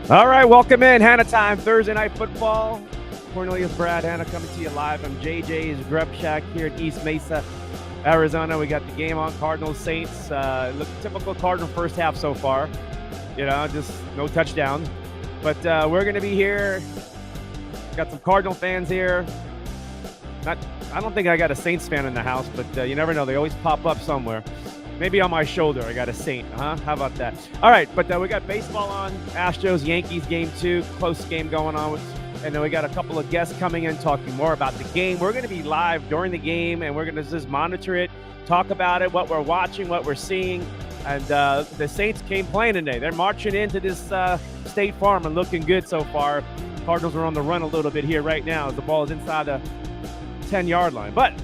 All right, welcome in. Hanna time, Thursday Night Football. Cornelius, Brad, Hanna coming to you live from JJ's Grub Shack here in East Mesa, Arizona. We got the game on, Cardinals Saints. Look, typical Cardinal first half so far. Just no touchdowns. But we're going to be here. Got some Cardinal fans here. I don't think I got a Saints fan in the house, but you never know. They always pop up somewhere. Maybe on my shoulder, I got a Saint, huh? How about that? All right, but we got baseball on. Astros, Yankees, game 2. Close game going on. And then we got a couple of guests coming in talking more about the game. We're going to be live during the game, and we're going to just monitor it, talk about it, what we're watching, what we're seeing. And the Saints came playing today. They're marching into this State Farm and looking good so far. Cardinals are on the run a little bit here right now as the ball is inside the 10-yard line. But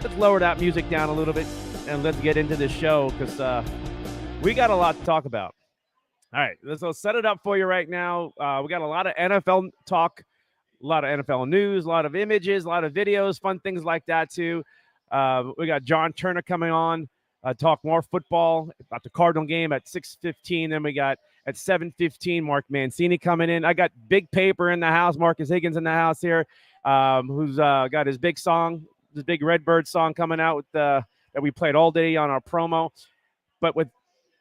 let's lower that music down a little bit. And let's get into the show because we got a lot to talk about. All right, let's set it up for you right now. We got a lot of NFL talk, a lot of NFL news, a lot of images, a lot of videos, fun things like that too. We got John Turner coming on, talk more football about the Cardinal game at 6:15. Then we got at 7:15 Mark Mancini coming in. I got Big Paper in the house, Marcus Higgins in the house here, who's got his big song, his big Redbird song coming out with that we played all day on our promo. But with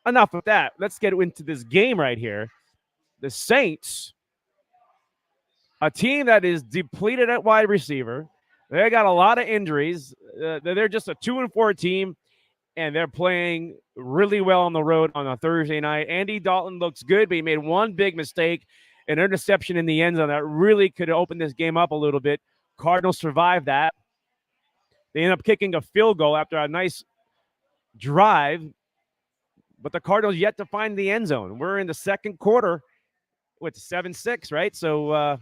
enough of that, let's get into this game right here. The Saints, a team that is depleted at wide receiver. They got a lot of injuries. They're just a 2-4 team, and they're playing really well on the road on a Thursday night. Andy Dalton looks good, but he made one big mistake, an interception in the end zone that really could have opened this game up a little bit. Cardinals survived that. They end up kicking a field goal after a nice drive, but the Cardinals yet to find the end zone. We're in the second quarter with 7-6, right? So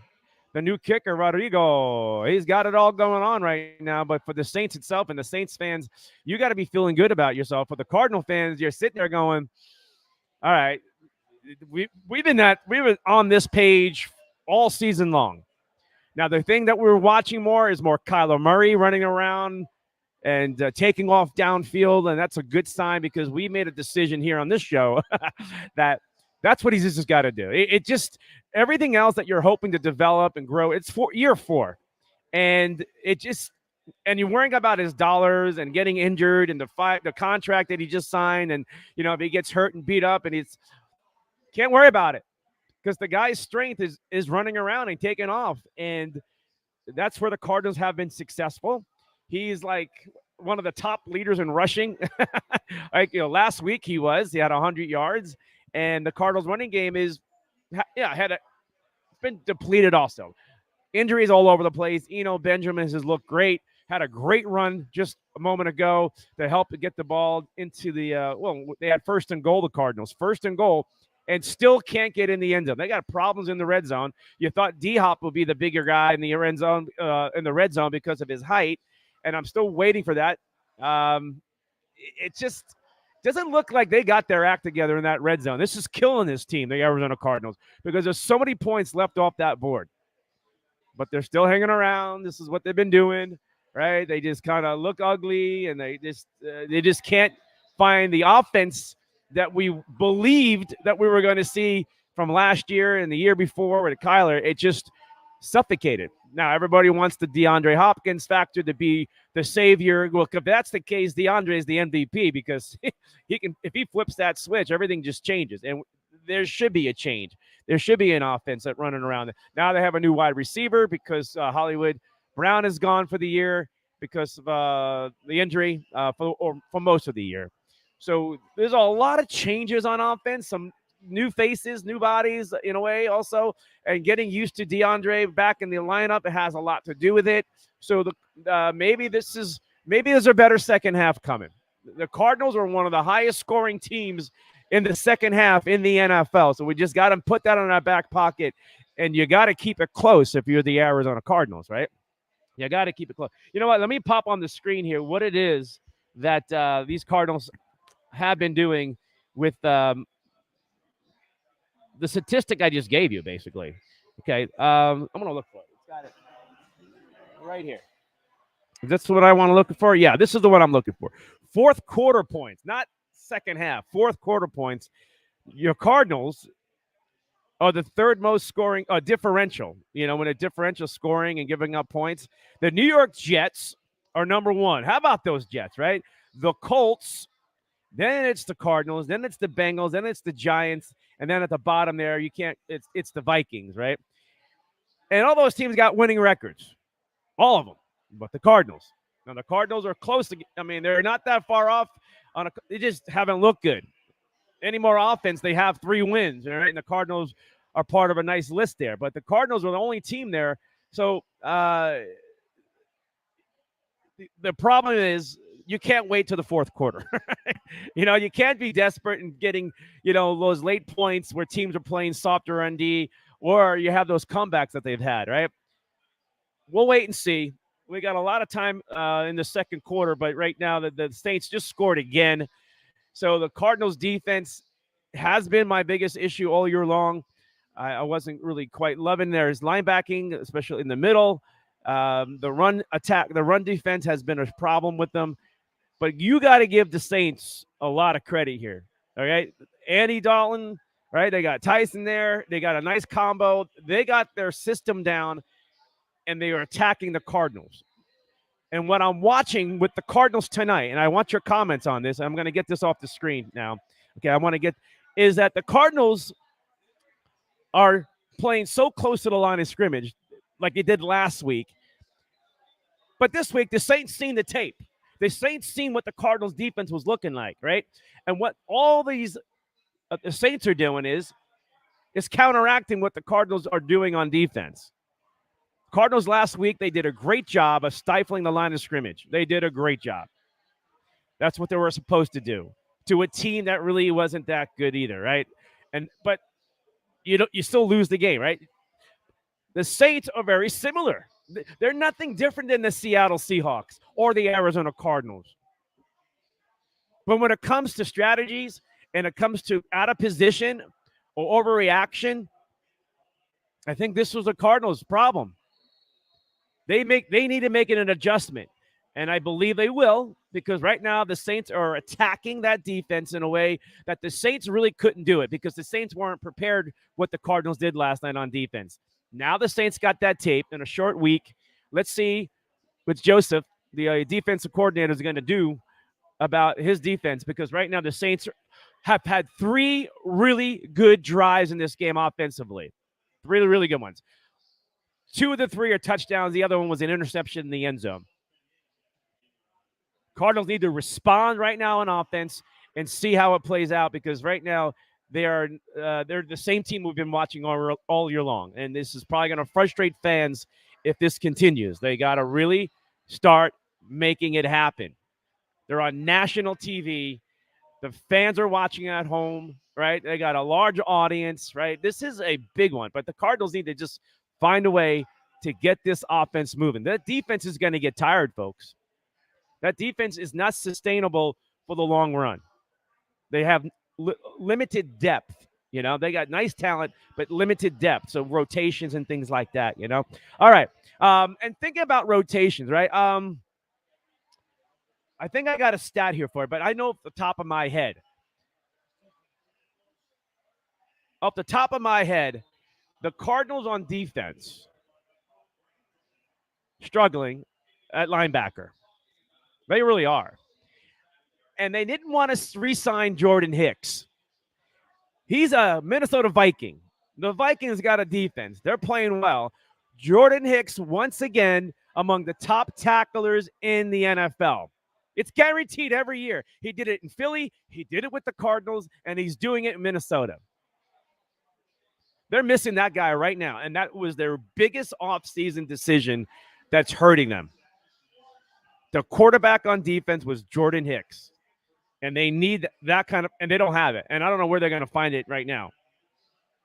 the new kicker, Rodrigo, he's got it all going on right now. But for the Saints itself and the Saints fans, you got to be feeling good about yourself. For the Cardinal fans, you're sitting there going, all right, we were on this page all season long. Now, the thing that we're watching more is more Kyler Murray running around and taking off downfield, and that's a good sign because we made a decision here on this show that that's what he's just got to do. It just everything else that you're hoping to develop and grow, it's year 4. And you're worrying about his dollars and getting injured and the contract that he just signed, and if he gets hurt and beat up, and can't worry about it. Because the guy's strength is running around and taking off. And that's where the Cardinals have been successful. He's like one of the top leaders in rushing. Last week he had 100 yards. And the Cardinals running game been depleted also. Injuries all over the place. Benjamin has looked great. Had a great run just a moment ago to help to get the ball into they had first and goal, the Cardinals. First and goal. And still can't get in the end zone. They got problems in the red zone. You thought D-Hop would be the bigger guy in the red zone because of his height, and I'm still waiting for that. It just doesn't look like they got their act together in that red zone. This is killing this team, the Arizona Cardinals, because there's so many points left off that board. But they're still hanging around. This is what they've been doing, right? They just kind of look ugly, and they just can't find the offense that we believed that we were going to see from last year and the year before with Kyler. It just suffocated. Now, everybody wants the DeAndre Hopkins factor to be the savior. Well, if that's the case, DeAndre is the MVP because if he flips that switch, everything just changes. And there should be a change. There should be an offense that running around. Now they have a new wide receiver because Hollywood Brown is gone for the year because of the injury for most of the year. So there's a lot of changes on offense, some new faces, new bodies in a way also, and getting used to DeAndre back in the lineup, it has a lot to do with it. So maybe there's a better second half coming. The Cardinals are one of the highest scoring teams in the second half in the NFL. So we just got to put that in our back pocket, and you got to keep it close if you're the Arizona Cardinals, right? You got to keep it close. You know what? Let me pop on the screen here what it is that these Cardinals have been doing with the statistic I just gave you, basically. Okay, I'm going to look for it. It's got it right here. That's what I want to look for? Yeah, this is the one I'm looking for. Fourth quarter points, not second half. Fourth quarter points. Your Cardinals are the third most scoring differential. When a differential scoring and giving up points, the New York Jets are number one. How about those Jets, right? The Colts, then it's the Cardinals, then it's the Bengals, then it's the Giants, and then at the bottom there, you can't. It's the Vikings, right? And all those teams got winning records, all of them, but the Cardinals. Now the Cardinals are close to. I mean, they're not that far off. They just haven't looked good. Any more offense, they have 3 wins, all right? And the Cardinals are part of a nice list there. But the Cardinals are the only team there. So the problem is you can't wait till the fourth quarter. You can't be desperate and getting, those late points where teams are playing softer on D, or you have those comebacks that they've had, right? We'll wait and see. We got a lot of time in the second quarter, but right now the Saints just scored again. So the Cardinals defense has been my biggest issue all year long. I wasn't really quite loving their linebacking, especially in the middle. The run attack, the run defense has been a problem with them. But you got to give the Saints a lot of credit here. All right. Andy Dalton, right? They got Tyson there. They got a nice combo. They got their system down, and they are attacking the Cardinals. And what I'm watching with the Cardinals tonight, and I want your comments on this. I'm going to get this off the screen now. Okay, I want to get is that the Cardinals are playing so close to the line of scrimmage like they did last week. But this week, the Saints seen the tape. The Saints seen what the Cardinals defense was looking like, right? And what all these the Saints are doing is counteracting what the Cardinals are doing on defense. Cardinals last week, they did a great job of stifling the line of scrimmage. They did a great job. That's what they were supposed to do to a team that really wasn't that good either, right? But you still lose the game, right? The Saints are very similar. They're nothing different than the Seattle Seahawks or the Arizona Cardinals. But when it comes to strategies and it comes to out of position or overreaction, I think this was the Cardinals' problem. They need to make it an adjustment. And I believe they will, because right now the Saints are attacking that defense in a way that the Saints really couldn't do it, because the Saints weren't prepared what the Cardinals did last night on defense. Now the Saints got that tape in a short week. Let's see what Joseph, the defensive coordinator, is going to do about his defense, because right now the Saints have had 3 really good drives in this game offensively. Really, really good ones. 2 of the 3 are touchdowns. The other one was an interception in the end zone. Cardinals need to respond right now on offense and see how it plays out, because right now they're the same team we've been watching all year long, and this is probably going to frustrate fans if this continues. They got to really start making it happen. They're on national TV. The fans are watching at home, right? They got a large audience, right? This is a big one, but the Cardinals need to just find a way to get this offense moving. That defense is going to get tired, folks. That defense is not sustainable for the long run. They have limited depth. They got nice talent, but limited depth. So rotations and things like that, All right. And thinking about rotations, right? I think I got a stat here for it, but I know off the top of my head. Off the top of my head, the Cardinals on defense struggling at linebacker. They really are. And they didn't want to re-sign Jordan Hicks. He's a Minnesota Viking. The Vikings got a defense. They're playing well. Jordan Hicks, once again, among the top tacklers in the NFL. It's guaranteed every year. He did it in Philly. He did it with the Cardinals, and he's doing it in Minnesota. They're missing that guy right now, and that was their biggest offseason decision that's hurting them. The quarterback on defense was Jordan Hicks, and they need that kind of – and they don't have it, and I don't know where they're going to find it right now.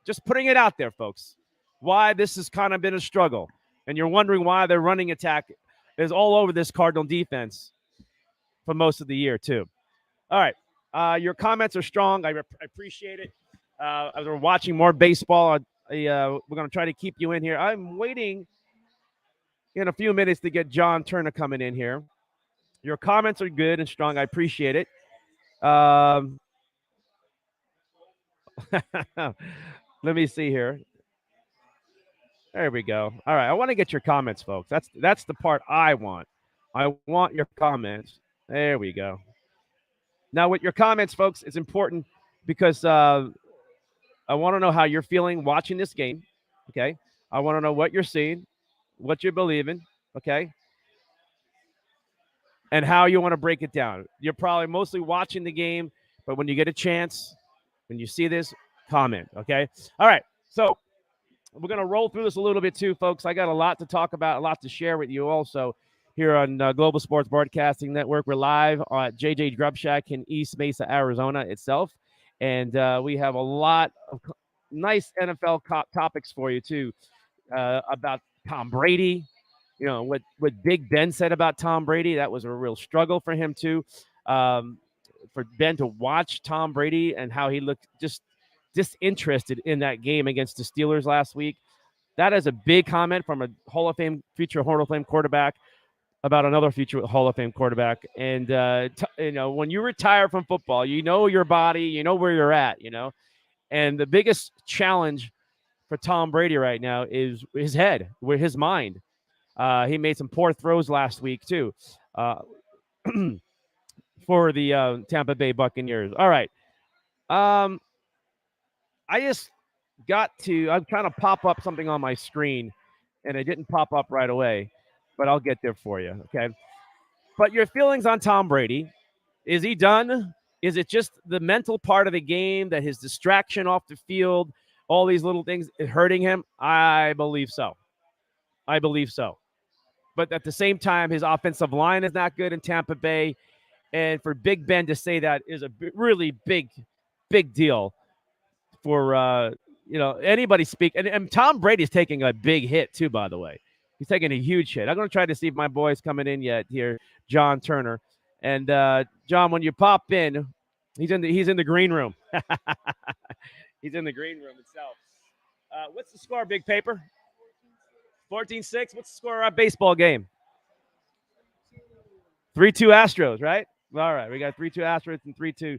Just putting it out there, folks, why this has kind of been a struggle, and you're wondering why their running attack is all over this Cardinal defense for most of the year too. All right. Your comments are strong. I appreciate it. As we're watching more baseball, we're going to try to keep you in here. I'm waiting in a few minutes to get John Turner coming in here. Your comments are good and strong. I appreciate it. Let me see here. There we go. All right. I want to get your comments, folks. That's the part I want. I want your comments. There we go. Now, with your comments, folks, it's important because I want to know how you're feeling watching this game. Okay. I want to know what you're seeing, what you're believing. Okay. And how you want to break it down. You're probably mostly watching the game, but when you get a chance, when you see this, comment. Okay. All right. So we're going to roll through this a little bit too, folks. I got a lot to talk about, a lot to share with you also here on Global Sports Broadcasting Network. We're live at JJ Grub Shack in East Mesa, Arizona itself. And we have a lot of nice NFL topics for you too, about Tom Brady. You know, what Big Ben said about Tom Brady, that was a real struggle for him too. For Ben to watch Tom Brady and how he looked just disinterested in that game against the Steelers last week. That is a big comment from a Hall of Fame, future Hall of Fame quarterback about another future Hall of Fame quarterback. And, when you retire from football, you know your body, you know where you're at, And the biggest challenge for Tom Brady right now is his head, with his mind. He made some poor throws last week, too, for the Tampa Bay Buccaneers. All right. I just I'm trying to pop up something on my screen, and it didn't pop up right away, but I'll get there for you. Okay. But your feelings on Tom Brady, is he done? Is it just the mental part of the game, that his distraction off the field, all these little things hurting him? I believe so. But at the same time, his offensive line is not good in Tampa Bay. And for Big Ben to say that is a really big deal for anybody speak. And Tom Brady's taking a big hit too, by the way. He's taking a huge hit. I'm going to try to see if my boy's coming in yet here, John Turner. And John, when you pop in, he's in the green room. He's in the green room itself. What's the score, Big Paper? 14-6. What's the score of our baseball game? 3-2 Astros, right? All right, we got 3-2 Astros and 3-2.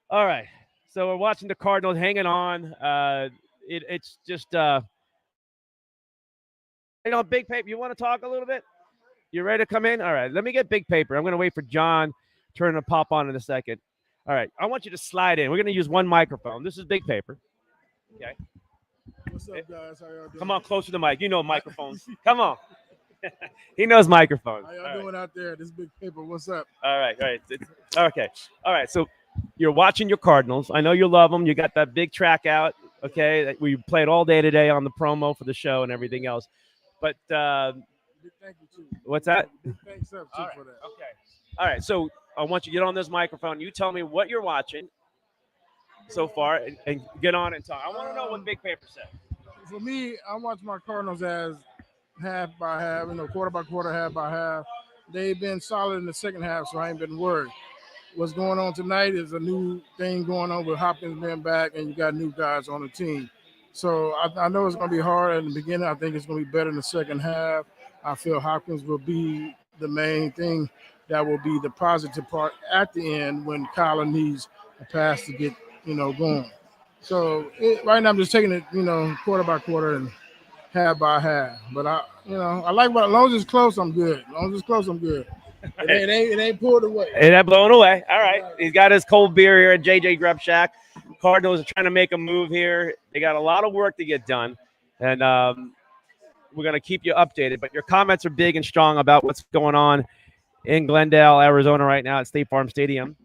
All right. So we're watching the Cardinals hanging on. It's just, Big Paper, you want to talk a little bit? You ready to come in? All right. Let me get Big Paper. I'm going to wait for John Turner to pop on in a second. All right. I want you to slide in. We're going to use one microphone. This is Big Paper. Okay. What's up, guys? How y'all doing? Come on, closer to the mic. You know microphones. Come on. He knows microphones. How y'all doing out there? This Big Paper. What's up? All right. Okay. All right. So you're watching your Cardinals. I know you love them. You got that big track out. Okay. We played all day today on the promo for the show and everything else. But big thank you too. What's that? Big thanks up too for that. Okay. All right. So I want you to get on this microphone. You tell me what you're watching so far and get on and talk. I want to know what Big Paper said. For me, I watch my Cardinals as half by half, quarter by quarter, half by half. They've been solid in the second half, so I ain't been worried. What's going on tonight is a new thing going on with Hopkins being back, and you got new guys on the team. So I know it's going to be hard in the beginning. I think it's going to be better in the second half. I feel Hopkins will be the main thing that will be the positive part at the end when Kyler needs a pass to get, going. So right now I'm just taking it, quarter by quarter and half by half. But I like as long as it's close, I'm good. As long as it's close, I'm good. It ain't pulled away. It ain't blown away. All right. He's got his cold beer here at JJ Grub Shack. Cardinals are trying to make a move here. They got a lot of work to get done. And we're going to keep you updated. But your comments are big and strong about what's going on in Glendale, Arizona right now at State Farm Stadium.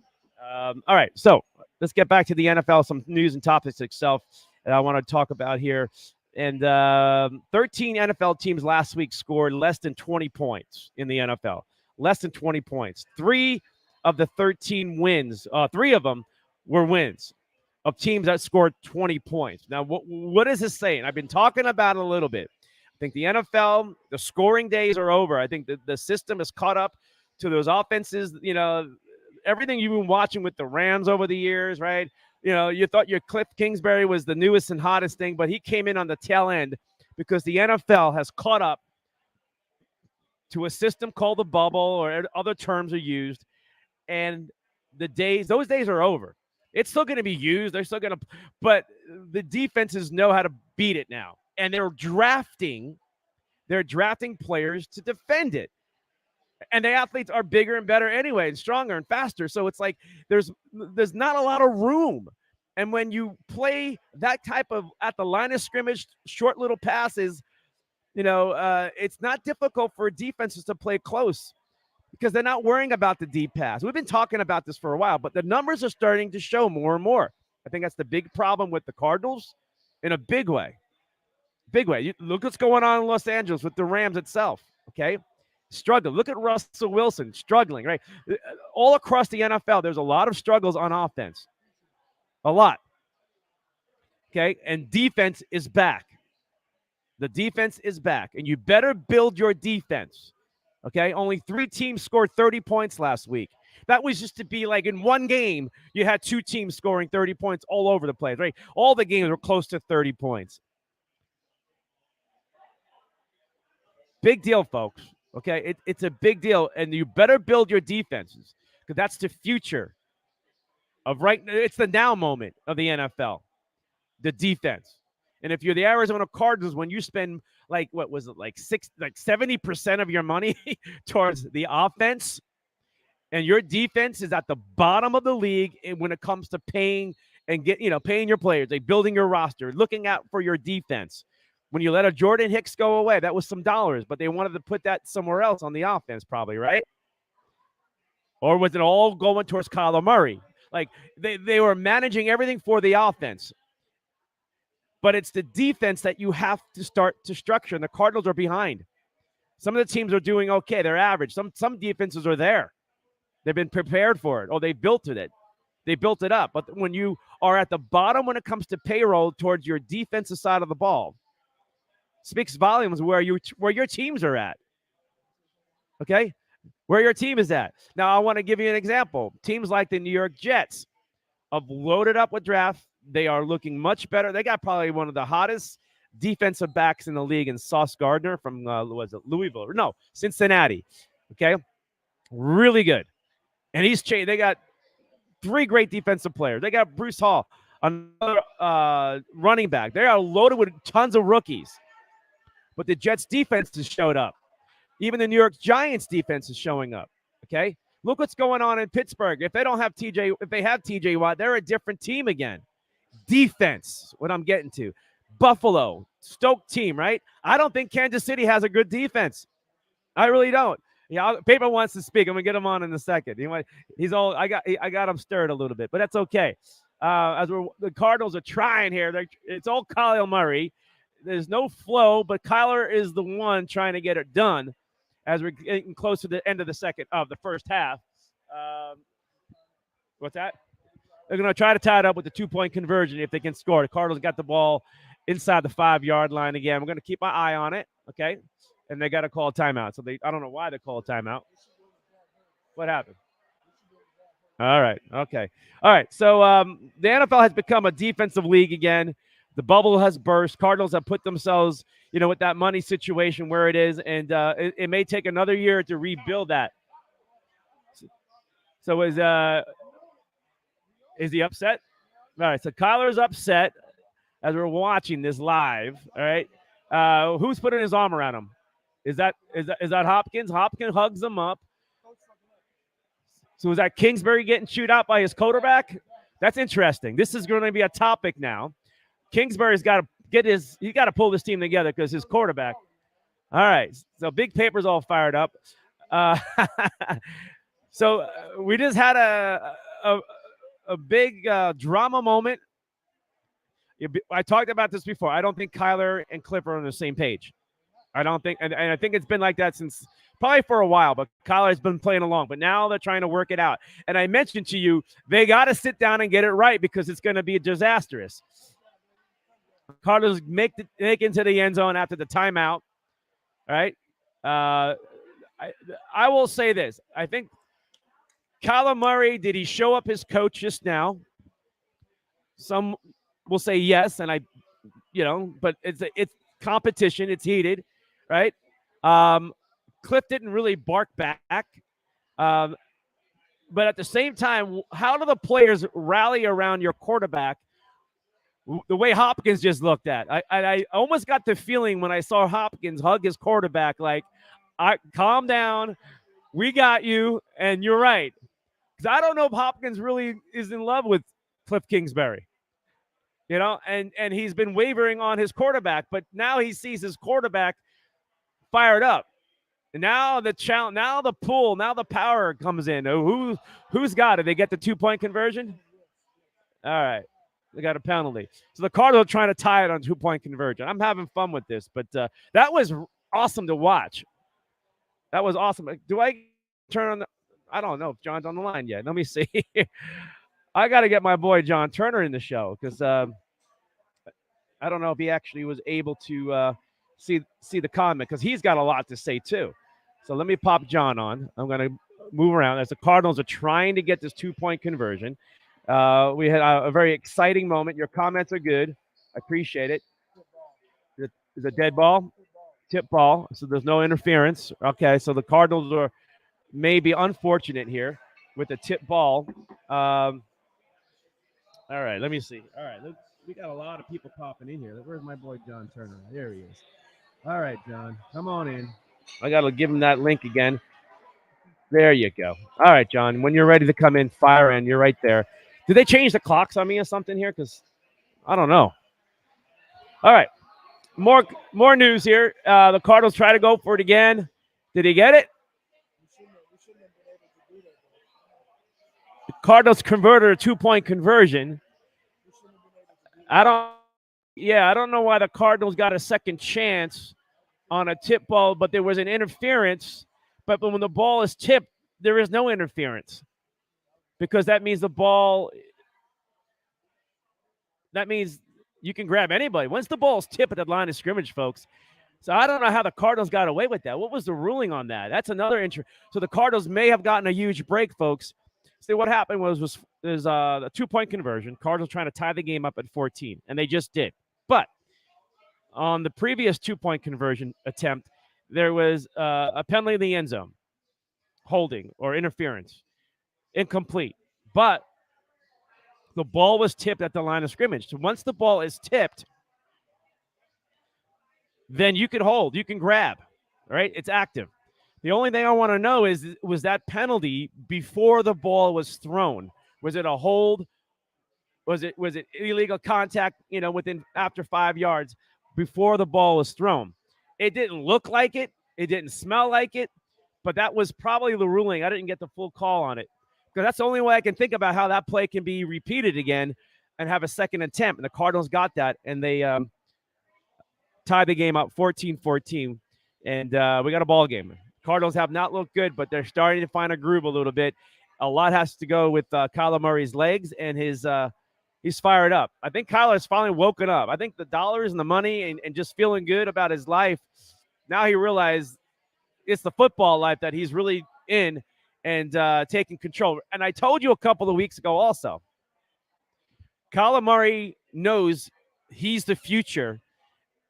All right. So let's get back to the NFL, some news and topics itself that I want to talk about here. And 13 NFL teams last week scored less than 20 points in the NFL. Less than 20 points. 3 of the 13 wins, 3 of them were wins of teams that scored 20 points. Now, what is this saying? I've been talking about it a little bit. I think the NFL, the scoring days are over. I think the system is caught up to those offenses, everything you've been watching with the Rams over the years, right? You thought your Cliff Kingsbury was the newest and hottest thing, but he came in on the tail end because the NFL has caught up to a system called the bubble, or other terms are used, and those days are over. It's still going to be used. They're still going to, but the defenses know how to beat it now, and they're drafting. They're drafting players to defend it, and the athletes are bigger and better anyway, and stronger and faster. So it's like there's not a lot of room. And when you play that type of at the line of scrimmage, short little passes, it's not difficult for defenses to play close because they're not worrying about the deep pass. We've been talking about this for a while, but the numbers are starting to show more and more. I think that's the big problem with the Cardinals in a big way. Big way. Look what's going on in Los Angeles with the Rams itself, okay? Struggling. Look at Russell Wilson struggling, right? All across the NFL, there's a lot of struggles on offense. A lot. Okay? And defense is back. The defense is back, and you better build your defense. Okay? Only 3 teams scored 30 points last week. That was just to be like in one game, you had 2 teams scoring 30 points all over the place, right? All the games were close to 30 points. Big deal, folks. Okay? It's a big deal, and you better build your defenses because that's the future of right. It's the now moment of the NFL, the defense. And if you're the Arizona Cardinals, when you spend like 70% of your money towards the offense, and your defense is at the bottom of the league, and when it comes to paying and paying your players, like building your roster, looking out for your defense. When you let a Jordan Hicks go away, that was some dollars, but they wanted to put that somewhere else on the offense, probably, right? Or was it all going towards Kyler Murray? Like they were managing everything for the offense. But it's the defense that you have to start to structure, and the Cardinals are behind. Some of the teams are doing okay. They're average. Some defenses are there. They've been prepared for it. Oh, they built it. They built it up. But when you are at the bottom when it comes to payroll towards your defensive side of the ball, speaks volumes where your teams are at. Okay? Where your team is at. Now, I want to give you an example. Teams like the New York Jets have loaded up with draft. They are looking much better. They got probably one of the hottest defensive backs in the league in Sauce Gardner from, Louisville? No, Cincinnati. Okay? Really good. And they got 3 great defensive players. They got Bruce Hall, another running back. They are loaded with tons of rookies. But the Jets defense has showed up. Even the New York Giants defense is showing up. Okay? Look what's going on in Pittsburgh. If they have TJ Watt, they're a different team again. Defense, what I'm getting to. Buffalo, Stoke team, right? I don't think Kansas City has a good defense. I really don't. Yeah, Paper wants to speak. I'm gonna get him on in a second. I got him stirred a little bit, but that's okay. The Cardinals are trying here. It's all Kyler Murray. There's no flow, but Kyler is the one trying to get it done as we're getting close to the end of the first half. What's that? They're going to try to tie it up with the 2-point conversion if they can score. The Cardinals got the ball inside the 5-yard line again. We're going to keep my eye on it, okay? And they got to call a timeout. So I don't know why they call a timeout. What happened? All right, okay. All right, so the NFL has become a defensive league again. The bubble has burst. Cardinals have put themselves, with that money situation where it is, and it may take another year to rebuild that. So is he upset? All right, so Kyler's upset as we're watching this live. All right, who's putting his arm around him? Is that Hopkins? Hopkins hugs him up. So is that Kingsbury getting chewed out by his quarterback? That's interesting. This is going to be a topic now. Kingsbury's got to pull this team together because his quarterback. All right, so Big Paper's all fired up. So we just had a big drama moment. I talked about this before. I don't think Kyler and Cliff are on the same page. I don't think, and I think it's been like that since probably for a while, but Kyler's been playing along. But now they're trying to work it out. And I mentioned to you, they got to sit down and get it right because it's going to be disastrous. Cardinals make into the end zone after the timeout. All right. I will say this. I think Kyler Murray, did he show up his coach just now? Some will say yes, and but it's competition. It's heated, right? Cliff didn't really bark back. But at the same time, how do the players rally around your quarterback the way Hopkins just looked at? I almost got the feeling when I saw Hopkins hug his quarterback, like, calm down, we got you, and you're right. Because I don't know if Hopkins really is in love with Cliff Kingsbury. And he's been wavering on his quarterback, but now he sees his quarterback fired up. And now the challenge, now the pull, now the power comes in. Who's got it? They get the 2-point conversion? All right. They got a penalty. So the Cardinals are trying to tie it on 2-point conversion. I'm having fun with this, but that was awesome to watch. That was awesome. Do I turn on I don't know if John's on the line yet. Let me see. I got to get my boy John Turner in the show because I don't know if he actually was able to see the comment because he's got a lot to say too. So let me pop John on. I'm going to move around as the Cardinals are trying to get this 2-point conversion. We had a very exciting moment. Your comments are good. I appreciate it. Is a dead ball? Tip ball. So there's no interference. Okay, so the Cardinals are maybe unfortunate here with the tip ball. All right, let me see. All right, we got a lot of people popping in here. Where's my boy John Turner? There he is. All right, John, come on in. I got to give him that link again. There you go. All right, John, when you're ready to come in, fire in. You're right there. Did they change the clocks on me or something here? Because I don't know. All right, more news here. The Cardinals try to go for it again. Did he get it? The Cardinals converted a 2-point conversion. I don't know why the Cardinals got a second chance on a tip ball, but there was an interference. But when the ball is tipped, there is no interference because that means you can grab anybody. Once the ball is tipped at the line of scrimmage, folks. So I don't know how the Cardinals got away with that. What was the ruling on that? That's another interest. So the Cardinals may have gotten a huge break, folks. See, what happened was there's a 2-point conversion. Cardinals trying to tie the game up at 14, and they just did. But on the previous 2-point conversion attempt, there was a penalty in the end zone, holding or interference, incomplete. But the ball was tipped at the line of scrimmage. So once the ball is tipped, then you can hold, you can grab, right? It's active. The only thing I want to know is, was that penalty before the ball was thrown? Was it a hold? Was it illegal contact, after 5 yards before the ball was thrown? It didn't look like it. It didn't smell like it. But that was probably the ruling. I didn't get the full call on it. Because that's the only way I can think about how that play can be repeated again and have a second attempt. And the Cardinals got that, and they tied the game up 14-14. And we got a ball game. Cardinals have not looked good, but they're starting to find a groove a little bit. A lot has to go with Kyler Murray's legs and he's fired up. I think Kyler's finally woken up. I think the dollars and the money and just feeling good about his life, now he realized it's the football life that he's really in and taking control. And I told you a couple of weeks ago also, Kyler Murray knows he's the future,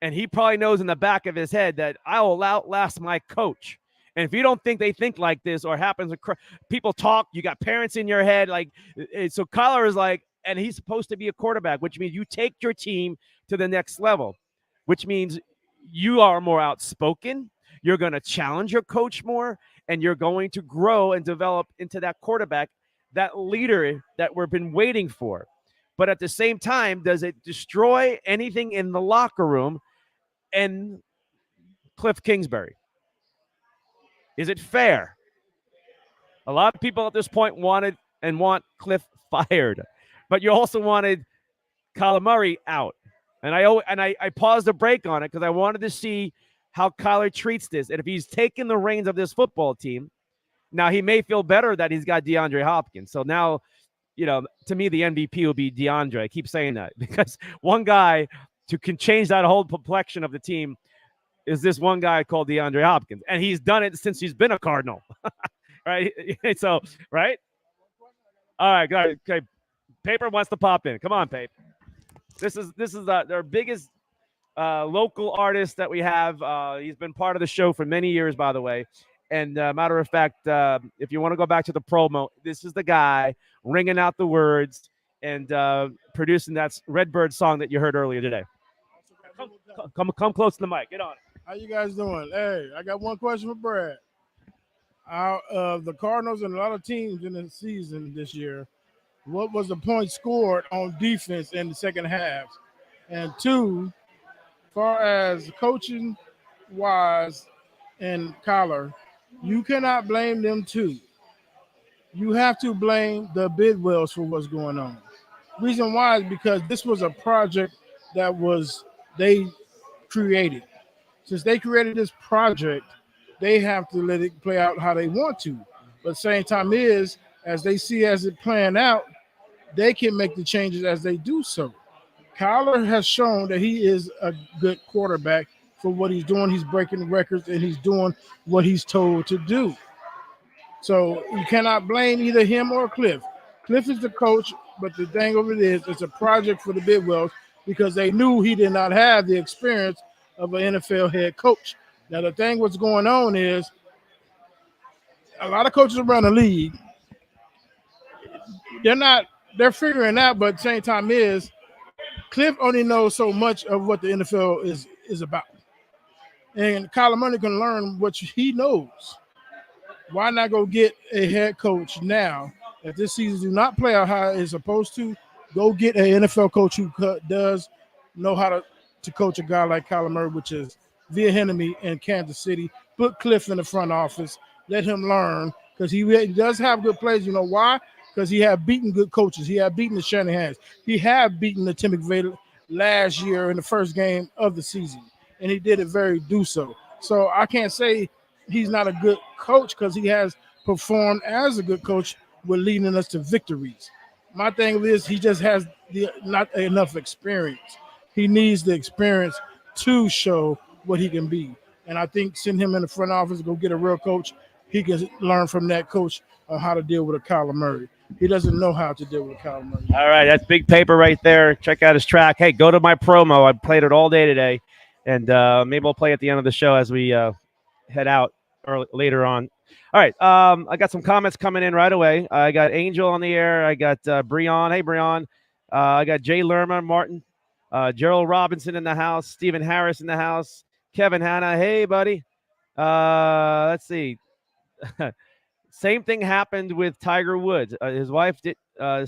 and he probably knows in the back of his head that I will outlast my coach. And if you don't think they think like this or happens, people talk, you got parents in your head. So Kyler is like, and he's supposed to be a quarterback, which means you take your team to the next level, which means you are more outspoken. You're going to challenge your coach more, and you're going to grow and develop into that quarterback, that leader that we've been waiting for. But at the same time, does it destroy anything in the locker room and Cliff Kingsbury? Is it fair? A lot of people at this point want Cliff fired, but you also wanted Kyler Murray out. And I paused the break on it because I wanted to see how Kyler treats this. And if he's taking the reins of this football team, now he may feel better that he's got DeAndre Hopkins. So now, to me, the MVP will be DeAndre. I keep saying that because one guy who can change that whole complexion of the team is this one guy called DeAndre Hopkins. And he's done it since he's been a Cardinal. Right? So, right? All right. Okay. Paper wants to pop in. Come on, Pape. This is their biggest local artist that we have. He's been part of the show for many years, by the way. And matter of fact, if you want to go back to the promo, this is the guy ringing out the words and producing that Redbird song that you heard earlier today. Come close to the mic. Get on it. How you guys doing? Hey, I got one question for Brad. Out of the Cardinals and a lot of teams in the season this year, what was the point scored on defense in the second half? And two, far as coaching wise and Collar, you cannot blame them too. You have to blame the Bidwells for what's going on. Reason why is because this was a project that was they created. Since they created this project, they have to let it play out how they want to. But same time is, as they see as it playing out, they can make the changes as they do so. Kyler has shown that he is a good quarterback for what he's doing. He's breaking records and he's doing what he's told to do. So you cannot blame either him or Cliff. Cliff is the coach, but the thing of it is, it's a project for the Bidwells because they knew he did not have the experience of an NFL head coach. Now, the thing what's going on is a lot of coaches around the league, they're figuring out, but at the same time is Cliff only knows so much of what the NFL is about. And Kyler Murray can learn what he knows. Why not go get a head coach now? If this season do not play out how it's supposed to, go get an NFL coach who does know how to coach a guy like Kyler Murray, which is via Hennemy in Kansas City. Put Cliff in the front office. Let him learn because he does have good players. You know why? Because he had beaten good coaches. He had beaten the Shanahans. He had beaten the Tim McVay last year in the first game of the season, and he did it very do so. So I can't say he's not a good coach because he has performed as a good coach with leading us to victories. My thing is he just has not enough experience. He needs the experience to show what he can be. And I think send him in the front office, go get a real coach. He can learn from that coach how to deal with a Kyler Murray. He doesn't know how to deal with Kyler Murray. All right, that's big paper right there. Check out his track. Hey, go to my promo. I played it all day today, and maybe I'll play at the end of the show as we head out later on. All right, I got some comments coming in right away. I got Angel on the air. I got Breon. Hey, Breon. I got Jay Lerma, Martin, Gerald Robinson in the house, Stephen Harris in the house, Kevin Hanna. Hey, buddy. Let's see. Same thing happened with Tiger Woods. His wife did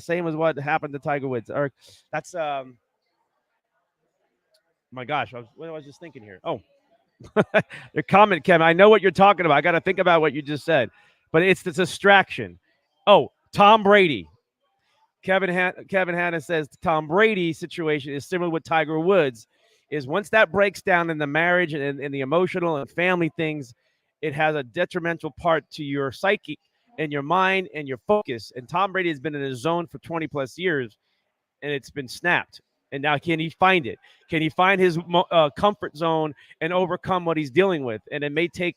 same as what happened to Tiger Woods. Or that's my gosh, what was I just thinking here? Oh, your comment, Kevin. I know what you're talking about. I got to think about what you just said, but it's the distraction. Oh, Tom Brady. Kevin Hanna says Tom Brady's situation is similar with Tiger Woods. Is once that breaks down in the marriage and the emotional and family things, it has a detrimental part to your psyche and your mind and your focus. And Tom Brady has been in his zone for 20 plus years, and it's been snapped. And now can he find it? Can he find his comfort zone and overcome what he's dealing with? And it may take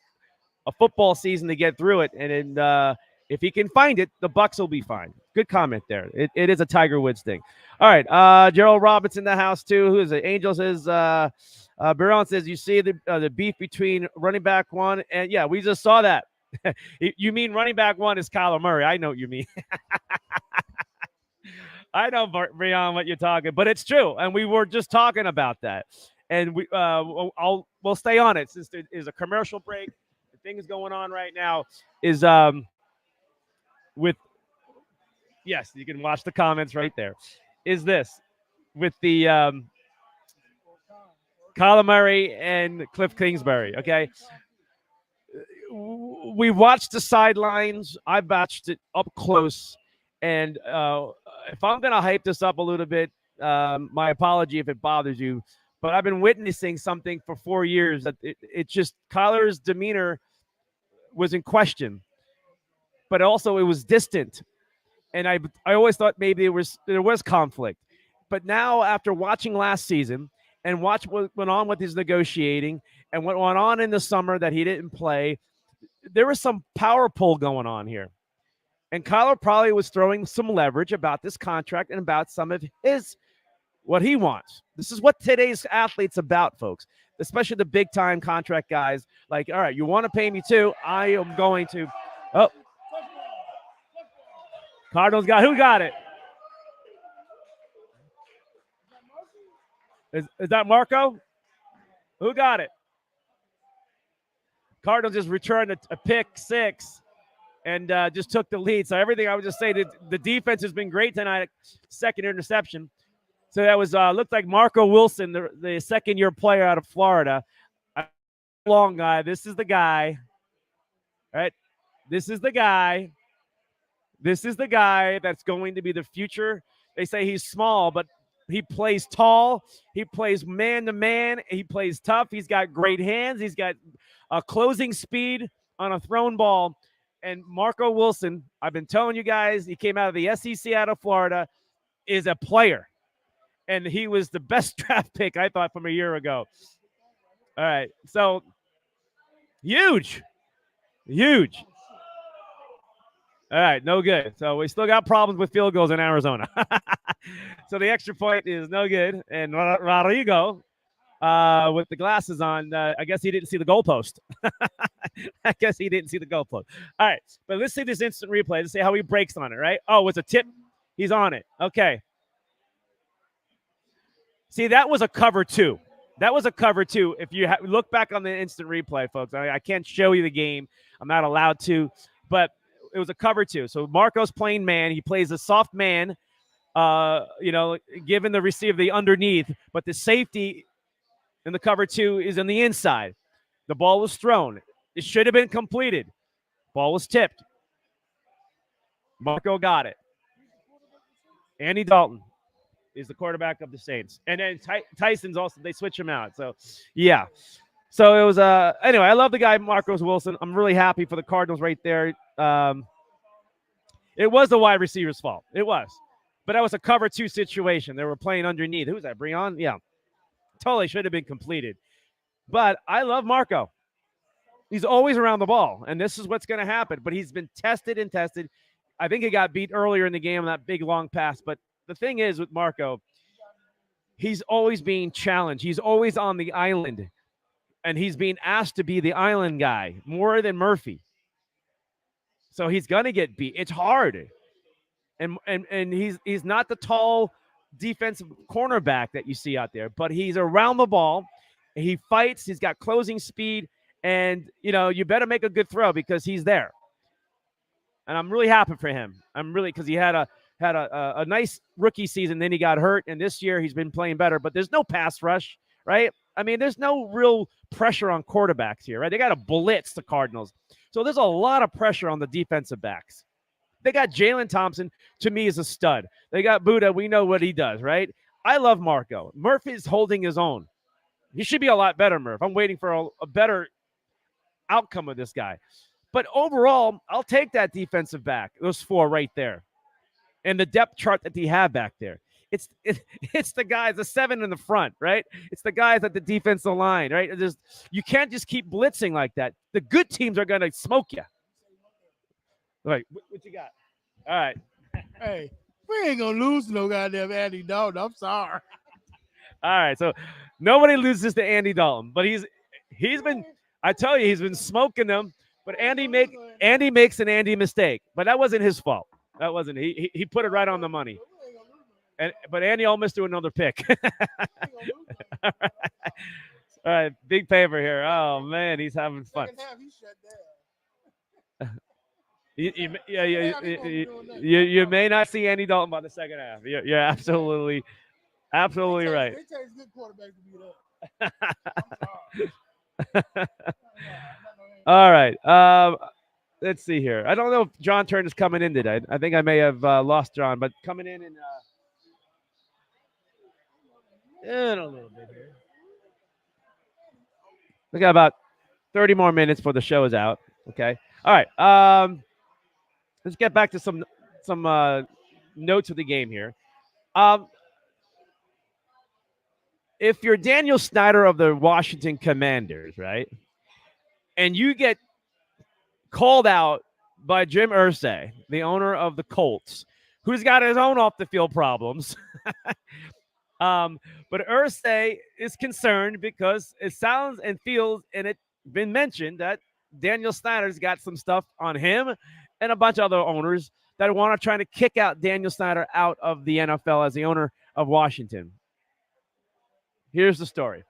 a football season to get through it. And then, if he can find it, the Bucs will be fine. Good comment there. It is a Tiger Woods thing. All right, Gerald Roberts in the house too. Who is it? Angel says, Baron says, you see the beef between running back one and yeah, we just saw that. You mean running back one is Kyler Murray? I know what you mean. I know, Brian, what you're talking, but it's true, and we were just talking about that. And we'll stay on it since there is a commercial break. The things going on right now is with yes, you can watch the comments right there. Is this with the Kyler Murray and Cliff Kingsbury? Okay, we watched the sidelines. I watched it up close. And if I'm going to hype this up a little bit, my apology if it bothers you, but I've been witnessing something for 4 years that it just Kyler's demeanor was in question, but also it was distant. And I always thought maybe there was conflict. But now after watching last season and watch what went on with his negotiating and what went on in the summer that he didn't play, there was some power pull going on here. And Kyler probably was throwing some leverage about this contract and about some of what he wants. This is what today's athlete's about, folks. especially the big time contract guys. Like, all right, you want to pay me too? I am going to. Oh, Cardinals who got it? Is that Marco? Who got it? Cardinals just returned a pick six and just took the lead. So everything I would just say that the defense has been great tonight. Second interception. So that was looked like Marco Wilson, the second-year player out of Florida. Long guy. This is the guy. Right? This is the guy. This is the guy that's going to be the future. They say he's small, but he plays tall. He plays man-to-man. He plays tough. He's got great hands. He's got a closing speed on a thrown ball. And Marco Wilson, I've been telling you guys, he came out of the SEC out of Florida, is a player. And he was the best draft pick, I thought, from a year ago. All right. So, huge. Huge. All right. No good. So, we still got problems with field goals in Arizona. So, the extra point is no good. And Rodrigo, with the glasses on, I guess he didn't see the goalpost. I guess he didn't see the goalpost. All right. But let's see this instant replay. Let's see how he breaks on it, right? Oh, it's a tip. He's on it. Okay. See, that was a cover two. That was a cover two. If you look back on the instant replay, folks, I can't show you the game. I'm not allowed to. But it was a cover two. So Marco's playing man. He plays a soft man, giving the receiver the underneath. But the safety in the cover two is on the inside. The ball was thrown. It should have been completed. Ball was tipped. Marco got it. Andy Dalton is the quarterback of the Saints. And then Tyson's also, they switch him out. So, yeah. So it was, anyway, I love the guy, Marcos Wilson. I'm really happy for the Cardinals right there. It was the wide receiver's fault. It was. But that was a cover two situation. They were playing underneath. Who's that, Breon? Yeah. Totally should have been completed. But I love Marco. He's always around the ball, and this is what's going to happen. But he's been tested and tested. I think he got beat earlier in the game on that big long pass. But the thing is with Marco, he's always being challenged. He's always on the island, and he's being asked to be the island guy more than Murphy. So he's going to get beat. It's hard. And he's not the tall defensive cornerback that you see out there, but he's around the ball. He fights. He's got closing speed. And, you better make a good throw because he's there. And I'm really happy for him. Because he had a nice rookie season. Then he got hurt. And this year he's been playing better. But there's no pass rush, right? I mean, there's no real pressure on quarterbacks here, right? They got to blitz the Cardinals. So there's a lot of pressure on the defensive backs. They got Jalen Thompson, to me, is a stud. They got Buddha. We know what he does, right? I love Marco. Murph is holding his own. He should be a lot better, Murph. I'm waiting for a better outcome of this guy. But overall, I'll take that defensive back, those four right there, and the depth chart that they have back there. It's the guys, the seven in the front, right? It's the guys at the defensive line, right? You can't just keep blitzing like that. The good teams are going to smoke you. All right, what you got? All right. Hey, we ain't going to lose no goddamn Andy Dalton. I'm sorry. All right, so nobody loses to Andy Dalton, but he's been, I tell you, he's been smoking them. But Andy makes an Andy mistake, but that wasn't his fault. That wasn't he put it right on the money. But Andy almost threw another pick. All right, big paper here. Oh man, he's having fun. You may not see Andy Dalton by the second half. You're absolutely right. It takes good quarterback to beat up. All right. Let's see here. I don't know if John Turner's coming in today. I think I may have lost John, but coming in and in a little bit here. We got about 30 more minutes before the show is out. Okay. All right. Let's get back to some notes of the game here. If you're Daniel Snyder of the Washington Commanders, right, and you get called out by Jim Irsay, the owner of the Colts, who's got his own off-the-field problems, But Irsay is concerned because it sounds and feels, and it's been mentioned that Daniel Snyder's got some stuff on him and a bunch of other owners that want to try to kick out Daniel Snyder out of the NFL as the owner of Washington. Here's the story.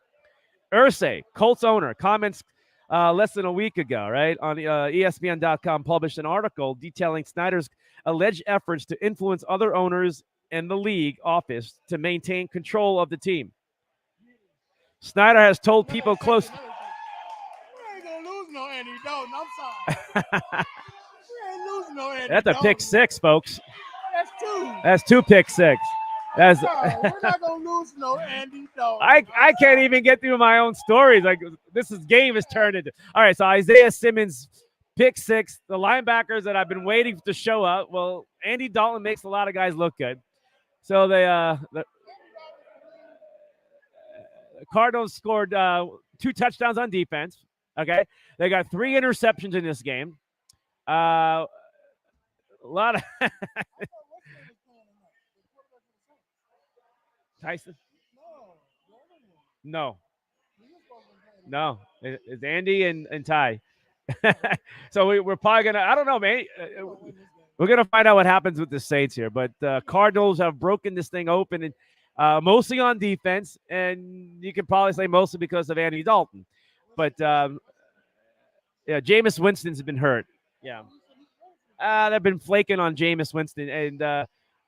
Irsay, Colts owner, comments less than a week ago, right, on ESPN.com published an article detailing Snyder's alleged efforts to influence other owners in the league office to maintain control of the team. Snyder has told people close. We ain't gonna lose no Andy Dalton. I'm sorry. We ain't losing no Andy That's a Dalton. pick six, folks. That's two. That's two pick six. That's We're not gonna lose no Andy Dalton. I can't even get through my own stories. Like this game is turned into. All right, so Isaiah Simmons, pick six. The linebackers that I've been waiting to show up. Well, Andy Dalton makes a lot of guys look good. So the Cardinals scored 2 touchdowns on defense. Okay, they got 3 interceptions in this game. A lot of Tyson. No, it's Andy and Ty. So we're probably gonna. I don't know, man. We're gonna find out what happens with the Saints here. But Cardinals have broken this thing open, and mostly on defense, and you can probably say mostly because of Andy Dalton. But yeah, Jameis Winston's been hurt. Yeah, they've been flaking on Jameis Winston, and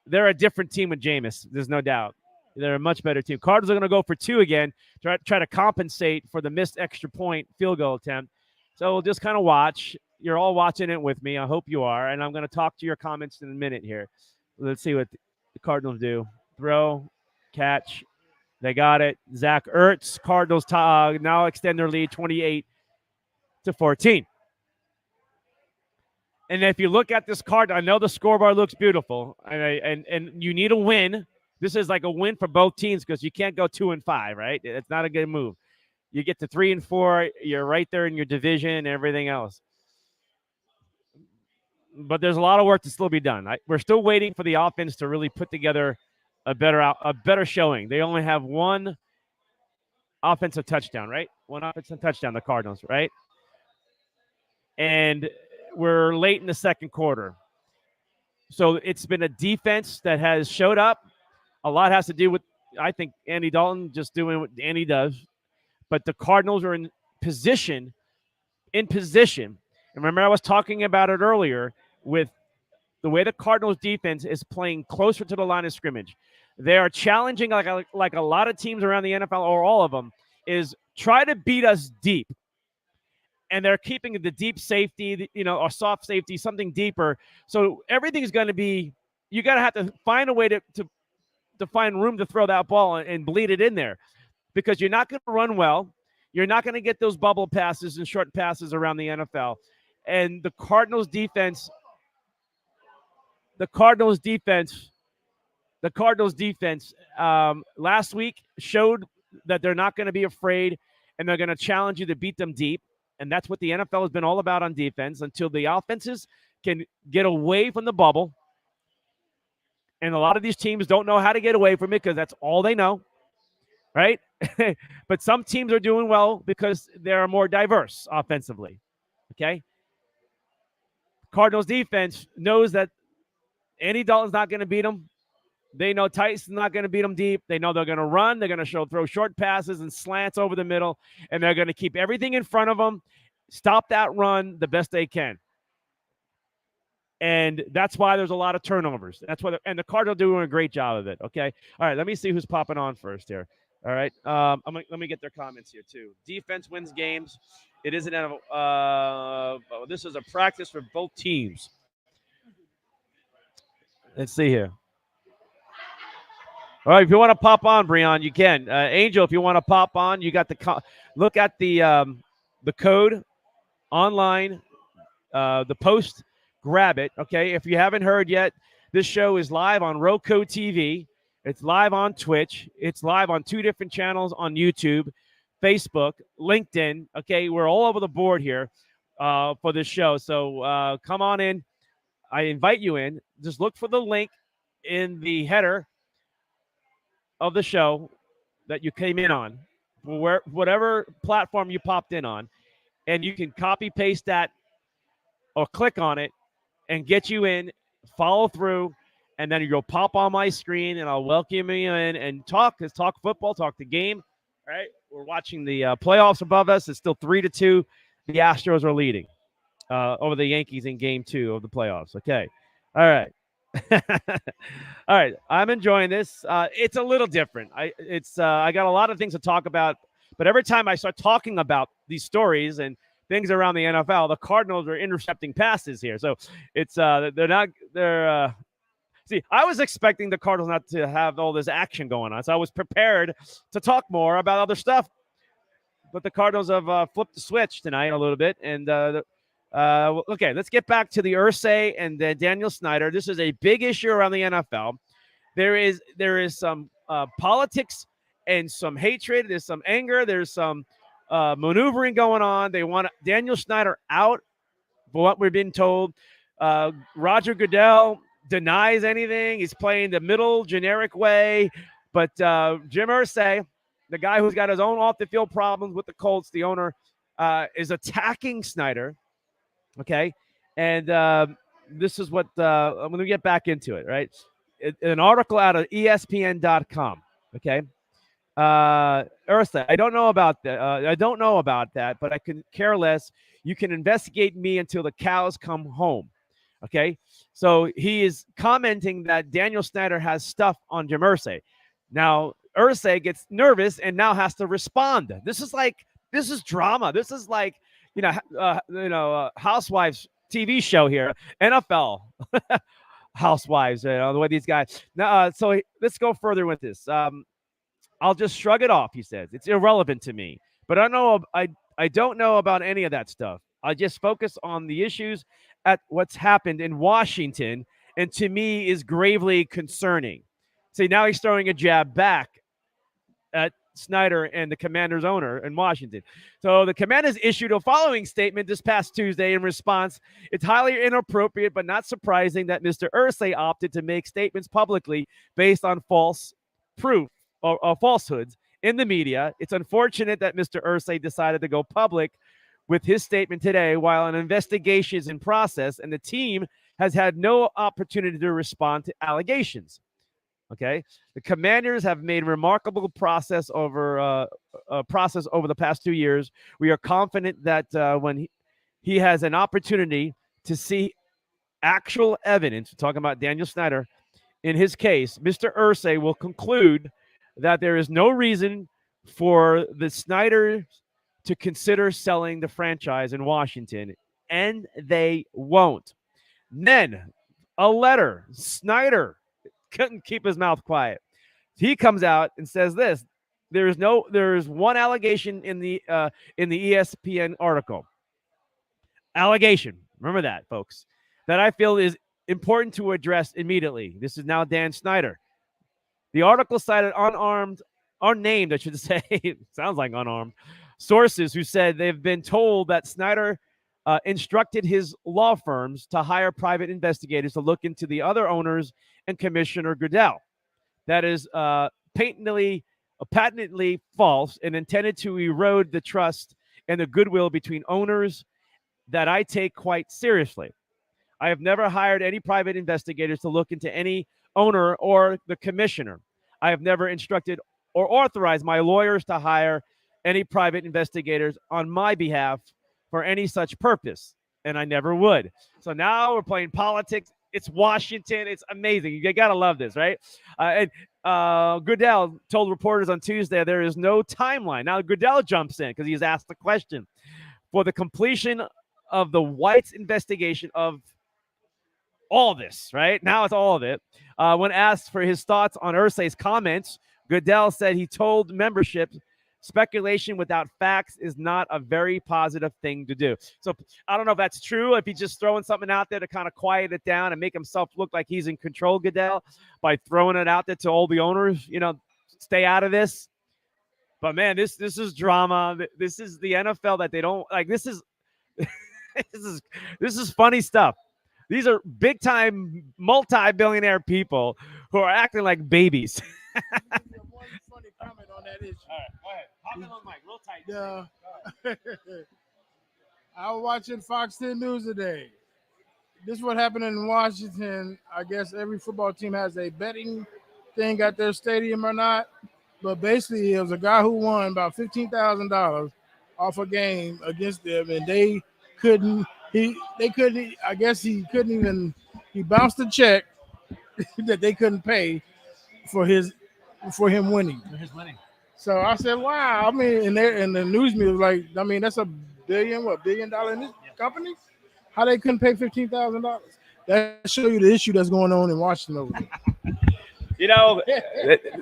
they're a different team with Jameis. There's no doubt. They're a much better team. Cardinals are going to go for 2 again, try to compensate for the missed extra point field goal attempt. So we'll just kind of watch. You're all watching it with me. I hope you are. And I'm going to talk to your comments in a minute here. Let's see what the Cardinals do. Throw, catch. They got it. Zach Ertz. Cardinals now extend their lead 28-14. And if you look at this card, I know the scoreboard looks beautiful, and you need a win. This is like a win for both teams because you can't go 2-5, right? It's not a good move. You get to 3-4, you're right there in your division and everything else. But there's a lot of work to still be done. We're still waiting for the offense to really put together a better showing. They only have 1 offensive touchdown, right? 1 offensive touchdown, the Cardinals, right? And we're late in the second quarter. So it's been a defense that has showed up. A lot has to do with, I think, Andy Dalton just doing what Andy does. But the Cardinals are in position. And remember, I was talking about it earlier with the way the Cardinals defense is playing closer to the line of scrimmage. They are challenging, like a lot of teams around the NFL, or all of them, is try to beat us deep. And they're keeping the deep safety, or soft safety, something deeper. So everything's going to be, you got to have to find a way to find room to throw that ball and bleed it in there, because you're not going to run well. You're not going to get those bubble passes and short passes around the NFL. And the Cardinals defense last week showed that they're not going to be afraid, and they're going to challenge you to beat them deep. And that's what the NFL has been all about on defense until the offenses can get away from the bubble. And a lot of these teams don't know how to get away from it because that's all they know, right? But some teams are doing well because they're more diverse offensively, okay? Cardinals defense knows that Andy Dalton's not going to beat them. They know Tyson's not going to beat them deep. They know they're going to run. They're going to throw short passes and slants over the middle, and they're going to keep everything in front of them, stop that run the best they can. And that's why there's a lot of turnovers. That's why, and the Cardinals are doing a great job of it. Okay. All right. Let me see who's popping on first here. All right. Let me get their comments here too. Defense wins games. It isn't this is a practice for both teams. Let's see here. All right. If you want to pop on, Breon, you can. Angel, if you want to pop on, you got look at the code online, the post. Grab it, okay? If you haven't heard yet, this show is live on Roku TV. It's live on Twitch. It's live on 2 different channels on YouTube, Facebook, LinkedIn. Okay, we're all over the board here for this show. So come on in. I invite you in. Just look for the link in the header of the show that you came in on, whatever platform you popped in on, and you can copy paste that or click on it and get you in, follow through, and then you'll pop on my screen and I'll welcome you in and talk football, talk the game. All right, we're watching the playoffs above us. It's still 3-2. The Astros are leading over the Yankees in Game 2 of the playoffs. Okay, all right. All right, I'm enjoying this. It's a little different. I got a lot of things to talk about, but every time I start talking about these stories and things around the NFL, the Cardinals are intercepting passes here. So it's they're see, I was expecting the Cardinals not to have all this action going on, so I was prepared to talk more about other stuff. But the Cardinals have flipped the switch tonight a little bit, and okay, let's get back to the Irsay and Daniel Snyder. This is a big issue around the NFL. There is some politics and some hatred. There's some anger. There's some maneuvering going on. They want Daniel Snyder out, for what we've been told. Roger Goodell denies anything. He's playing the middle generic way. But Jim Irsay, the guy who's got his own off-the-field problems with the Colts, the owner, is attacking Snyder. Okay, and this is what I'm going to get back into it. Right, an article out of ESPN.com. Okay, Irsay, I don't know about that. I don't know about that, but I can care less. You can investigate me until the cows come home. Okay, so he is commenting that Daniel Snyder has stuff on Jim Irsay. Now Irsay gets nervous and now has to respond. This is drama. This is like Housewives TV show here, NFL Housewives. The way these guys. Now, so let's go further with this. I'll just shrug it off. He says it's irrelevant to me, but I don't know about any of that stuff. I just focus on the issues at what's happened in Washington, and to me is gravely concerning. See, now he's throwing a jab back at Snyder and the Commanders owner in Washington. So the Commanders issued a following statement this past Tuesday in response. It's highly inappropriate, but not surprising that Mr. Irsay opted to make statements publicly based on false proof or falsehoods in the media. It's unfortunate that Mr. Irsay decided to go public with his statement today while an investigation is in process and the team has had no opportunity to respond to allegations. Okay, the Commanders have made remarkable process over the past 2 years. We are confident that when he has an opportunity to see actual evidence, talking about Daniel Snyder, in his case, Mr. Irsay will conclude that there is no reason for the Snyder to consider selling the franchise in Washington, and they won't. Then a letter, Snyder couldn't keep his mouth quiet. He comes out and says this. There is one allegation in the ESPN article. Allegation. Remember that, folks. That I feel is important to address immediately. This is now Dan Snyder. The article cited unnamed, I should say, sounds like unarmed, sources who said they've been told that Snyder instructed his law firms to hire private investigators to look into the other owners and Commissioner Goodell. That is patently false and intended to erode the trust and the goodwill between owners that I take quite seriously. I have never hired any private investigators to look into any owner or the commissioner. I have never instructed or authorized my lawyers to hire any private investigators on my behalf for any such purpose, and I never would. So now we're playing politics. It's Washington. It's amazing. You got to love this, right? Goodell told reporters on Tuesday there is no timeline. Now Goodell jumps in because he's asked the question for the completion of the White's investigation of all this, right? Now it's all of it. When asked for his thoughts on Irsay's comments, Goodell said he told membership speculation without facts is not a very positive thing to do. So I don't know if that's true, if he's just throwing something out there to kind of quiet it down and make himself look like he's in control, Goodell, by throwing it out there to all the owners, stay out of this. But man, this is drama. This is the NFL that they don't like. This is this is funny stuff. These are big time multi-billionaire people who are acting like babies. One funny comment on that issue. All right, go ahead. Hop in on mic, real tight. I was watching Fox 10 News today. This is what happened in Washington. I guess every football team has a betting thing at their stadium or not. But basically, it was a guy who won about $15,000 off a game against them, and they couldn't. They couldn't. I guess he couldn't even. He bounced a check that they couldn't pay for him winning. For his winning. So I said, "Wow!" I mean, and the news media was like, "I mean, that's $1 billion in this company? How they couldn't pay $15,000?" That show you the issue that's going on in Washington over there. You know,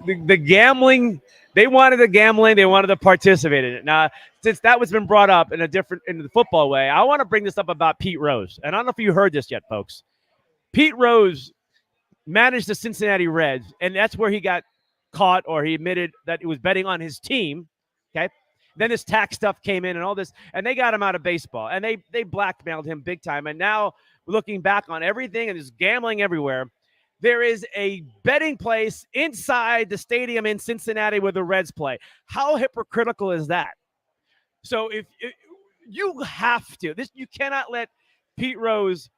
the gambling. They wanted the gambling. They wanted to participate in it. Now, since that was been brought up in the football way, I want to bring this up about Pete Rose. And I don't know if you heard this yet, folks. Pete Rose managed the Cincinnati Reds, and that's where he got caught, or he admitted that he was betting on his team. Okay. Then his tax stuff came in and all this, and they got him out of baseball, and they blackmailed him big time. And now, looking back on everything and there's gambling everywhere, there is a betting place inside the stadium in Cincinnati where the Reds play. How hypocritical is that? So if you have to, you cannot let Pete Rose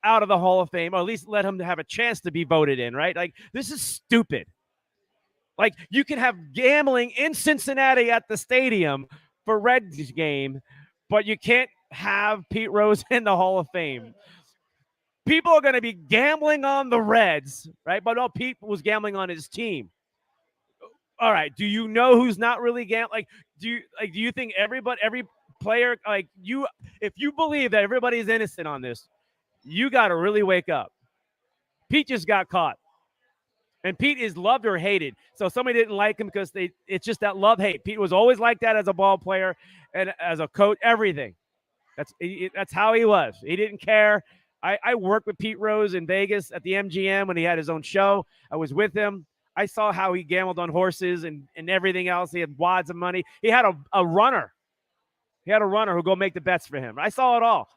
out of the Hall of Fame, or at least let him have a chance to be voted in, right? Like, this is stupid. Like, you can have gambling in Cincinnati at the stadium for Reds game, but you can't have Pete Rose in the Hall of Fame. People are going to be gambling on the Reds, right? But no, Pete was gambling on his team. All right. Do you know who's not really gambling? Do you think every player, if you believe that everybody's innocent on this, you got to really wake up. Pete just got caught. And Pete is loved or hated. So somebody didn't like him because it's just that love-hate. Pete was always like that as a ball player and as a coach, everything. That's how he was. He didn't care. I worked with Pete Rose in Vegas at the MGM when he had his own show. I was with him. I saw how he gambled on horses and everything else. He had wads of money. He had a runner. He had a runner who go make the bets for him. I saw it all.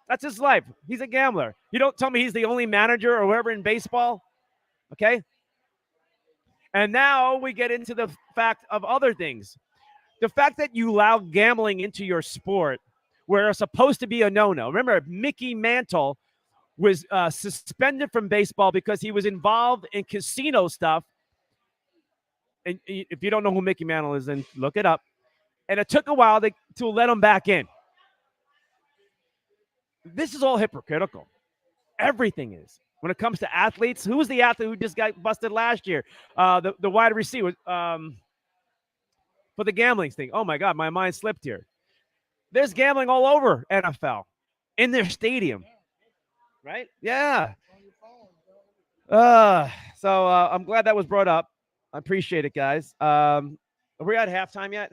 That's his life. He's a gambler. You don't tell me he's the only manager or whoever in baseball. Okay? And now we get into the fact of other things. The fact that you allow gambling into your sport where it's supposed to be a no-no. Remember, Mickey Mantle was suspended from baseball because he was involved in casino stuff. And if you don't know who Mickey Mantle is, then look it up. And it took a while to let him back in. This is all hypocritical. Everything is. When it comes to athletes, who was the athlete who just got busted last year? The wide receiver for the gambling thing. Oh, my God, my mind slipped here. There's gambling all over NFL in their stadium. Right? Yeah. So I'm glad that was brought up. I appreciate it, guys. Are we at halftime yet?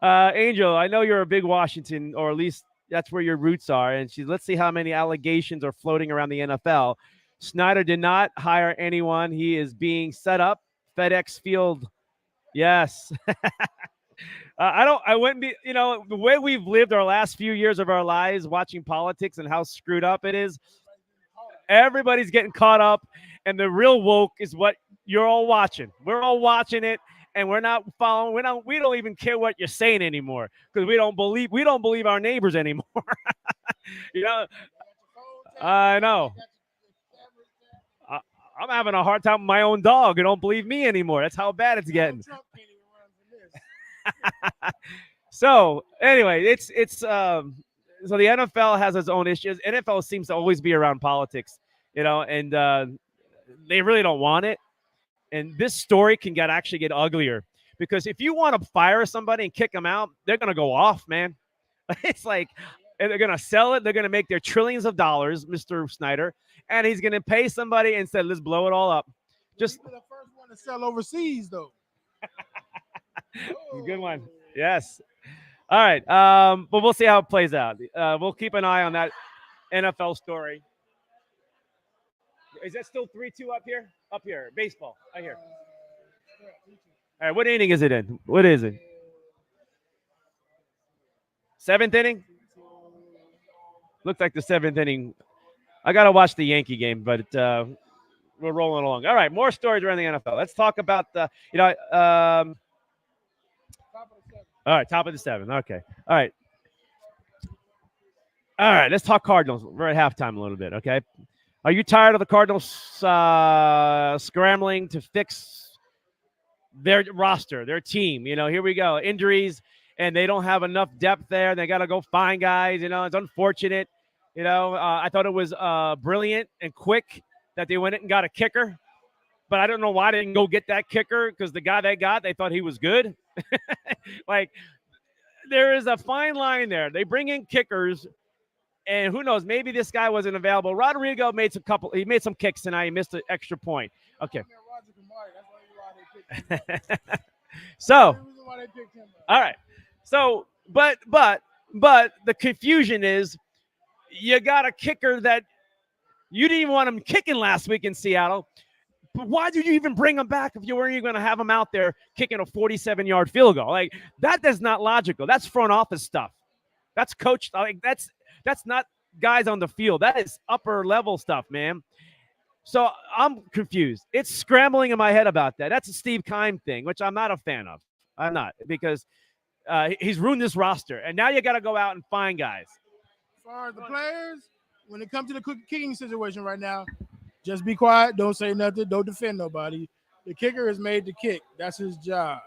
Angel, I know you're a big Washington, or at least that's where your roots are. And let's see how many allegations are floating around the NFL. Snyder did not hire anyone. He is being set up. FedEx Field. Yes. I wouldn't be, the way we've lived our last few years of our lives watching politics and how screwed up it is. Everybody's getting caught up, and the real woke is what you're all watching. We're all watching it, and we're not following. We don't even care what you're saying anymore because we don't believe our neighbors anymore. I know. I'm having a hard time with my own dog. You don't believe me anymore. That's how bad it's getting. So anyway, so the NFL has its own issues. NFL seems to always be around politics, and they really don't want it. And this story can actually get uglier because if you want to fire somebody and kick them out, they're going to go off, man. It's like they're going to sell it. They're going to make their trillions of dollars, Mr. Snyder, and he's going to pay somebody and say, let's blow it all up. Just the first one to sell overseas, though. Good one. Yes. All right. But we'll see how it plays out. We'll keep an eye on that NFL story. Is that still 3-2 up here? Up here. Baseball. Right here. All right. What inning is it in? What is it? 7th inning? Looks like the 7th inning. I got to watch the Yankee game, but we're rolling along. All right, more stories around the NFL. Let's talk about the, all right, top of the 7. Okay. All right. All right, let's talk Cardinals. We're at halftime a little bit, okay? Are you tired of the Cardinals scrambling to fix their roster, their team? Here we go. Injuries, and they don't have enough depth there. They got to go find guys. It's unfortunate. I thought it was brilliant and quick that they went in and got a kicker. But I don't know why they didn't go get that kicker, because the guy they got, they thought he was good. Like, there is a fine line there. They bring in kickers, and who knows, maybe this guy wasn't available. Rodrigo made some kicks tonight. He missed an extra point. Okay. So, all right. So, but the confusion is, you got a kicker that you didn't even want him kicking last week in Seattle. But why did you even bring him back if you weren't even going to have him out there kicking a 47-yard field goal? Like, that is not logical. That's front office stuff. That's coach. Like, that's not guys on the field. That is upper level stuff, man. So I'm confused. It's scrambling in my head about that. That's a Steve Keim thing, which I'm not a fan of. I'm not, because he's ruined this roster. And now you got to go out and find guys. As far as the players, when it comes to the kicking situation right now, just be quiet. Don't say nothing. Don't defend nobody. The kicker is made to kick. That's his job.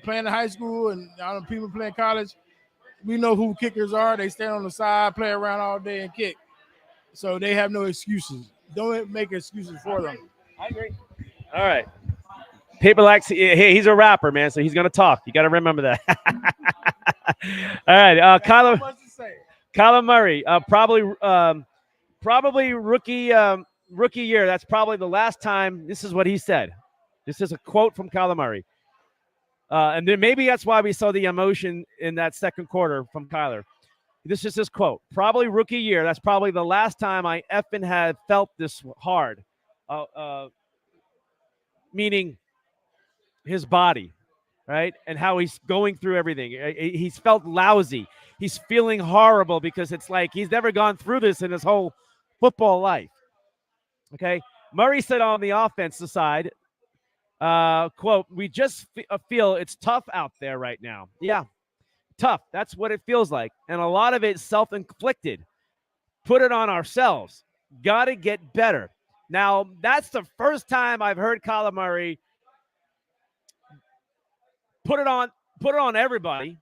Playing in high school and people playing college, we know who kickers are. They stand on the side, play around all day, and kick. So they have no excuses. Don't make excuses for them. I agree. All right. People like, hey, he's a rapper, man, so he's going to talk. You got to remember that. All right. Kyler Murray, probably rookie year. That's probably the last time. This is what he said. This is a quote from Kyler Murray. And then maybe that's why we saw the emotion in that second quarter from Kyler. This is his quote. Probably rookie year. That's probably the last time I effing had felt this hard. Meaning his body, right? And how he's going through everything. He's felt lousy. He's feeling horrible because it's like he's never gone through this in his whole football life. Okay? Murray said on the offensive side, quote, we just feel it's tough out there right now. Yeah, tough. That's what it feels like. And a lot of it's self-inflicted. Put it on ourselves. Got to get better. Now, that's the first time I've heard Kyler Murray put it on everybody.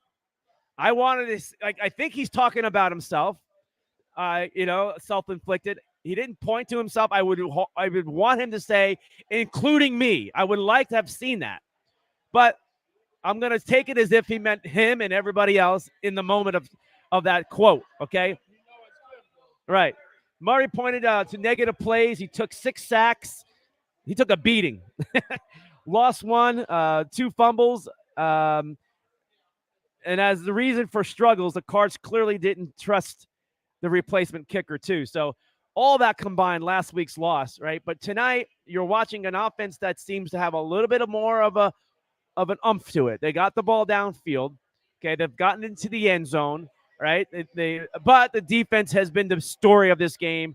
I wanted to, I think he's talking about himself, self-inflicted. He didn't point to himself. I would want him to say, including me. I would like to have seen that. But I'm going to take it as if he meant him and everybody else in the moment of that quote, okay? Right. Murray pointed to negative plays. He took 6 sacks. He took a beating. Lost 1, 2 fumbles. And as the reason for struggles, the Cards clearly didn't trust the replacement kicker too. So all that combined, last week's loss, right? But tonight you're watching an offense that seems to have a little bit more of an umph to it. They got the ball downfield. Okay, they've gotten into the end zone, right? But the defense has been the story of this game,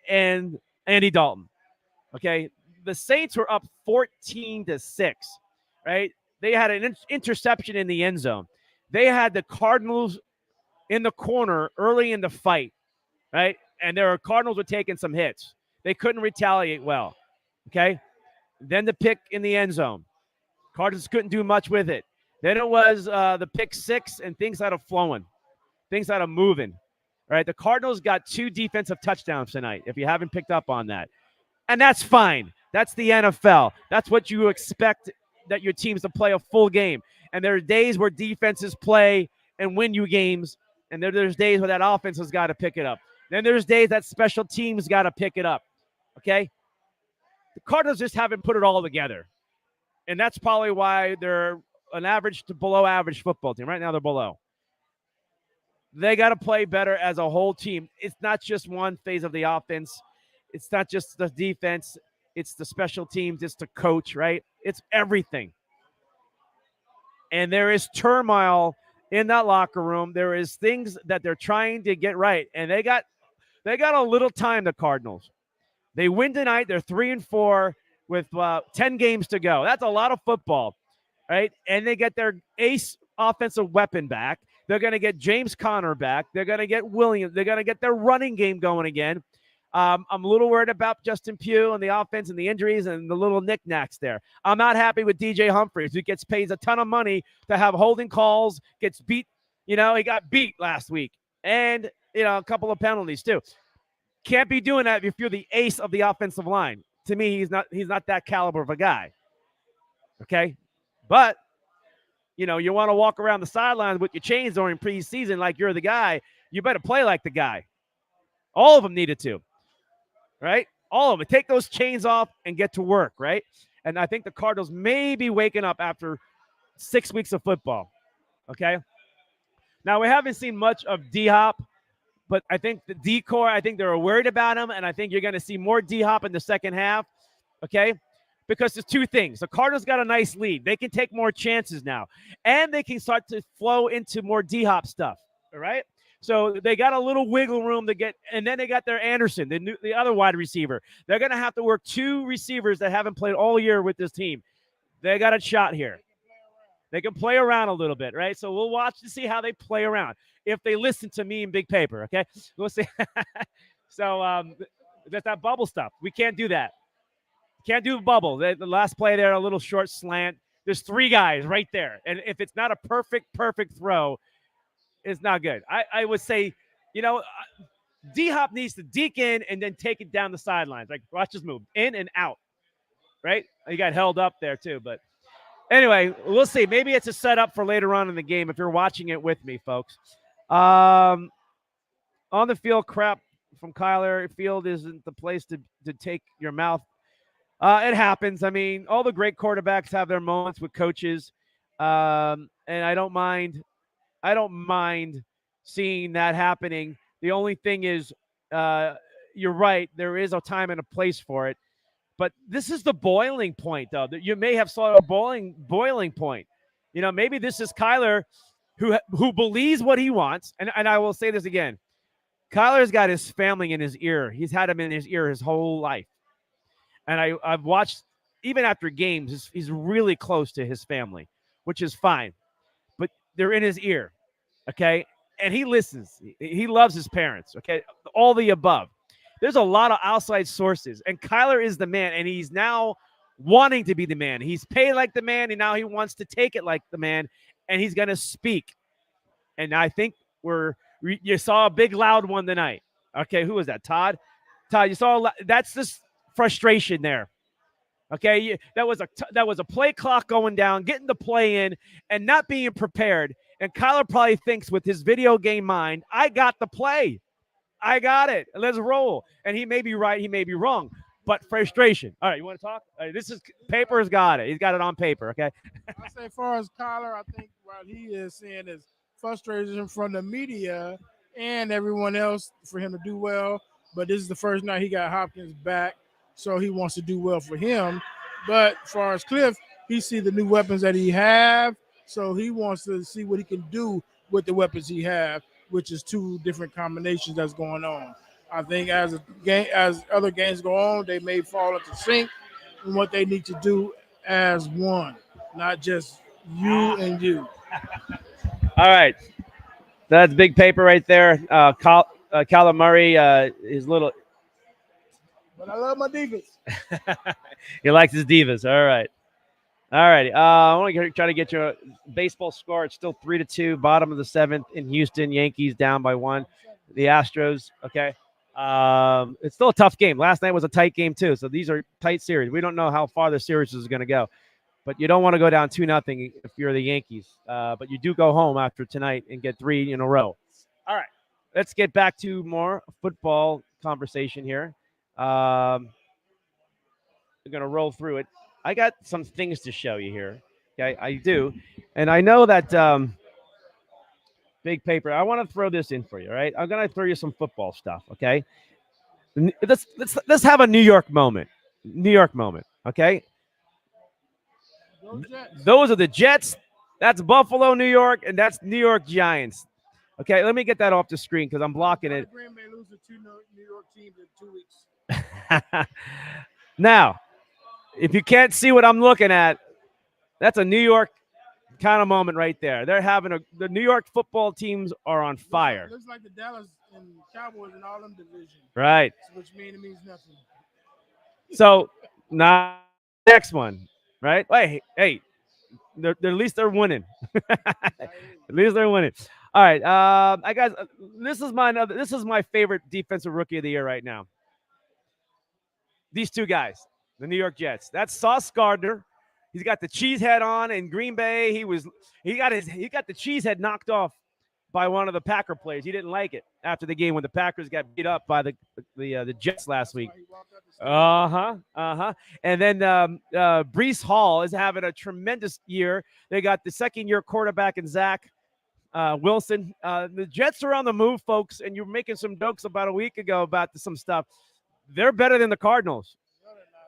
and Andy Dalton. Okay, the Saints were up 14-6, right? They had an interception in the end zone. They had the Cardinals in the corner early in the fight, right? And their Cardinals were taking some hits. They couldn't retaliate well, okay? Then the pick in the end zone. Cardinals couldn't do much with it. Then it was the pick 6, and things started flowing. Things started moving, right? The Cardinals got 2 defensive touchdowns tonight, if you haven't picked up on that. And that's fine. That's the NFL. That's what you expect, that your teams to play a full game. And there are days where defenses play and win you games, and there's days where that offense has got to pick it up. Then there's days that special teams got to pick it up, okay? The Cardinals just haven't put it all together, and that's probably why they're an average to below average football team. Right now they're below. They got to play better as a whole team. It's not just one phase of the offense. It's not just the defense. It's the special teams. It's the coach, right? It's everything. And there is turmoil in that locker room. There is things that they're trying to get right. And they got a little time, the Cardinals. They win tonight. They're 3-4 with 10 games to go. That's a lot of football, right? And they get their ace offensive weapon back. They're going to get James Conner back. They're going to get Williams. They're going to get their running game going again. I'm a little worried about Justin Pugh and the offense and the injuries and the little knickknacks there. I'm not happy with DJ Humphries, who gets paid a ton of money to have holding calls, gets beat. He got beat last week. And, a couple of penalties too. Can't be doing that if you're the ace of the offensive line. To me, he's not that caliber of a guy. Okay? But, you want to walk around the sidelines with your chains during preseason like you're the guy, you better play like the guy. All of them needed to. Right? All of them. Take those chains off and get to work, right? And I think the Cardinals may be waking up after 6 weeks of football. Okay? Now, we haven't seen much of D-Hop, but I think the D-Core, I think they're worried about him, and I think you're going to see more D-Hop in the second half, okay? Because there's two things. The Cardinals got a nice lead. They can take more chances now, and they can start to flow into more D-Hop stuff, all right? So they got a little wiggle room to get, and then they got their Anderson, the other wide receiver. They're going to have to work two receivers that haven't played all year with this team. They got a shot here. They can play around a little bit, right? So we'll watch to see how they play around. If they listen to me in Big Paper, okay? We'll see. So that's that bubble stuff. We can't do that. Can't do the bubble. The last play there, a little short slant. There's three guys right there. And if it's not a perfect throw, it's not good. I would say, D-Hop needs to deke in and then take it down the sidelines. Like, watch this move. In and out, right? He got held up there too, but anyway, we'll see. Maybe it's a setup for later on in the game if you're watching it with me, folks. On the field crap from Kyler. Field isn't the place to take your mouth. It happens. I mean, all the great quarterbacks have their moments with coaches, and I don't mind seeing that happening. The only thing is, you're right. There is a time and a place for it. But this is the boiling point, though. That you may have saw a boiling point. Maybe this is Kyler who believes what he wants. And I will say this again. Kyler's got his family in his ear. He's had him in his ear his whole life. And I've watched, even after games, he's really close to his family, which is fine. But they're in his ear, okay? And he listens. He loves his parents, okay? All the above. There's a lot of outside sources, and Kyler is the man, and he's now wanting to be the man. He's paid like the man, and now he wants to take it like the man, and he's going to speak. And I think you saw a big, loud one tonight. Okay, who was that? Todd, you saw that's just frustration there. Okay, that was a play clock going down, getting the play in, and not being prepared. And Kyler probably thinks with his video game mind, I got the play. I got it. Let's roll. And he may be right. He may be wrong. But frustration. All right, you want to talk? All right, Paper's got it. He's got it on paper, okay? I say as far as Kyler, I think what he is seeing is frustration from the media and everyone else for him to do well. But this is the first night he got Hopkins back, so he wants to do well for him. But as far as Cliff, he see the new weapons that he have, so he wants to see what he can do with the weapons he have, which is two different combinations that's going on. I think as other games go on, they may fall into sync in what they need to do as one, not just you and you. All right. That's Big Paper right there. Kyler Murray is little. But I love my divas. He likes his divas. All right. All righty. I want to try to get your baseball score. It's still 3-2, bottom of the seventh in Houston. Yankees down by 1. The Astros. Okay. It's still a tough game. Last night was a tight game too. So these are tight series. We don't know how far the series is going to go, but you don't want to go down 2-0 if you're the Yankees. But you do go home after tonight and get 3 in a row. All right. Let's get back to more football conversation here. We're going to roll through it. I got some things to show you here. Okay, I do. And I know that Big Paper, I want to throw this in for you, all right? I'm going to throw you some football stuff, okay? Let's have a New York moment. New York moment, okay? Those are the Jets. That's Buffalo, New York, and that's New York Giants. Okay, let me get that off the screen because I'm blocking it. Green Bay lose to 2 New York teams in 2 weeks. Now, if you can't see what I'm looking at, that's a New York kind of moment right there. They're having the New York football teams are on fire. Looks like the Dallas and Cowboys in all them divisions. Right. Which means nothing. So now next one, right? Wait, hey, at least they're winning. At least they're winning. All right, I guys, this is my favorite defensive rookie of the year right now. These two guys, the New York Jets. That's Sauce Gardner. He's got the cheese head on in Green Bay. He got the cheese head knocked off by one of the Packer players. He didn't like it after the game when the Packers got beat up by the Jets last week. And then Brees Hall is having a tremendous year. They got the second-year quarterback in Zach Wilson. The Jets are on the move, folks, and you're making some jokes about a week ago about some stuff. They're better than the Cardinals.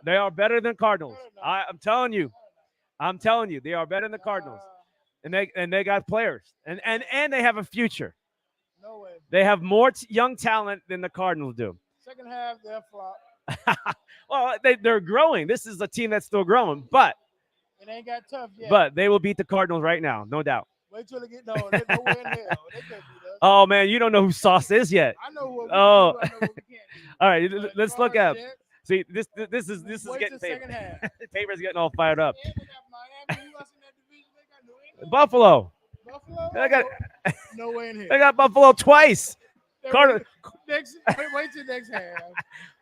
They are better than Cardinals. I'm telling you, they are better than the Cardinals. And they got players, and they have a future. No way. They have more young talent than the Cardinals do. Second half, they're flop. Well, they're growing. This is a team that's still growing, but it ain't got tough yet. But they will beat the Cardinals right now, no doubt. Wait till they get no. There's no way in hell. They can't beat us. Oh man, you don't know who Sauce is yet. I know what. Oh, I know what we can't do. All right, let's look up. Jets, See, this is getting paper. Paper's getting all fired up. And we got Miami. Who else in that division? They got New England. Buffalo. I got no way in here. They got Buffalo twice. Wait till next half.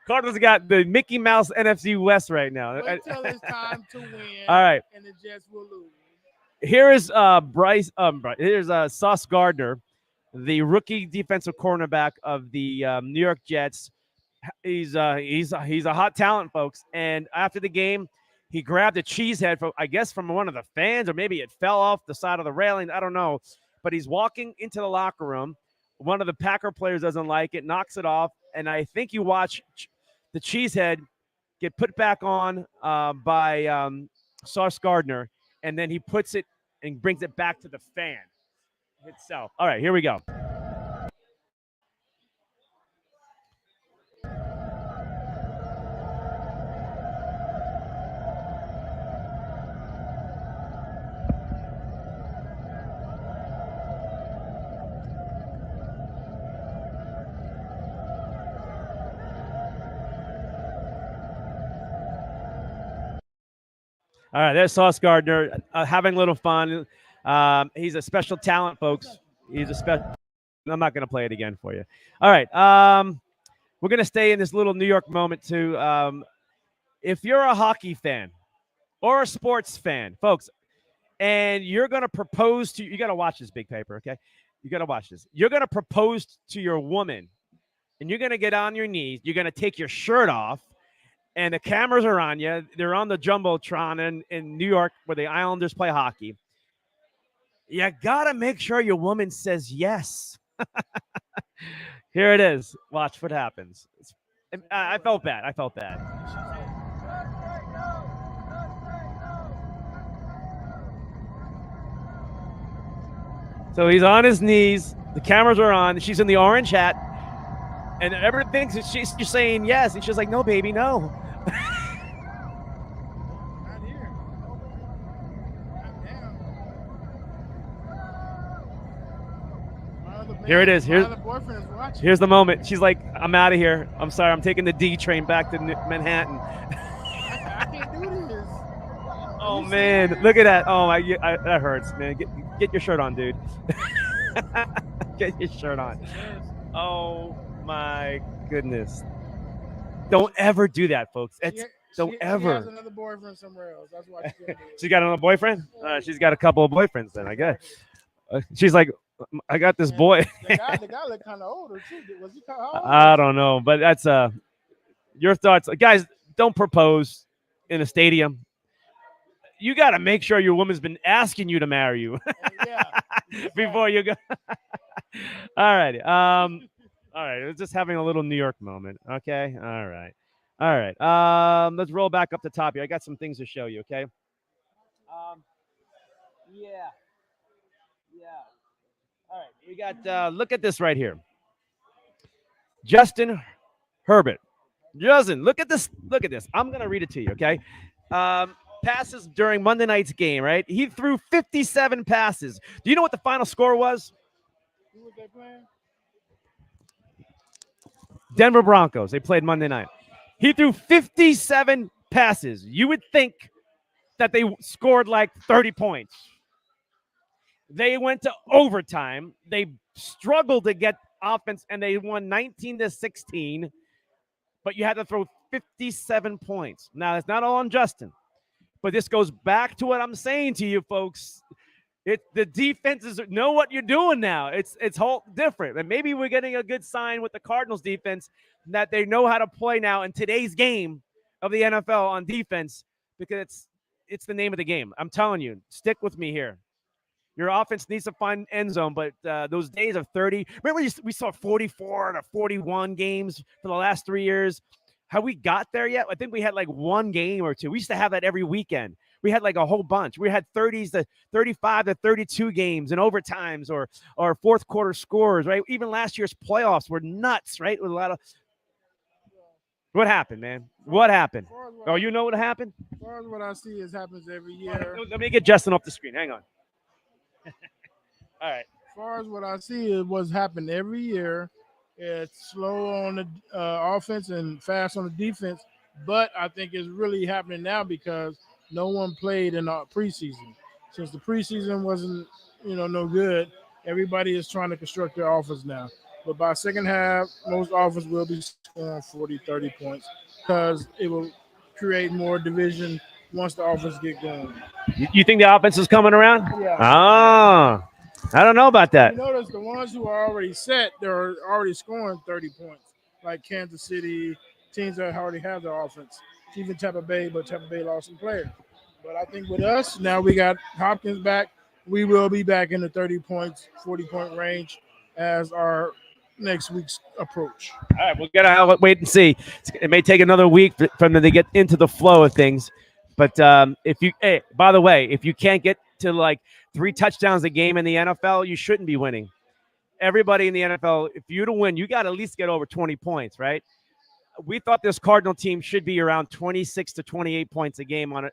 Cardinals got the Mickey Mouse NFC West right now. Wait till it's time to win. All right. And the Jets will lose. Here is Here's Sauce Gardner, the rookie defensive cornerback of the New York Jets. He's a hot talent, folks. And after the game, he grabbed a cheese head from one of the fans, or maybe it fell off the side of the railing. I don't know. But he's walking into the locker room. One of the Packer players doesn't like it, knocks it off, and I think you watch the cheese head get put back on by Sauce Gardner, and then he puts it and brings it back to the fan itself. All right, here we go. All right, there's Sauce Gardner having a little fun. He's a special talent, folks. He's a special. I'm not going to play it again for you. All right, we're going to stay in this little New York moment too. If you're a hockey fan or a sports fan, folks, and you're going to propose to, you got to watch this, Big Paper, okay? You got to watch this. You're going to propose to your woman, and you're going to get on your knees. You're going to take your shirt off. And the cameras are on you. They're on the Jumbotron in New York where the Islanders play hockey. You got to make sure your woman says yes. Here it is. Watch what happens. I felt bad. So he's on his knees. The cameras are on. She's in the orange hat. And everyone thinks she's saying yes. And she's like, no, baby, no. Not here. Here it is. Here's the moment. She's like, I'm out of here. I'm sorry. I'm taking the D train back to Manhattan. I can't do this. Oh, man. Look at that. Oh, that hurts, man. Get your shirt on, dude. Get your shirt on. Oh, my goodness. Don't ever do that, folks. Don't ever. She has another boyfriend somewhere else. That's why she got another boyfriend? She's got a couple of boyfriends then, I guess. She's like, I got this boy. The guy looked kind of older, too. Was he kind of old? I don't know, but that's your thoughts. Guys, don't propose in a stadium. You got to make sure your woman's been asking you to marry you before you go. All righty. All right, we're just having a little New York moment. Okay, all right. Let's roll back up the top here. I got some things to show you. Okay. Yeah. All right, we got. Look at this right here. Justin Herbert. Doesn't. Look at this. Look at this. I'm going to read it to you, okay? Passes during Monday night's game, right? He threw 57 passes. Do you know what the final score was? Who was they playing? Denver Broncos. They played Monday night. He threw 57 passes. You would think that they scored like 30 points. They went to overtime. They struggled to get offense, and they won 19-16. But you had to throw 57 points. Now, it's not all on Justin, but this goes back to what I'm saying to you, folks. The defenses know what you're doing now. It's whole different, and maybe we're getting a good sign with the Cardinals defense that they know how to play now in today's game of the NFL on defense, because it's the name of the game. I'm telling you, stick with me here. Your offense needs to find end zone, but those days of 30, remember we saw 44 to 41 games for the last 3 years. Have we got there yet? I think we had like one game or two. We used to have that every weekend. We had like a whole bunch. We had 30s to 35 to 32 games and overtimes or fourth quarter scores, right? Even last year's playoffs were nuts, right? With a lot of what happened, man? What happened? Oh, you know what happened? As far as what I see, is happens every year. Let me get Justin off the screen. Hang on. All right. As far as what I see is what's happened every year. It's slow on the offense and fast on the defense, but I think it's really happening now because no one played in the preseason. Since the preseason wasn't, no good, everybody is trying to construct their offense now. But by second half, most offense will be scoring 40, 30 points because it will create more division once the offense get going. You think the offense is coming around? Yeah. Ah, I don't know about that. You notice the ones who are already set, they're already scoring 30 points, like Kansas City, teams that already have their offense. Even Tampa Bay, but Tampa Bay lost some players. But I think with us, now we got Hopkins back. We will be back in the 30 points, 40-point range as our next week's approach. All right, we'll get to wait and see. It may take another week for them to get into the flow of things. But by the way, if you can't get to like 3 touchdowns a game in the NFL, you shouldn't be winning. Everybody in the NFL, if you to win, you got to at least get over 20 points, right? We thought this Cardinal team should be around 26 to 28 points a game on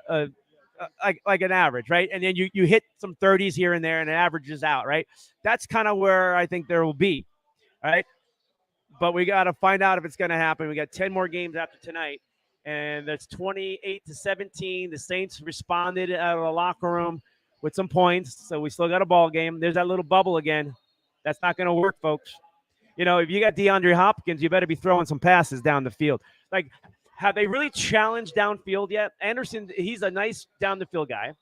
like an average, right? And then you hit some 30s here and there, and it averages out, right? That's kind of where I think there will be, right? But we got to find out if it's going to happen. We got 10 more games after tonight, and that's 28-17. The Saints responded out of the locker room with some points, so we still got a ball game. There's that little bubble again. That's not going to work, folks. If you got DeAndre Hopkins, you better be throwing some passes down the field. Like, have they really challenged downfield yet? Anderson, he's a nice down the field guy.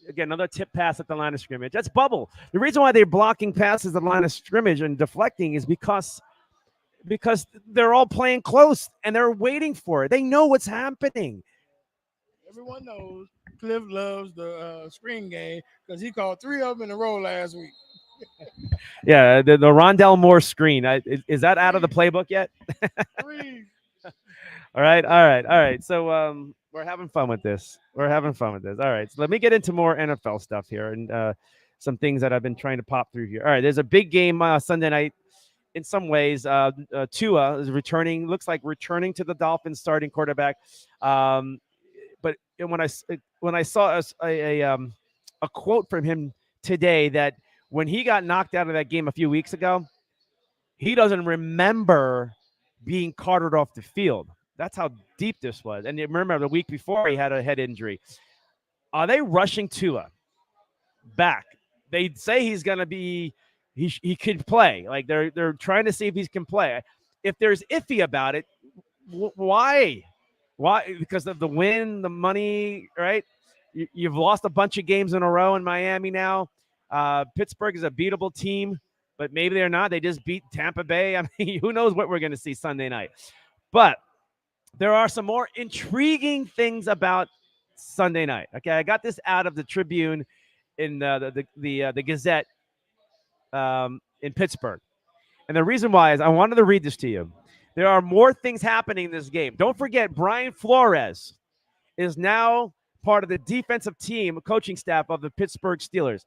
Again, another tip pass at the line of scrimmage. That's bubble. The reason why they're blocking passes at the line of scrimmage and deflecting is because they're all playing close and they're waiting for it. They know what's happening. Everyone knows Cliff loves the screen game because he called 3 of them in a row last week. Yeah, the Rondell Moore screen. Is that out of the playbook yet? All right. So we're having fun with this. All right. So let me get into more NFL stuff here and some things that I've been trying to pop through here. All right. There's a big game Sunday night. In some ways, Tua is returning. Looks like returning to the Dolphins starting quarterback. But when I saw a quote from him today that when he got knocked out of that game a few weeks ago, he doesn't remember being carted off the field. That's how deep this was. And you remember the week before he had a head injury. Are they rushing Tua back? They say he's going to be he could play. Like they're trying to see if he can play. If there's iffy about it, why? Why? Because of the win, the money, right? You've lost a bunch of games in a row in Miami now. Pittsburgh is a beatable team, but maybe they're not. They just beat Tampa Bay. I mean, who knows what we're going to see Sunday night. But there are some more intriguing things about Sunday night. Okay, I got this out of the Tribune in the Gazette in Pittsburgh. And the reason why is I wanted to read this to you. There are more things happening in this game. Don't forget, Brian Flores is now part of the defensive team, coaching staff of the Pittsburgh Steelers.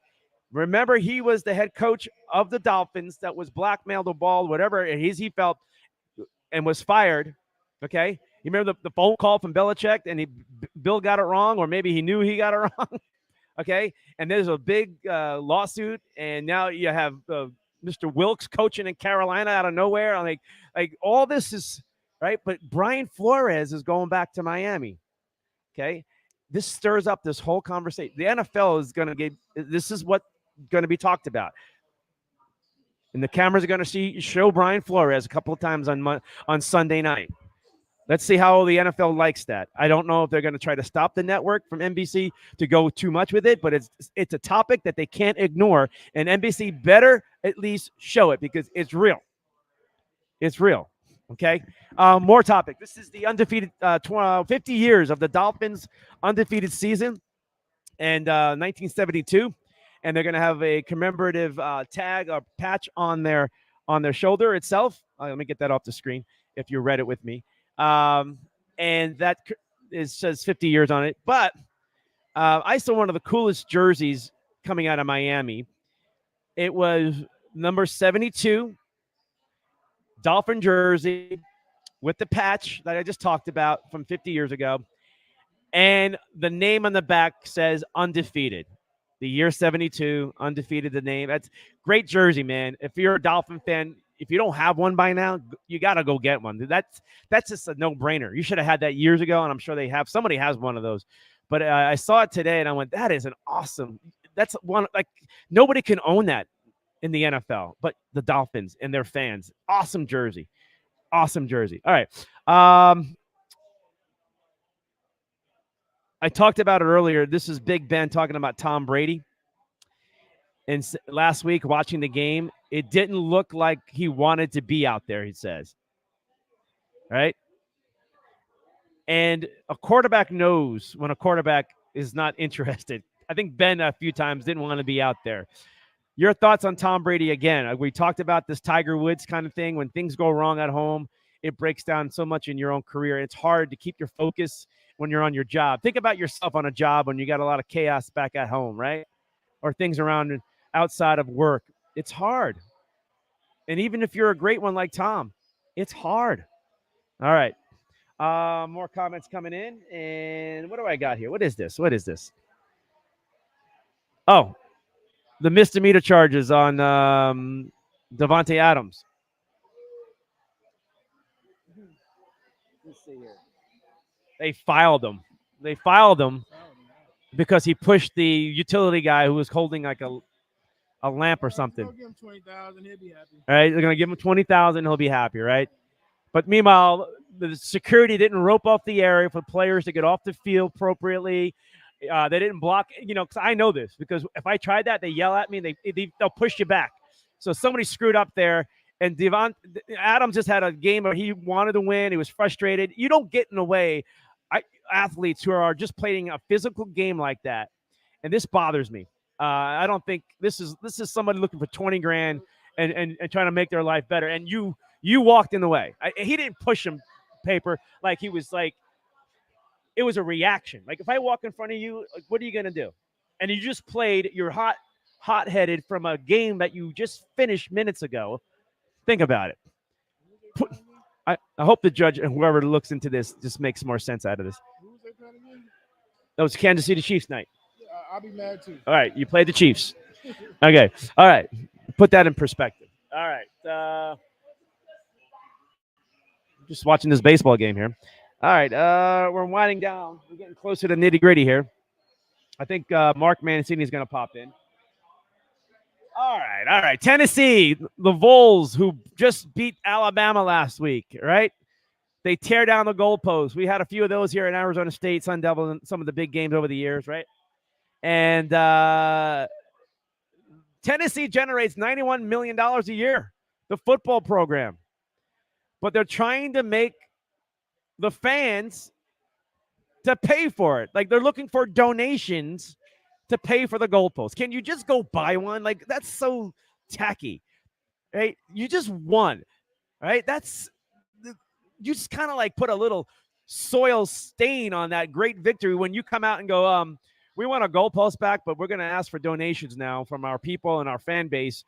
Remember, he was the head coach of the Dolphins that was blackmailed or bald, whatever it is he felt. and was fired. Okay, you remember the phone call from Belichick, and Bill got it wrong, or maybe he knew he got it wrong. Okay, and there's a big lawsuit, and now you have Mr. Wilkes coaching in Carolina out of nowhere. I'm like all this is right, but Brian Flores is going back to Miami. Okay, this stirs up this whole conversation. The NFL is going to get this is what going to be talked about, and the cameras are going to show Brian Flores a couple of times on Sunday night. Let's see how the NFL likes that. I don't know if they're going to try to stop the network from NBC to go too much with it, but it's a topic that they can't ignore, and NBC better at least show it because it's real. It's real. Okay. More topic. This is the undefeated 50 years of the Dolphins' undefeated season, and 1972, and they're going to have a commemorative tag or patch on their shoulder itself. Let me get that off the screen if you read it with me. And that says 50 years on it. But I saw one of the coolest jerseys coming out of Miami. It was number 72, Dolphin jersey with the patch that I just talked about from 50 years ago. And the name on the back says undefeated. The year 72, undefeated, the name. That's great jersey, man. If you're a Dolphin fan, if you don't have one by now, you got to go get one. That's just a no-brainer. You should have had that years ago, and I'm sure they have. Somebody has one of those. But I saw it today, and I went, that is an awesome – that's one – like nobody can own that in the NFL but the Dolphins and their fans. Awesome jersey. Awesome jersey. All right. I talked about it earlier. This is Big Ben talking about Tom Brady. And last week, watching the game, it didn't look like he wanted to be out there, he says. Right? And a quarterback knows when a quarterback is not interested. I think Ben a few times didn't want to be out there. Your thoughts on Tom Brady again? We talked about this Tiger Woods kind of thing. When things go wrong at home, it breaks down so much in your own career. It's hard to keep your focus when you're on your job. Think about yourself on a job when you got a lot of chaos back at home, right? Or things around outside of work. It's hard. And even if you're a great one like Tom, it's hard. All right. More comments coming in. And what do I got here? What is this? Oh, the misdemeanor charges on Davante Adams. Let's see here. They filed him because he pushed the utility guy who was holding like a lamp or something. They'll give him 20,000, he'll be happy. All right, they're gonna give him 20,000, he'll be happy, right? But meanwhile, the security didn't rope off the area for players to get off the field appropriately. They didn't block, because I know this because if I tried that, they yell at me and they'll push you back. So somebody screwed up there. And Adams just had a game where he wanted to win. He was frustrated. You don't get in the way. Athletes who are just playing a physical game like that, and this bothers me. I don't think this is somebody looking for 20 grand and trying to make their life better. And you walked in the way. He didn't push him, paper, like he was like. It was a reaction. Like if I walk in front of you, like, what are you gonna do? And you just played. You're hot-headed from a game that you just finished minutes ago. Think about it. I hope the judge and whoever looks into this just makes more sense out of this. That was Kansas City Chiefs night. Yeah, I'll be mad too. All right, you played the Chiefs. Okay. All right. Put that in perspective. All right. Just watching this baseball game here. All right. We're winding down. We're getting closer to nitty-gritty here. I think Mark Mancini is going to pop in. All right. Tennessee, the Vols, who just beat Alabama last week, right? They tear down the goalposts. We had a few of those here in Arizona State, Sun Devil, and some of the big games over the years, right? And Tennessee generates $91 million a year, the football program. But they're trying to make the fans to pay for it. Like they're looking for donations to pay for the goalposts. Can you just go buy one? Like that's so tacky, right? You just won, right? You just kind of like put a little soil stain on that great victory when you come out and go, we want our goalpost back, but we're going to ask for donations now from our people and our fan base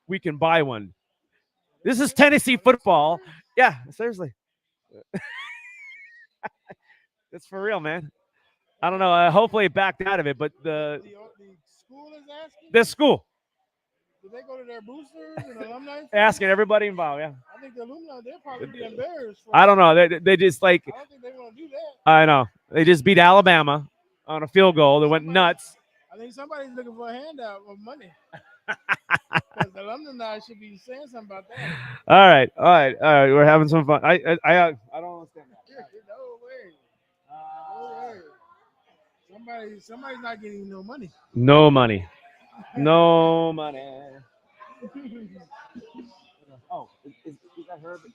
we can buy one. This is Tennessee football. Yeah, seriously, it's for real, man. I don't know. Hopefully, it backed out of it, but The school is asking. this school Do they go to their boosters and alumni? asking everybody involved. Yeah, I think the alumni they'll probably be embarrassed. I don't know. They just like I don't think they want to do that. I know they just beat Alabama on a field goal. They went nuts. I think somebody's looking for a handout of money. Because the alumni should be saying something about that. All right, all right, all right. We're having some fun. I don't understand that. No way. No way. Somebody's not getting no money. No money. No money. Oh, is that Herbert?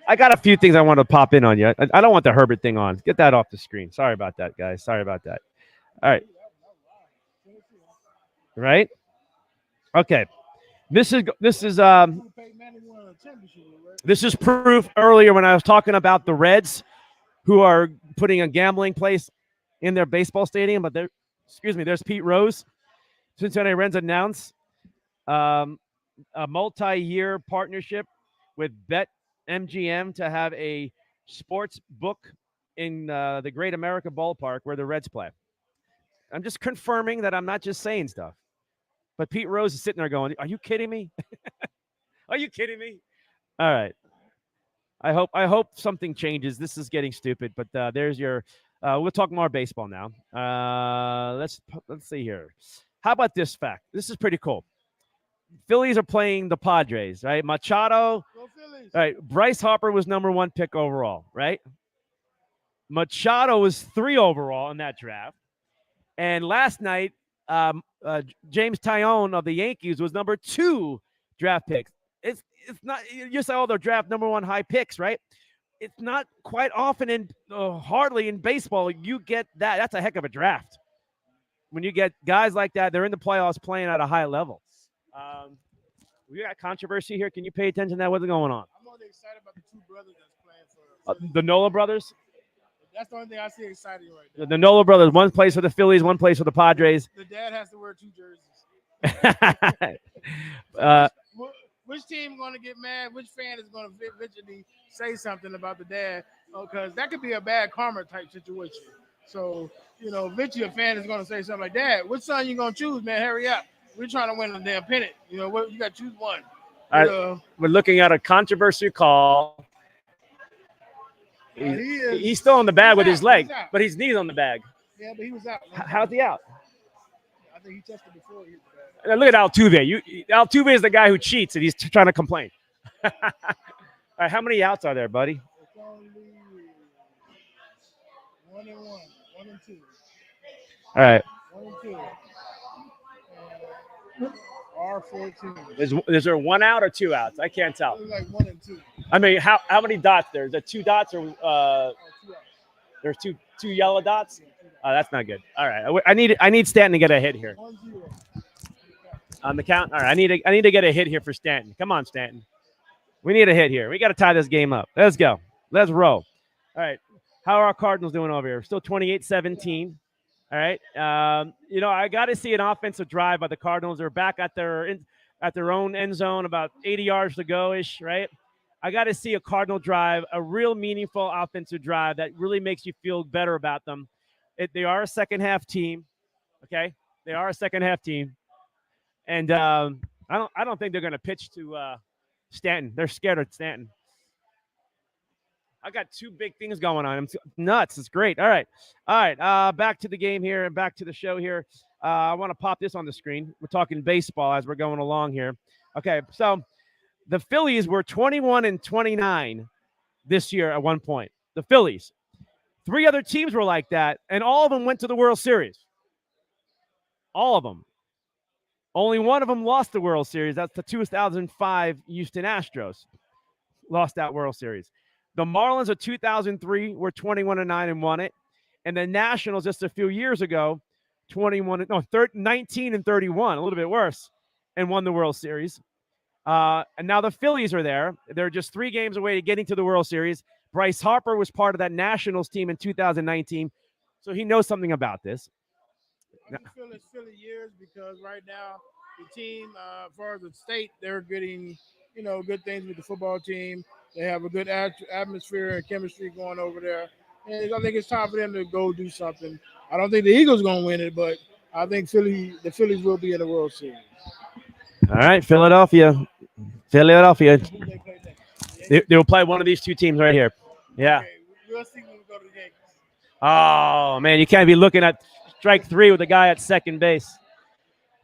I got a few things I want to pop in on you. I don't want the Herbert thing on. Get that off the screen. Sorry about that, guys. Sorry about that. All right. Right? Okay. This is proof earlier when I was talking about the Reds who are putting a gambling place in their baseball stadium, but there's Pete Rose. Cincinnati Reds announced a multi-year partnership with BetMGM to have a sports book in the Great America Ballpark where the Reds play. I'm just confirming that I'm not just saying stuff. But Pete Rose is sitting there going, "Are you kidding me? Are you kidding me?" All right. I hope something changes. This is getting stupid, but there's your. We'll talk more baseball now. Let's see here. How about this fact? This is pretty cool. Phillies are playing the Padres, right? Machado. Go Phillies. Right. Bryce Harper was number 1 pick overall, right? Machado was 3 overall in that draft. And last night, James Tyone of the Yankees was number 2 draft pick. It's not, you say, oh, they're draft number 1 high picks, right? It's not quite often hardly in baseball you get that. That's a heck of a draft. When you get guys like that, they're in the playoffs playing at a high level. We got controversy here. Can you pay attention to that? What's going on? I'm really excited about the 2 brothers that's playing for the Nola brothers. That's the only thing I see exciting right now. The Nola brothers. One plays for the Phillies. One plays for the Padres. The dad has to wear 2 jerseys. Which team going to get mad? Which fan is going to eventually say something about the dad? Because that could be a bad karma type situation. So, eventually a fan is going to say something like, "Dad, which son you going to choose, man? Hurry up. We're trying to win a damn pennant. You got to choose one." All right. We're looking at a controversy call. He's still on the bag with his leg, but his knee's on the bag. Yeah, but he was out. How's he out? I think he tested before he hit the bag. Look at Altuve. Altuve is the guy who cheats, and he's trying to complain. All right, how many outs are there, buddy? It's only 1 and 1, 1 and 2. All right. 1 and 2. R14. Is there 1 out or 2 outs? I can't tell. It's like 1 and 2. I mean, how many dots there? Is there 2 dots or 2 outs. there's two yellow dots? Oh, that's not good. All right, I need Stanton to get a hit here. 1-0. On the count. All right, I need to get a hit here for Stanton. Come on, Stanton. We need a hit here. We got to tie this game up. Let's go. Let's roll. All right. How are our Cardinals doing over here? Still 28-17. All right. I got to see an offensive drive by the Cardinals. They're back at their own end zone, about 80 yards to go-ish, right? I got to see a Cardinal drive, a real meaningful offensive drive that really makes you feel better about them. They are a second-half team, okay? They are a second-half team. And I don't think they're going to pitch to Stanton. They're scared of Stanton. I got 2 big things going on. I'm nuts. It's great. All right. Back to the game here and back to the show here. I want to pop this on the screen. We're talking baseball as we're going along here. Okay, so the Phillies were 21-29 this year at one point. The Phillies. 3 other teams were like that, and all of them went to the World Series. All of them. Only one of them lost the World Series. That's the 2005 Houston Astros. Lost that World Series. The Marlins of 2003 were 21-9 and won it. And the Nationals just a few years ago, 19-31, a little bit worse, and won the World Series. And now the Phillies are there. They're just 3 games away to getting to the World Series. Bryce Harper was part of that Nationals team in 2019, so he knows something about this. I just feel it's Philly years because right now the team, as far as the state, they're getting good things with the football team. They have a good atmosphere and chemistry going over there. And I think it's time for them to go do something. I don't think the Eagles going to win it, but I think the Phillies will be in the World Series. All right, Philadelphia. Philadelphia. Who they play next? The They Yankees? will play one of these two teams right here. Yeah. Okay, we'll see when we go to the Yankees. Oh, man, you can't be looking at strike three with the guy at second base.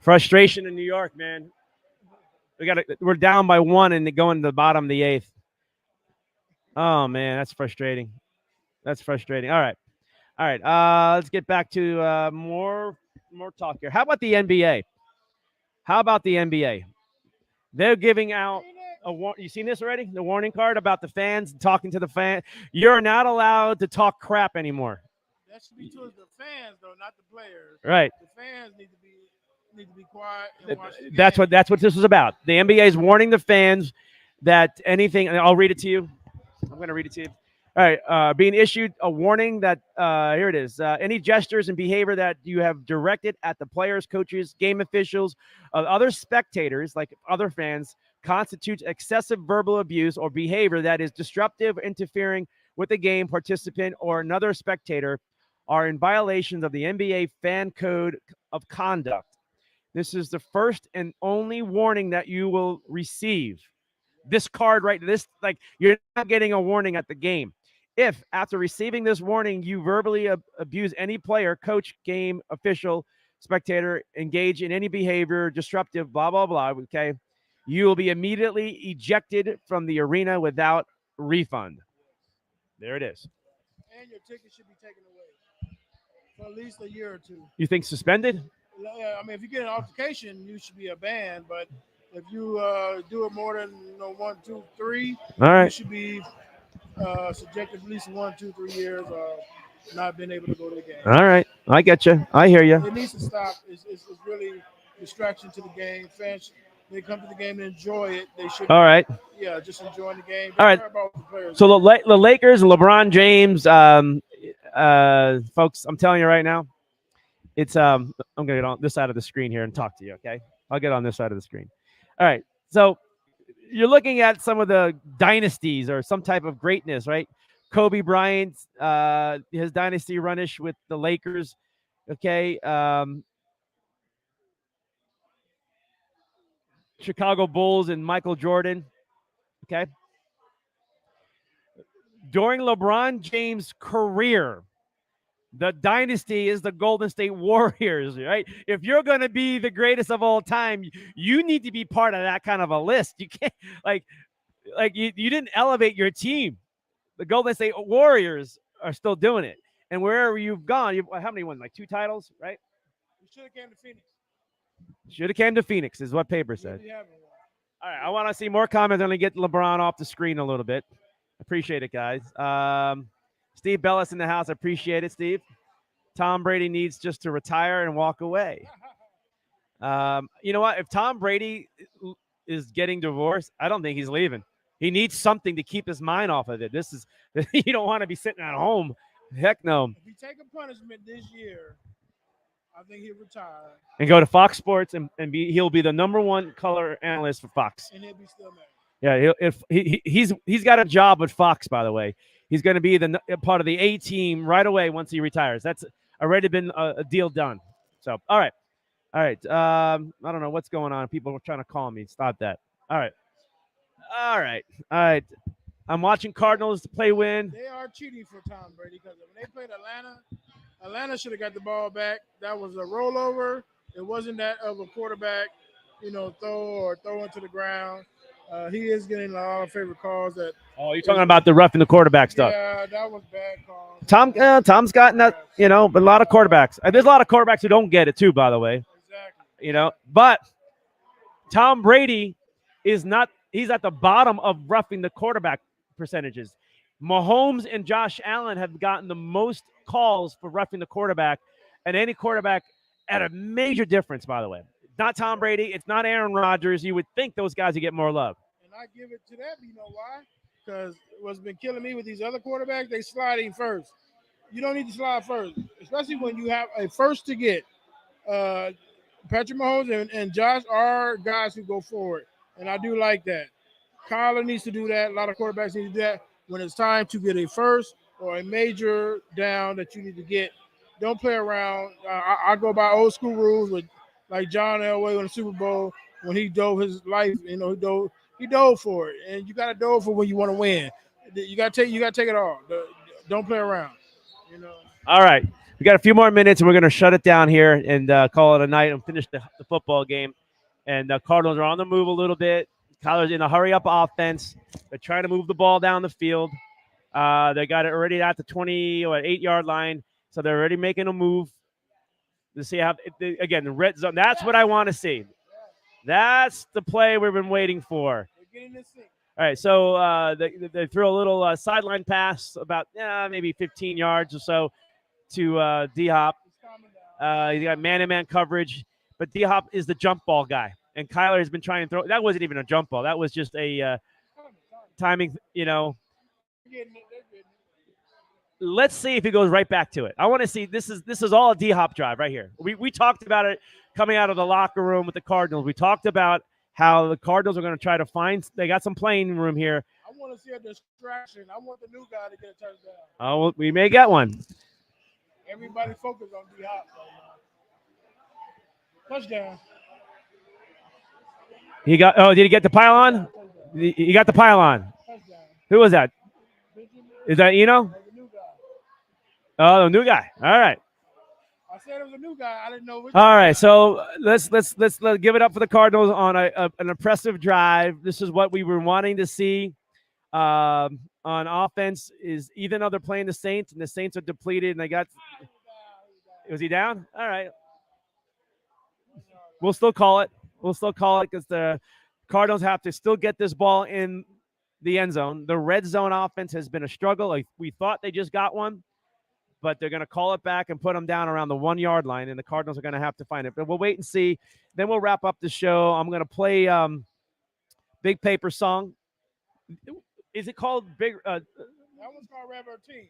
Frustration in New York, man. We're down by one and going to the bottom of the eighth. Oh, man, that's frustrating. That's frustrating. All right. All right. Let's get back to more talk here. How about the NBA? How about the NBA? They're giving out you seen this already? The warning card about the fans talking to the fan. You're not allowed to talk crap anymore. That should be towards the fans, though, not the players. Right. The fans need to be quiet and watch the That's game. what this was about. The NBA is warning the fans that anything. I'll read it to you. I'm going to read it to you. All right. Being issued a warning that here it is. Any gestures and behavior that you have directed at the players, coaches, game officials, other spectators, like other fans, constitutes excessive verbal abuse or behavior that is disruptive, interfering with the game participant or another spectator, are in violation of the NBA Fan Code of Conduct. This is the first and only warning that you will receive. This card right, this like you're not getting a warning at the game. If after receiving this warning you verbally abuse any player, coach, game official, spectator, engage in any behavior disruptive, blah blah blah, okay, you will be immediately ejected from the arena without refund. There it is. And your ticket should be taken away for at least a year or two. You think suspended? I mean, if you get an altercation, you should be a ban. But if you do it more than 1, 2, 3, All right. you should be subjected at least 1, 2, 3 years of not being able to go to the game. All right. I get you. I hear you. It needs to stop. It's really distraction to the game. Fans, they come to the game and enjoy it. They should. All right. Yeah, just enjoying the game. All right. About the players. So the Lakers, LeBron James, folks, I'm telling you right now, it's I'm gonna get on this side of the screen here and talk to you. Okay, I'll get on this side of the screen. All right. So you're looking at some of the dynasties or some type of greatness, right? Kobe Bryant, his dynasty runish with the Lakers. Okay. Chicago Bulls and Michael Jordan. Okay. During LeBron James' career, the dynasty is the Golden State Warriors, right? If you're going to be the greatest of all time, you need to be part of that kind of a list. You can't like you didn't elevate your team. The Golden State Warriors are still doing it. And wherever you've gone, how many won? Like 2 titles, right? We should have came to Phoenix. Should have came to Phoenix, is what paper said. All right, I want to see more comments. I'm going to get LeBron off the screen a little bit. Appreciate it, guys. Steve Bellis in the house. I appreciate it, Steve. Tom Brady needs just to retire and walk away. You know what? If Tom Brady is getting divorced, I don't think he's leaving. He needs something to keep his mind off of it. This is you don't want to be sitting at home. Heck no. If he take a punishment this year, I think he'll retire and go to Fox Sports and he'll be the #1 color analyst for Fox. And he'll be still married. Yeah, he's got a job with Fox, by the way. He's going to be the part of the A team right away once he retires. That's already been a deal done. So, all right. I don't know what's going on. People are trying to call me. Stop that. All right. I'm watching Cardinals play win. They are cheating for Tom Brady because when they played Atlanta should have got the ball back. That was a rollover. It wasn't that of a quarterback, throw into the ground. He is getting a lot of favorite calls. You're talking about the roughing the quarterback stuff. Yeah, that was bad calls. Tom's gotten that, but a lot of quarterbacks. There's a lot of quarterbacks who don't get it too, by the way. Exactly. But Tom Brady is not. He's at the bottom of roughing the quarterback percentages. Mahomes and Josh Allen have gotten the most calls for roughing the quarterback, and any quarterback at a major difference, by the way. Not Tom Brady. It's not Aaron Rodgers. You would think those guys would get more love. And I give it to them. You know why? Because what's been killing me with these other quarterbacks, they sliding first. You don't need to slide first, especially when you have a first to get. Patrick Mahomes and Josh are guys who go forward, and I do like that. Kyler needs to do that. A lot of quarterbacks need to do that when it's time to get a first or a major down that you need to get. Don't play around. I go by old school rules with like John Elway in the Super Bowl when he dove his life. He dove for it, and you got to dove for when you want to win. You got to take it all. Don't play around. You know. All right. We got a few more minutes, and we're going to shut it down here and call it a night and finish the football game. And the Cardinals are on the move a little bit. Kyler's in a hurry-up offense. They're trying to move the ball down the field. They got it already at the 8-yard line, so they're already making a move to see how, again, the red zone. That's what I want to see. That's the play we've been waiting for. All right, so they threw a little sideline pass about maybe 15 yards or so to D-Hop. He got man-to-man coverage, but D-Hop is the jump ball guy. And Kyler has been trying to throw. That wasn't even a jump ball. That was just a timing, Let's see if he goes right back to it. I want to see. This is all a D-Hop drive right here. We talked about it coming out of the locker room with the Cardinals. We talked about how the Cardinals are going to try to find. They got some playing room here. I want to see a distraction. I want the new guy to get a touchdown. Oh, well, we may get one. Everybody focus on D-Hop. Touchdown. Did he get the pylon? He got the pylon. Touchdown. Who was that? Is that Eno? Oh, the new guy. All right. I said it was a new guy. I didn't know which. All right, so let's give it up for the Cardinals on an impressive drive. This is what we were wanting to see on offense. Is even though they're playing the Saints and the Saints are depleted and they got. Was he down? All right. We'll still call it. Because the Cardinals have to still get this ball in the end zone. The red zone offense has been a struggle. Like we thought they just got one, but they're going to call it back and put them down around the 1-yard line, and the Cardinals are going to have to find it. But we'll wait and see. Then we'll wrap up the show. I'm going to play Big Paper song. Is it called Big? That one's called Red Bird Team.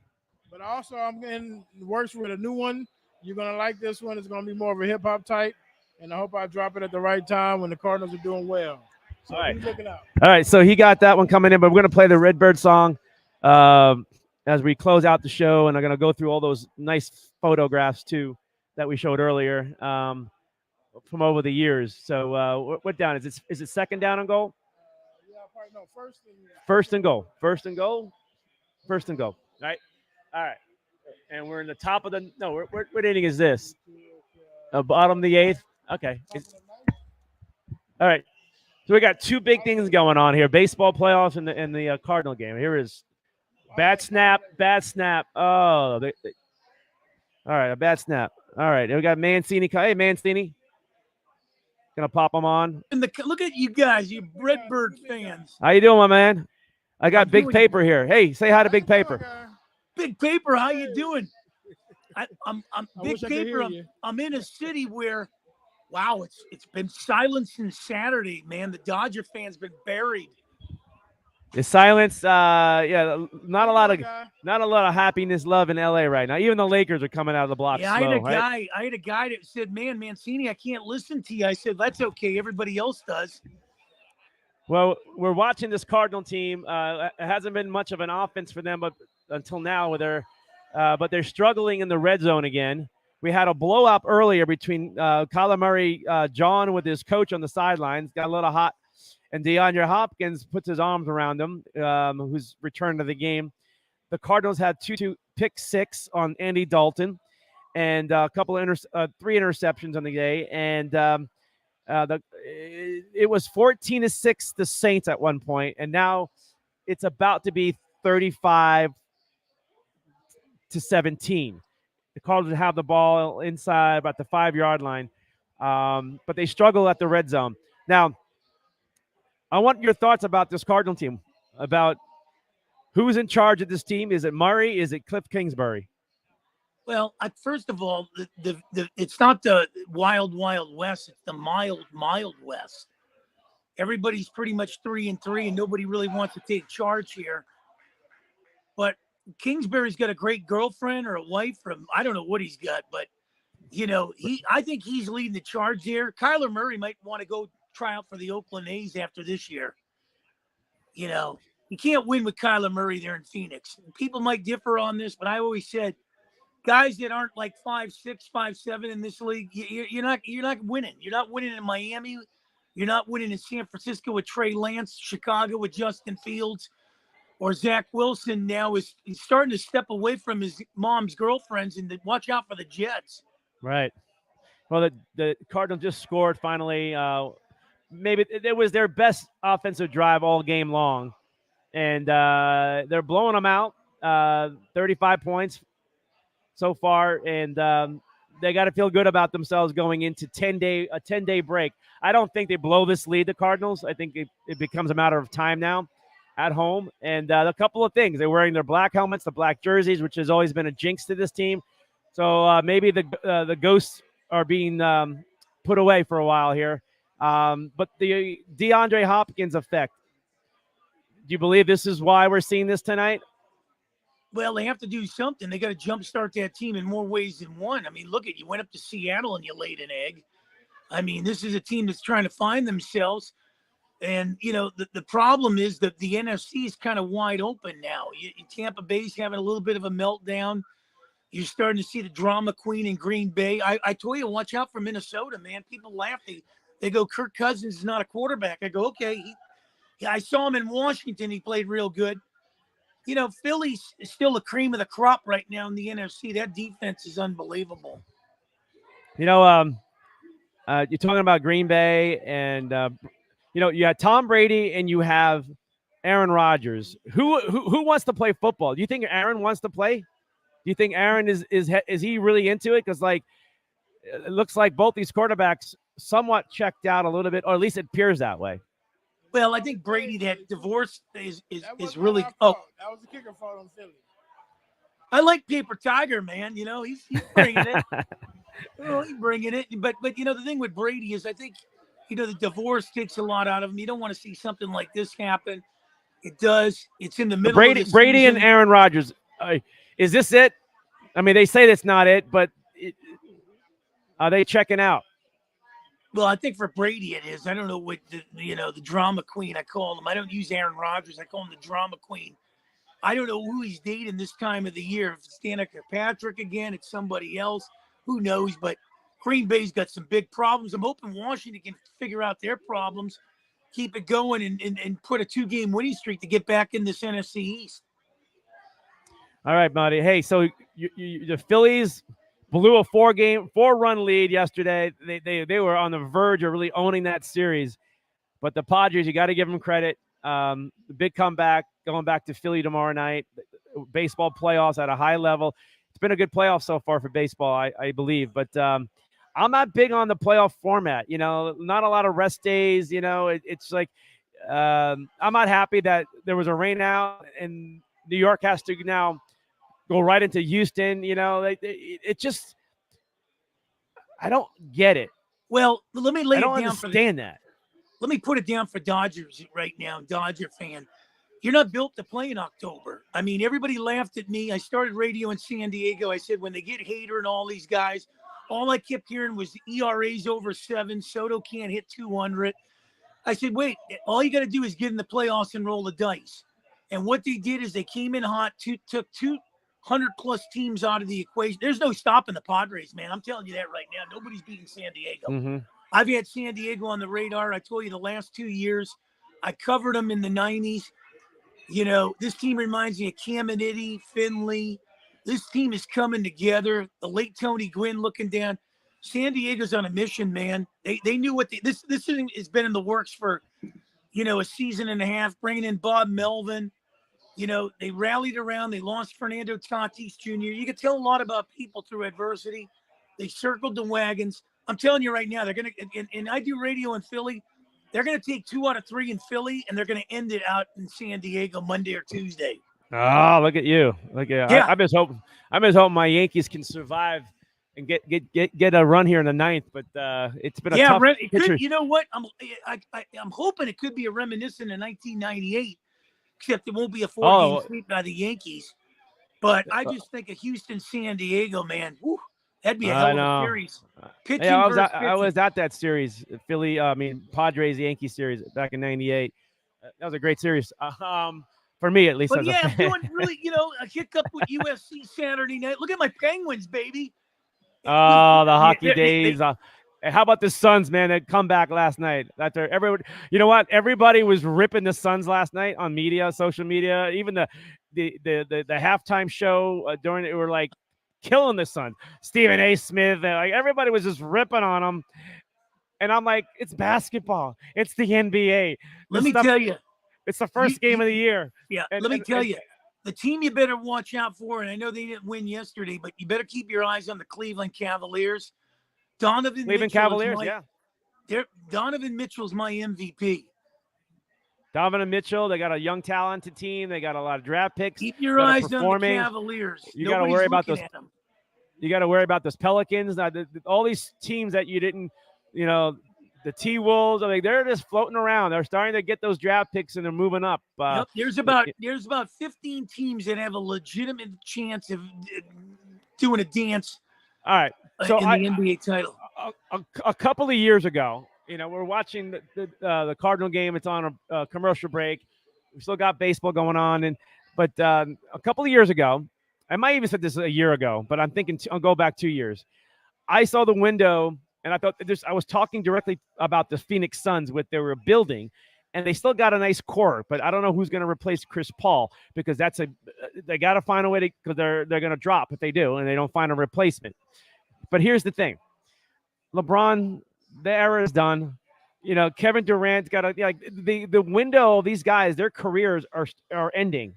But also I'm getting works with a new one. You're going to like this one. It's going to be more of a hip-hop type. And I hope I drop it at the right time when the Cardinals are doing well. So all right. Be looking out. All right, so he got that one coming in, but we're going to play the Redbird song as we close out the show, and I'm going to go through all those nice photographs, too, that we showed earlier from over the years. So what down? Is it second down and goal? Yeah, probably no. First and goal. First and goal. All right. All right. And we're in the top of the – no, what inning is this? Bottom of the 8th? Okay. All right. So we got two big things going on here: baseball playoffs and the Cardinal game. Here is bad snap. Oh, all right, a bad snap. All right, we got Mancini. Hey, Mancini, gonna pop him on. And look at you guys, you Redbird fans. How you doing, my man? I got Big Paper here. Hey, say hi to Big Paper. Big Paper, how you doing? I'm Big Paper. I'm in a city where. Wow, it's been silent since Saturday, man. The Dodger fans been buried. The silence, not a lot of happiness, love in LA right now. Even the Lakers are coming out of the block. Yeah, slow, I had a guy that said, "Man, Mancini, I can't listen to you." I said, "That's okay. Everybody else does." Well, we're watching this Cardinal team. It hasn't been much of an offense for them, but until now, but they're struggling in the red zone again. We had a blow up earlier between Kyler Murray, John with his coach on the sidelines, got a little hot, and DeAndre Hopkins puts his arms around him, who's returned to the game. The Cardinals had two pick six on Andy Dalton, and a couple of 3 interceptions on the day, and it was 14-6 the Saints at one point, and now it's about to be 35-17. The Cardinals have the ball inside about the 5-yard line, but they struggle at the red zone. Now, I want your thoughts about this Cardinal team, about who's in charge of this team. Is it Murray? Is it Cliff Kingsbury? Well, first of all, it's not the wild west. It's the mild west. Everybody's pretty much 3-3, and nobody really wants to take charge here. But Kingsbury's got a great girlfriend or a wife, or I don't know what he's got, but I think he's leading the charge here. Kyler Murray might want to go try out for the Oakland A's after this year. You know, you can't win with Kyler Murray there in Phoenix. People might differ on this, but I always said guys that aren't like 5'6", 5'7" in this league, you're not winning. You're not winning in Miami. You're not winning in San Francisco with Trey Lance, Chicago with Justin Fields, or Zach Wilson now is starting to step away from his mom's girlfriends and watch out for the Jets. Right. Well, the Cardinals just scored finally. Maybe it was their best offensive drive all game long, and they're blowing them out. 35 points so far, and they got to feel good about themselves going into a 10-day break. I don't think they blow this lead, the Cardinals. I think it becomes a matter of time now at home. And a couple of things. They're wearing their black helmets, the black jerseys, which has always been a jinx to this team. So maybe the ghosts are being put away for a while here. But the DeAndre Hopkins effect, do you believe this is why we're seeing this tonight? Well, they have to do something. They got to jumpstart that team in more ways than one. I mean, look at you went up to Seattle and you laid an egg. I mean, this is a team that's trying to find themselves. And, you know, the problem is that the NFC is kind of wide open now. Tampa Bay's having a little bit of a meltdown. You're starting to see the drama queen in Green Bay. I told you, watch out for Minnesota, man. People laugh. They go, Kirk Cousins is not a quarterback. I go, okay. I saw him in Washington. He played real good. You know, Philly's still the cream of the crop right now in the NFC. That defense is unbelievable. You know, you're talking about Green Bay, and you know, you have Tom Brady and you have Aaron Rodgers. Who wants to play football? Do you think Aaron wants to play? Do you think Aaron is he really into it? Because like it looks like both these quarterbacks somewhat checked out a little bit, or at least it appears that way. Well, I think Brady, that divorce is really. Oh, that was the kicker fault on Philly. I like Paper Tiger, man. You know, he's bringing it. Well, he's bringing it. But you know, the thing with Brady is, I think, you know, the divorce takes a lot out of him. You don't want to see something like this happen. It does. It's in the middle. Brady and Aaron Rodgers. Is this it? I mean, they say that's not it, but are they checking out? Well, I think for Brady it is. I don't know what the drama queen I call him. I don't use Aaron Rodgers. I call him the drama queen. I don't know who he's dating this time of the year. If it's Danica Patrick again, it's somebody else. Who knows? But Green Bay's got some big problems. I'm hoping Washington can figure out their problems, keep it going, and put a 2-game winning streak to get back in this NFC East. All right, buddy. Hey, so the Phillies blew a 4-run lead yesterday. They were on the verge of really owning that series. But the Padres, you got to give them credit. The big comeback, going back to Philly tomorrow night. Baseball playoffs at a high level. It's been a good playoff so far for baseball, I believe. But I'm not big on the playoff format. You know, not a lot of rest days. You know, it's like I'm not happy that there was a rain out and New York has to now go right into Houston. You know, it just I don't get it. Well, let me lay it down. I don't understand that. Let me put it down for Dodgers right now, Dodger fan. You're not built to play in October. I mean, everybody laughed at me. I started radio in San Diego. I said, when they get Hader and all these guys, all I kept hearing was ERA's over 7. Soto can't hit 200. I said, wait, all you got to do is get in the playoffs and roll the dice. And what they did is they came in hot, took 200-plus teams out of the equation. There's no stopping the Padres, man. I'm telling you that right now. Nobody's beating San Diego. Mm-hmm. I've had San Diego on the radar. I told you the last 2 years. I covered them in the 90s. You know, this team reminds me of Caminiti, Finley. This team is coming together. The late Tony Gwynn looking down. San Diego's on a mission, man. They knew what this thing has been in the works for, you know, a season and a half, bringing in Bob Melvin. You know, they rallied around. They lost Fernando Tatis Jr. You can tell a lot about people through adversity. They circled the wagons. I'm telling you right now, they're going to – and I do radio in Philly. They're going to take 2 out of 3 in Philly, and they're going to end it out in San Diego Monday or Tuesday. Oh, look at you! Look at yeah. I'm just hoping my Yankees can survive and get a run here in the 9th. But it's been a tough pitcher. You know what? I'm hoping it could be a reminiscent of 1998, except it won't be a 4-game sweep by the Yankees. But I just think of Houston, San Diego, man. Whew, that'd be a hell of a series. Pitching I was at that series, Padres Yankees series back in '98. That was a great series. For me, at least. But as yeah, a I'm fan. doing really, a hiccup with USC Saturday night. Look at my Penguins, baby. Oh, the hockey They- days. And how about the Suns, man? That comeback last night. After everyone, you know what? Everybody was ripping the Suns last night on media, social media. Even the halftime show during it were like killing the Suns. Stephen A. Smith, like everybody was just ripping on them. And I'm like, it's basketball. It's the NBA. Let me tell you, it's the first game of the year. Yeah, let me tell you, the team you better watch out for, and I know they didn't win yesterday, but you better keep your eyes on the Cleveland Cavaliers. Donovan Cavaliers, yeah. Donovan Mitchell's my MVP. Donovan Mitchell, they got a young, talented team. They got a lot of draft picks. Keep your eyes on the Cavaliers. You got to worry about those. You got to worry about those Pelicans. Now, all these teams that you didn't, the T-Wolves, they're just floating around. They're starting to get those draft picks and they're moving up. Yep, there's about 15 teams that have a legitimate chance of doing a dance. All right, so in the NBA title. A couple of years ago, we're watching the Cardinal game. It's on a commercial break. We still got baseball going on, but a couple of years ago, I might even said this a year ago, but I'm thinking I'll go back 2 years. I saw the window, and I thought I was talking directly about the Phoenix Suns, what they were building, and they still got a nice core, but I don't know who's going to replace Chris Paul because they got to find a way because they're going to drop if they do, and they don't find a replacement. But here's the thing. LeBron, the era is done. Kevin Durant's got the window of these guys, their careers are ending.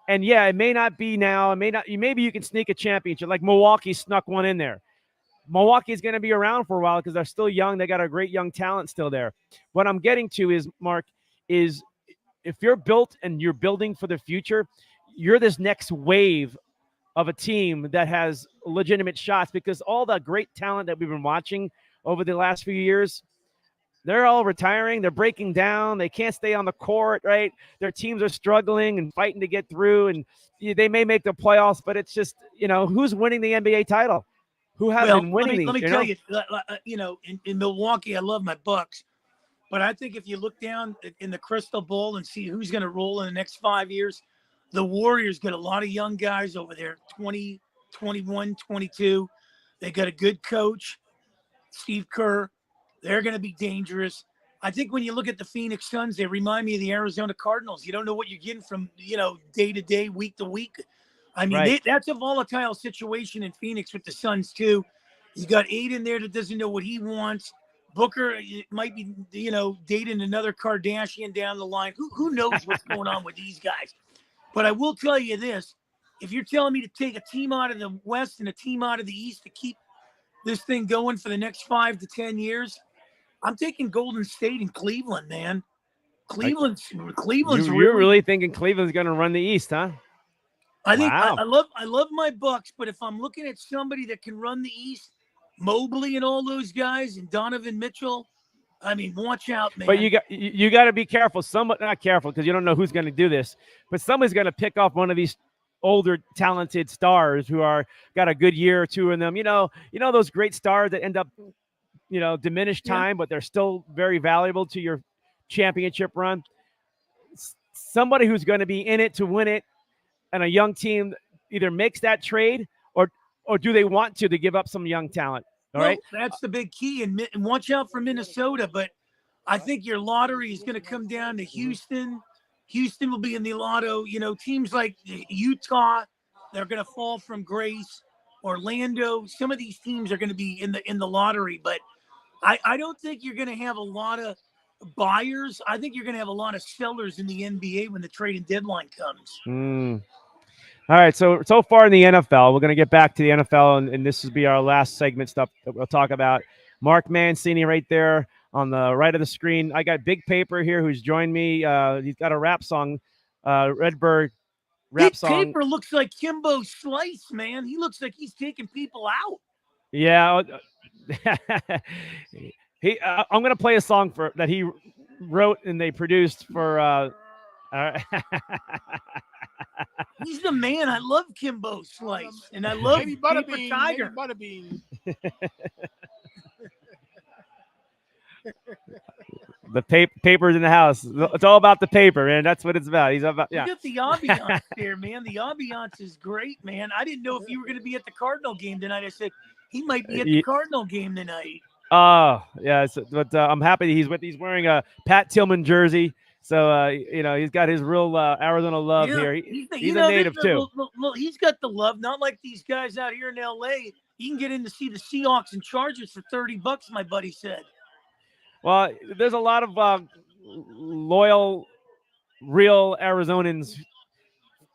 And yeah, it may not be now. It may not. Maybe you can sneak a championship like Milwaukee snuck one in there. Milwaukee is going to be around for a while because they're still young. They got a great young talent still there. What I'm getting to is, Mark, is if you're built and you're building for the future, you're this next wave of a team that has legitimate shots because all the great talent that we've been watching over the last few years, they're all retiring. They're breaking down. They can't stay on the court, right? Their teams are struggling and fighting to get through, and they may make the playoffs, but it's just, who's winning the NBA title? Who has been winning these? Let me tell you, in Milwaukee, I love my Bucks, but I think if you look down in the crystal ball and see who's going to roll in the next 5 years, the Warriors got a lot of young guys over there, 20, 21, 22. They got a good coach, Steve Kerr. They're going to be dangerous. I think when you look at the Phoenix Suns, they remind me of the Arizona Cardinals. You don't know what you're getting from, day to day, week to week. I mean, right. That's a volatile situation in Phoenix with the Suns, too. You got Aiden there that doesn't know what he wants. Booker might be, dating another Kardashian down the line. Who knows what's going on with these guys? But I will tell you this. If you're telling me to take a team out of the West and a team out of the East to keep this thing going for the next 5 to 10 years, I'm taking Golden State and Cleveland, man. Cleveland's You're really thinking Cleveland's going to run the East, huh? I think I love my Bucks, but if I'm looking at somebody that can run the East, Mobley and all those guys and Donovan Mitchell, I mean, watch out, man. But you got to be careful. Not careful because you don't know who's going to do this. But somebody's going to pick off one of these older, talented stars who got a good year or two in them. You know those great stars that end up, diminished time, but they're still very valuable to your championship run. Somebody who's going to be in it to win it, and a young team either makes that trade or do they want to give up some young talent? All right. That's the big key. And watch out for Minnesota. But I think your lottery is going to come down to Houston. Houston will be in the lotto. Teams like Utah, they're going to fall from grace. Orlando, some of these teams are going to be in the lottery. But I don't think you're going to have a lot of buyers. I think you're going to have a lot of sellers in the NBA when the trading deadline comes. All right, so far in the NFL, we're going to get back to the NFL, and this will be our last segment stuff that we'll talk about. Mark Mancini right there on the right of the screen. I got Big Paper here who's joined me. He's got a rap song, Redbird rap song. Big Paper looks like Kimbo Slice, man. He looks like he's taking people out. Yeah. I'm going to play a song that he wrote and they produced for He's the man. I love Kimbo Slice, and I love Paper Tiger. The paper's in the house. It's all about the paper, man. That's what it's about. He's about, yeah. Look at the ambiance there, man. The ambiance is great, man. I didn't know if you were going to be at the Cardinal game tonight. I said he might be at the Cardinal game tonight. Oh, yeah. But I'm happy he's wearing a Pat Tillman jersey. So, he's got his real Arizona love here. He's a native, too. He's got the love, not like these guys out here in L.A. You can get in to see the Seahawks and Chargers for $30, my buddy said. Well, there's a lot of loyal, real Arizonans,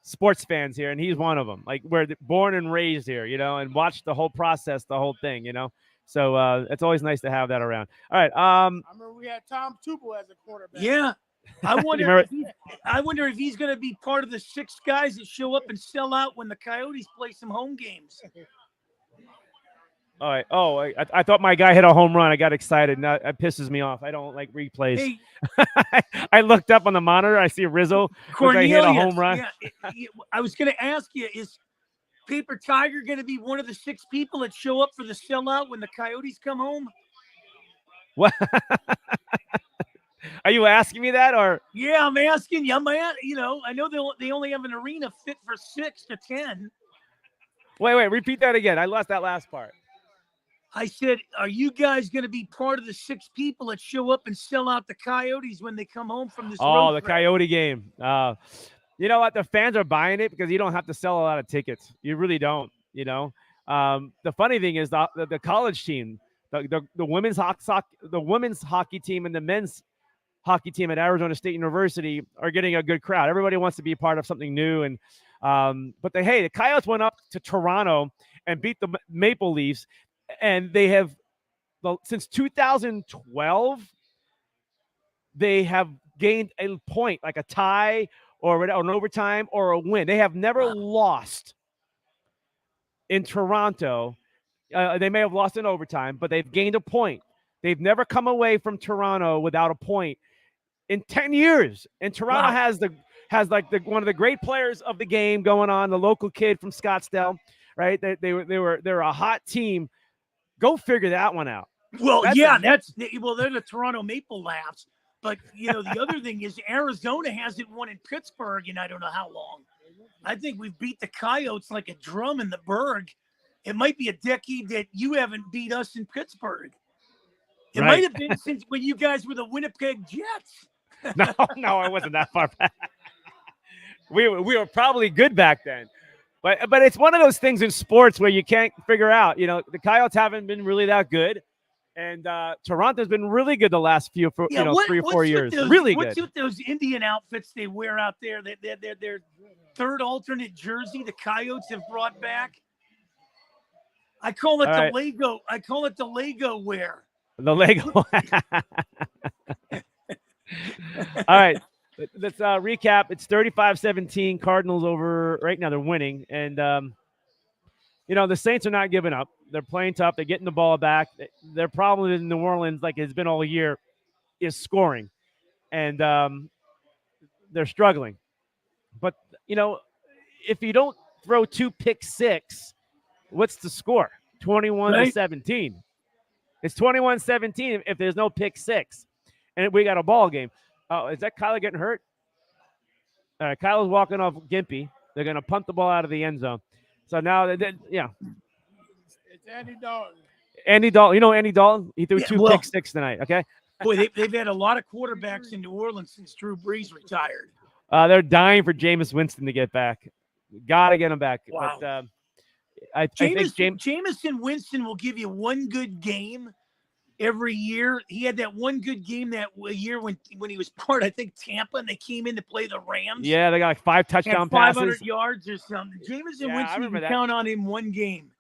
sports fans here, and he's one of them. Like, we're born and raised here, and watched the whole process, the whole thing, So it's always nice to have that around. All right. I remember we had Tom Tuchel as a quarterback. Yeah. I wonder if he's going to be part of the 6 guys that show up and sell out when the Coyotes play some home games. All right. Oh, I thought my guy hit a home run. I got excited. Now it pisses me off. I don't like replays. Hey, I looked up on the monitor. I see Rizzo. Cornelius, hit a home run. Yeah, I was going to ask you, is Paper Tiger going to be one of the 6 people that show up for the sellout when the Coyotes come home? What? Are you asking me that, or? Yeah, I'm asking you. I know they only have an arena fit for 6 to 10. Wait. Repeat that again. I lost that last part. I said, are you guys going to be part of the 6 people that show up and sell out the Coyotes when they come home from this road Oh, the trip? Coyote game. You know what? The fans are buying it because you don't have to sell a lot of tickets. You really don't, The funny thing is the college team, the women's hockey team and the men's hockey team at Arizona State University are getting a good crowd. Everybody wants to be part of something new. And but the Coyotes went up to Toronto and beat the Maple Leafs. And they have, since 2012, they have gained a point, like a tie or an overtime or a win. They have never lost in Toronto. They may have lost in overtime, but they've gained a point. They've never come away from Toronto without a point in 10 years. And Toronto has one of the great players of the game going on, the local kid from Scottsdale, right? They're a hot team. Go figure that one out. Well, they're the Toronto Maple Laughs. But, the other thing is Arizona hasn't won in Pittsburgh in I don't know how long. I think we've beat the Coyotes like a drum in the Berg. It might be a decade that you haven't beat us in Pittsburgh. It might have been since when you guys were the Winnipeg Jets. No, I wasn't that far back. We were probably good back then. But it's one of those things in sports where you can't figure out. The Coyotes haven't been really that good, and Toronto's been really good the last 3 or 4 years. Really good. What's with those Indian outfits they wear out there? Their third alternate jersey the Coyotes have brought back. I call it the Lego. I call it the Lego wear. The Lego. All right. Let's recap. It's 35-17. Cardinals over right now. They're winning. And, the Saints are not giving up. They're playing tough. They're getting the ball back. Their problem in New Orleans, like it's been all year, is scoring. And they're struggling. But, if you don't throw 2 pick six, what's the score? 21-17. It's 21-17 if there's no pick six. And we got a ball game. Oh, is that Kyler getting hurt? All right, Kyler's walking off Gimpy. They're going to punt the ball out of the end zone. So now, It's Andy Dalton. Andy Dalton. You know Andy Dalton? He threw 2 pick six tonight, okay? Boy, they've had a lot of quarterbacks in New Orleans since Drew Brees retired. They're dying for Jameis Winston to get back. Got to get him back. Wow. But I think Jameis Winston will give you one good game every year. He had that one good game that year when he was part, I think, Tampa, and they came in to play the Rams. Yeah, they got like 5 touchdown 500 passes. yards or something. Jameis Winston, you can count on him one game.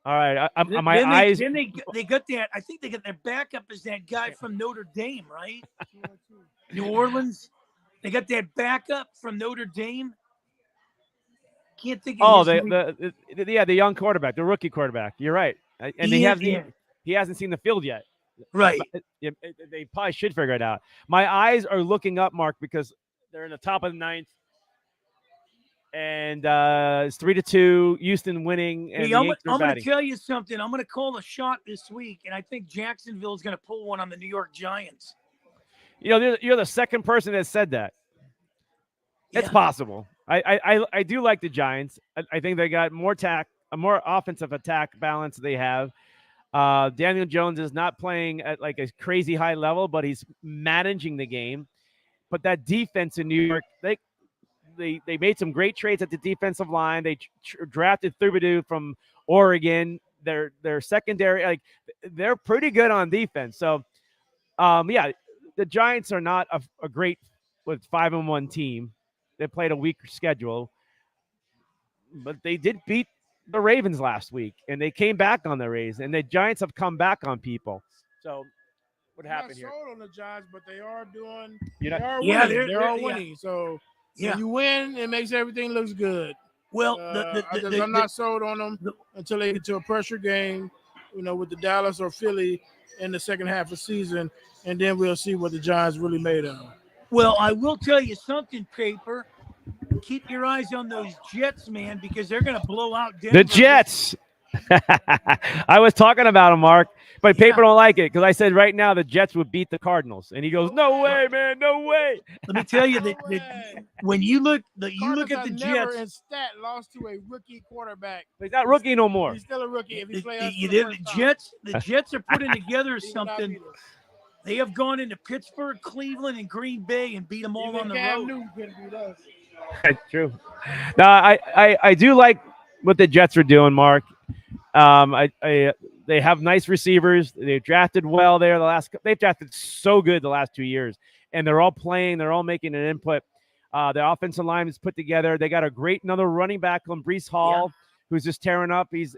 All right. Then they got that. I think they got their backup is that guy from Notre Dame, right? New Orleans. They got that backup from Notre Dame. Can't think of his name. The young quarterback, the rookie quarterback. You're right. And he hasn't seen the field yet. Right. They probably should figure it out. My eyes are looking up, Mark, because they're in the top of the 9th. and it's 3-2. Houston winning, and Hey, the Yankees are I'm going to batting. tell you something. I'm going to call a shot this week, and I think Jacksonville is going to pull one on the New York Giants. You're the second person that said that. It's Yeah. possible. I do like the Giants. I think they got a more offensive attack balance they have. Daniel Jones is not playing at like a crazy high level, but he's managing the game. But that defense in New York, they made some great trades at the defensive line. They drafted Thibodeau from Oregon. Their secondary, like they're pretty good on defense. So, yeah, the Giants are not a great with 5-1 team. They played a weaker schedule, but they did beat the Ravens last week, and they came back on the Rays, and the Giants have come back on people. So, what happened here? I'm not sold on the Giants, but they are doing. You know, They are Yeah, winning. They are yeah. winning. So Yeah. when you win, it makes everything looks good. Well, I'm not sold on them until they get to a pressure game, with the Dallas or Philly in the second half of the season, and then we'll see what the Giants really made of. Well, I will tell you something, Paper. Keep your eyes on those Jets, man, because they're going to blow out Denver. The Jets. I was talking about them, Mark, but Paper don't like it because I said right now the Jets would beat the Cardinals, and he goes, "No way, man, no way." Let me tell you that when you look at the Never Jets, in stat lost to a rookie quarterback. He's not rookie no more. He's still a rookie if he plays. The Jets are putting together something. They have gone into Pittsburgh, Cleveland, and Green Bay and beat them all on the road. True. No, I do like what the Jets are doing, Mark. They have nice receivers. They've drafted well there. They've drafted so good the last 2 years, and they're all playing. They're all making an input. Their offensive line is put together. They got another running back on Breece Hall, who's just tearing up. He's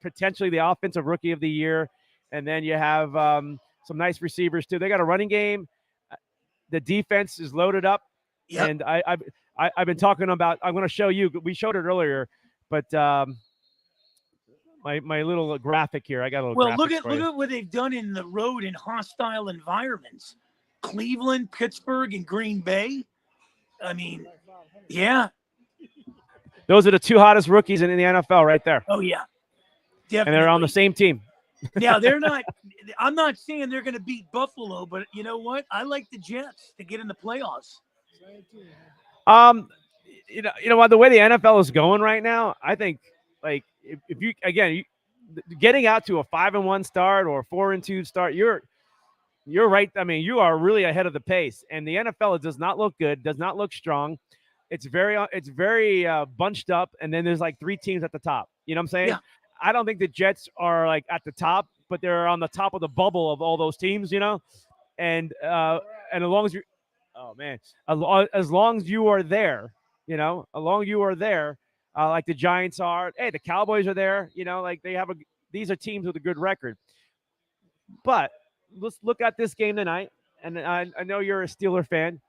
potentially the offensive rookie of the year, and then you have some nice receivers too. They got a running game. The defense is loaded up, and I've been talking about. I'm going to show you. We showed it earlier, but. My little graphic here. I got a little. Well, look at what they've done in the road in hostile environments. Cleveland, Pittsburgh, and Green Bay. I mean, yeah. Those are the two hottest rookies in the NFL right there. Oh, yeah. Definitely. And they're on the same team. Now, they're not – I'm not saying they're going to beat Buffalo, but you know what? I like the Jets to get in the playoffs. You know what? The way the NFL is going right now, I think, like, if you again getting out to a 5-1 start or a 4-2 start, you're right. I mean, you are really ahead of the pace, and the NFL does not look good, does not look strong. It's very bunched up, and then there's like three teams at the top. You know what I'm saying? Yeah. I don't think the Jets are like at the top, but they're on the top of the bubble of all those teams. You know, and as long as you, as long as you are there, like the Giants are. Hey, the Cowboys are there. You know, like these are teams with a good record. But let's look at this game tonight. And I know you're a Steeler fan.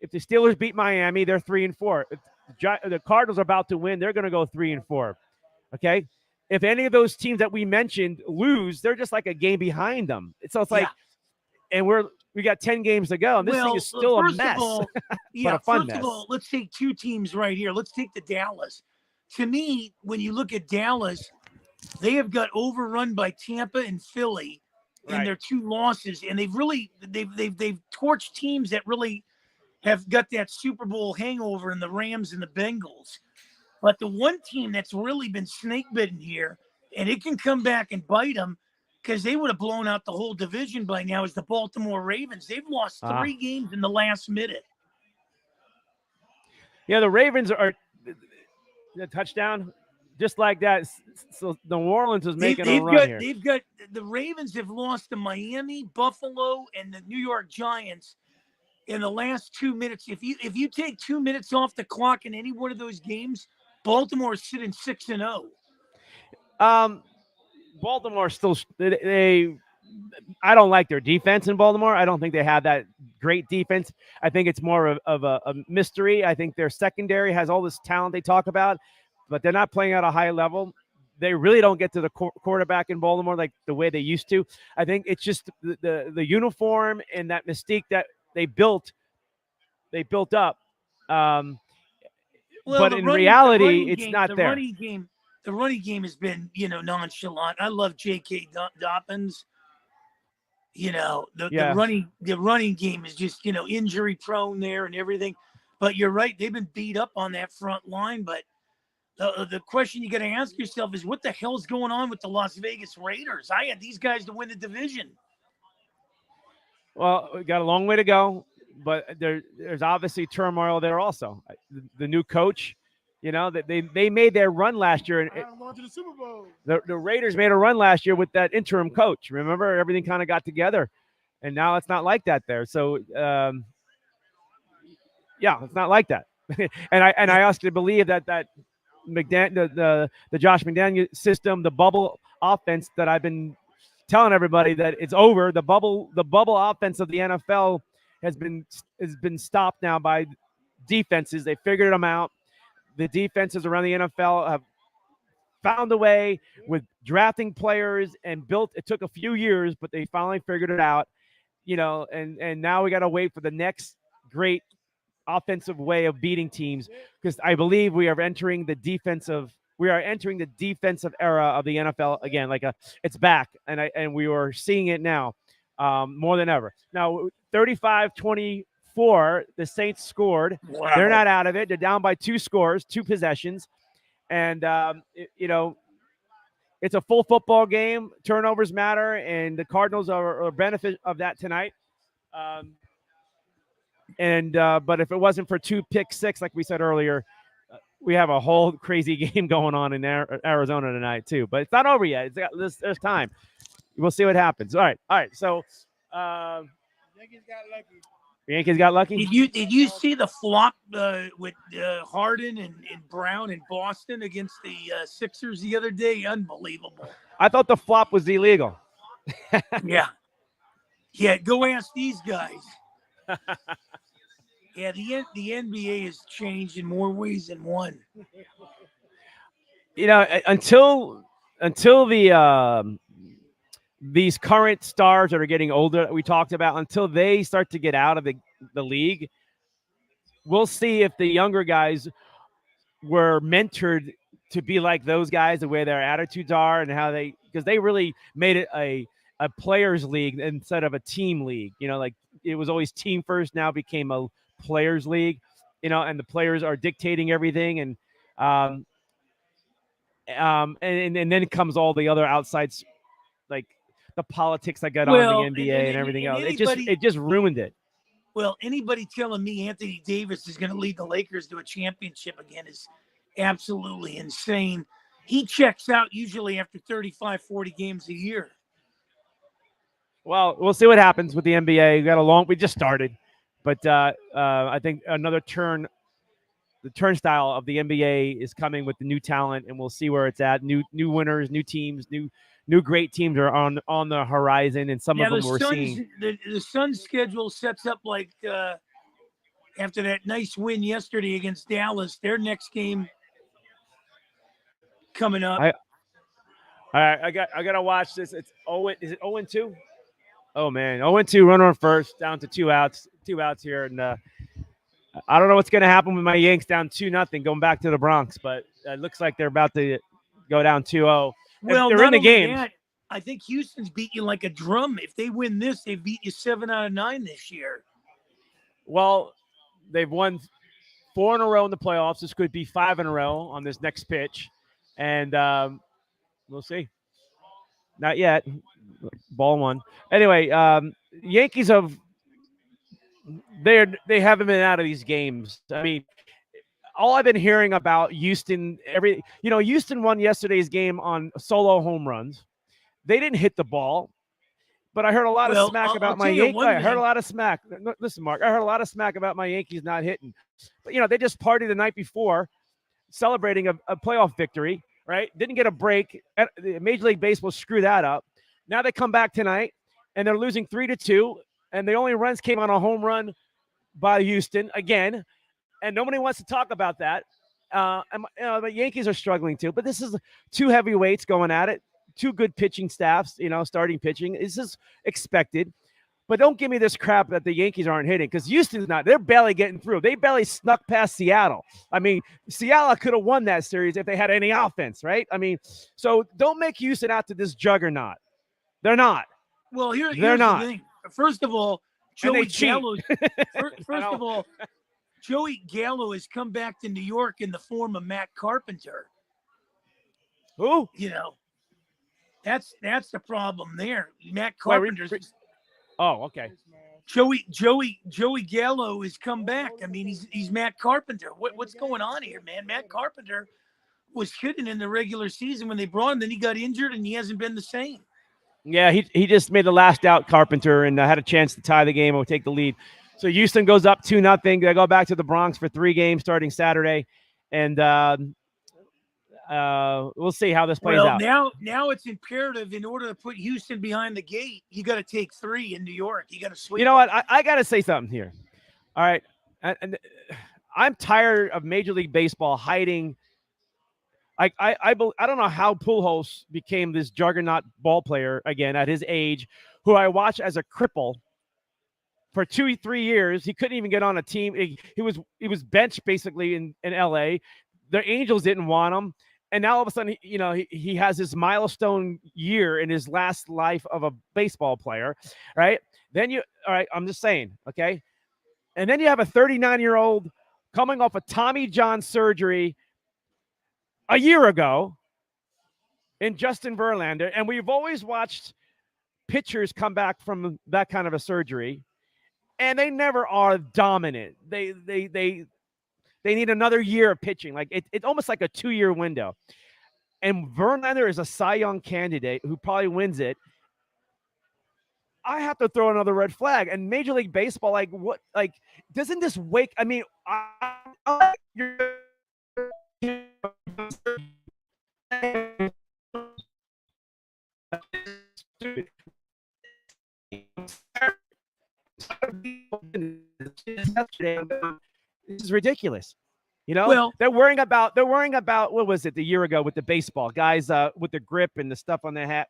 If the Steelers beat Miami, they're 3-4. If the Cardinals are about to win, they're going to go 3-4. Okay. If any of those teams that we mentioned lose, they're just like a game behind them. So it's like, and we got 10 games to go, and this thing is still a mess. First of all, let's take two teams right here. Let's take the Dallas. To me, when you look at Dallas, they have got overrun by Tampa and Philly in their two losses, and they've torched teams that really have got that Super Bowl hangover in the Rams and the Bengals. But the one team that's really been snake bitten here, and it can come back and bite them because they would have blown out the whole division by now, is the Baltimore Ravens. They've lost 3 games in the last minute. Yeah, the Ravens are the touchdown just like that. So New Orleans is making a run here. The Ravens have lost to Miami, Buffalo, and the New York Giants in the last 2 minutes. If you take 2 minutes off the clock in any one of those games, Baltimore is sitting 6-0. Baltimore still I don't like their defense in Baltimore. I don't think they have that great defense. I think it's more of a mystery. I think their secondary has all this talent they talk about, but they're not playing at a high level. They really don't get to the quarterback in Baltimore like the way they used to. I think it's just the uniform and that mystique that they built up. but in reality, it's not the there. running game has been, nonchalant. I love J.K. Dobbins. The running game is just, injury prone there and everything. But you're right, they've been beat up on that front line. But the question you got to ask yourself is, what the hell's going on with the Las Vegas Raiders? I had these guys to win the division. Well, we got a long way to go, but there's obviously turmoil there also. The new coach, that they made their run last year, and I'm going to the Super Bowl. the Raiders made a run last year with that interim coach. Remember, everything kind of got together, and now it's not like that there. So, it's not like that. and I also believe that the Josh McDaniel system, the bubble offense that I've been telling everybody that it's over. The bubble offense of the NFL has been stopped now by defenses. They figured them out. The defenses around the NFL have found a way with drafting players and built. It took a few years, but they finally figured it out. And now we got to wait for the next great offensive way of beating teams, because I believe we are entering the defensive era of the NFL again. It's back, and we are seeing it now more than ever. Now 35-24, the Saints scored. Wow. They're not out of it. They're down by 2 possessions, and it's a full football game. Turnovers matter, and the Cardinals are a benefit of that tonight. But if it wasn't for 2 pick six, like we said earlier, we have a whole crazy game going on in Arizona tonight too. But it's not over yet. There's time. We'll see what happens. All right. So Yankees got lucky. Yankees got lucky. Did you see the flop with Harden and Brown in Boston against the Sixers the other day? Unbelievable. I thought the flop was illegal. Yeah. Go ask these guys. Yeah, the NBA has changed in more ways than one. Until the these current stars that are getting older that we talked about, until they start to get out of the league, we'll see if the younger guys were mentored to be like those guys, the way their attitudes are and how because they really made it a players league instead of a team league. It was always team first, now became a players league, and the players are dictating everything, and then comes all the other outsides, like the politics that got on the NBA and everything else. It just ruined it. Well, anybody telling me Anthony Davis is going to lead the Lakers to a championship again is absolutely insane. He checks out usually after 35, 40 games a year. Well, we'll see what happens with the NBA. We just started, but I think another the turnstile of the NBA is coming with the new talent, and we'll see where it's at. New winners, new teams, new great teams are on the horizon, and some of them we're seeing. The Suns' schedule sets up like after that nice win yesterday against Dallas, their next game coming up. All right, I got to watch this. Is it 0-2? Oh man, 0-2, runner on first, down to 2 outs here, and I don't know what's going to happen with my Yanks down 2-0 going back to the Bronx, but it looks like they're about to go down 2-0. Well, they're in the game. I think Houston's beat you like a drum. If they win this, they beat you 7 out of 9 this year. Well, they've won 4 in a row in the playoffs. This could be 5 in a row on this next pitch, and we'll see. Not yet. Ball 1. Anyway, Yankees they haven't been out of these games. I mean, all I've been hearing about Houston, Houston won yesterday's game on solo home runs. They didn't hit the ball, but I heard a lot of smack about my Yankees. I heard a lot of smack. Listen, Mark, I heard a lot of smack about my Yankees not hitting. But, they just partied the night before celebrating a playoff victory, right? Didn't get a break. Major League Baseball screwed that up. Now they come back tonight, and they're losing 3-2, and the only runs came on a home run by Houston again, and nobody wants to talk about that. The Yankees are struggling too, but this is 2 heavyweights going at it, 2 good pitching staffs, starting pitching. This is expected, But don't give me this crap that the Yankees aren't hitting, because Houston's not. They're barely getting through. They barely snuck past Seattle. I mean, Seattle could have won that series if they had any offense, right? I mean, so don't make Houston out to this juggernaut. They're not. Well, here's not. the thing. First of all, Joey Gallo. First of all, Joey Gallo has come back to New York in the form of Matt Carpenter. Who? You know, that's the problem there. Matt Carpenter's. Oh, okay. Joey Gallo has come back. I mean, he's Matt Carpenter. What's going on here, man? Matt Carpenter was hitting in the regular season when they brought him. Then he got injured, and he hasn't been the same. Yeah, he just made the last out, Carpenter, and had a chance to tie the game or take the lead. So Houston goes up 2-0. They go back to the Bronx for 3 games starting Saturday, and we'll see how this plays out. Now it's imperative, in order to put Houston behind the gate, you got to take 3 in New York. You got to sweep. You know what? I got to say something here. All right, and I'm tired of Major League Baseball hiding. I don't know how Pujols became this juggernaut ball player again at his age, who I watched as a cripple for 2-3 years. He couldn't even get on a team. He was benched basically in LA. The Angels didn't want him. And now all of a sudden, he has this milestone year in his last life of a baseball player, right? All right, I'm just saying, okay? And then you have a 39-year-old coming off a Tommy John surgery a year ago in Justin Verlander, and we've always watched pitchers come back from that kind of a surgery, and they never are dominant. They need another year of pitching. Like it's almost like a 2-year window. And Verlander is a Cy Young candidate who probably wins it. I have to throw another red flag. And Major League Baseball, like what? Like, doesn't this wake? I mean, this is ridiculous. Well, they're worrying about what was it the year ago with the baseball guys with the grip and the stuff on their hat,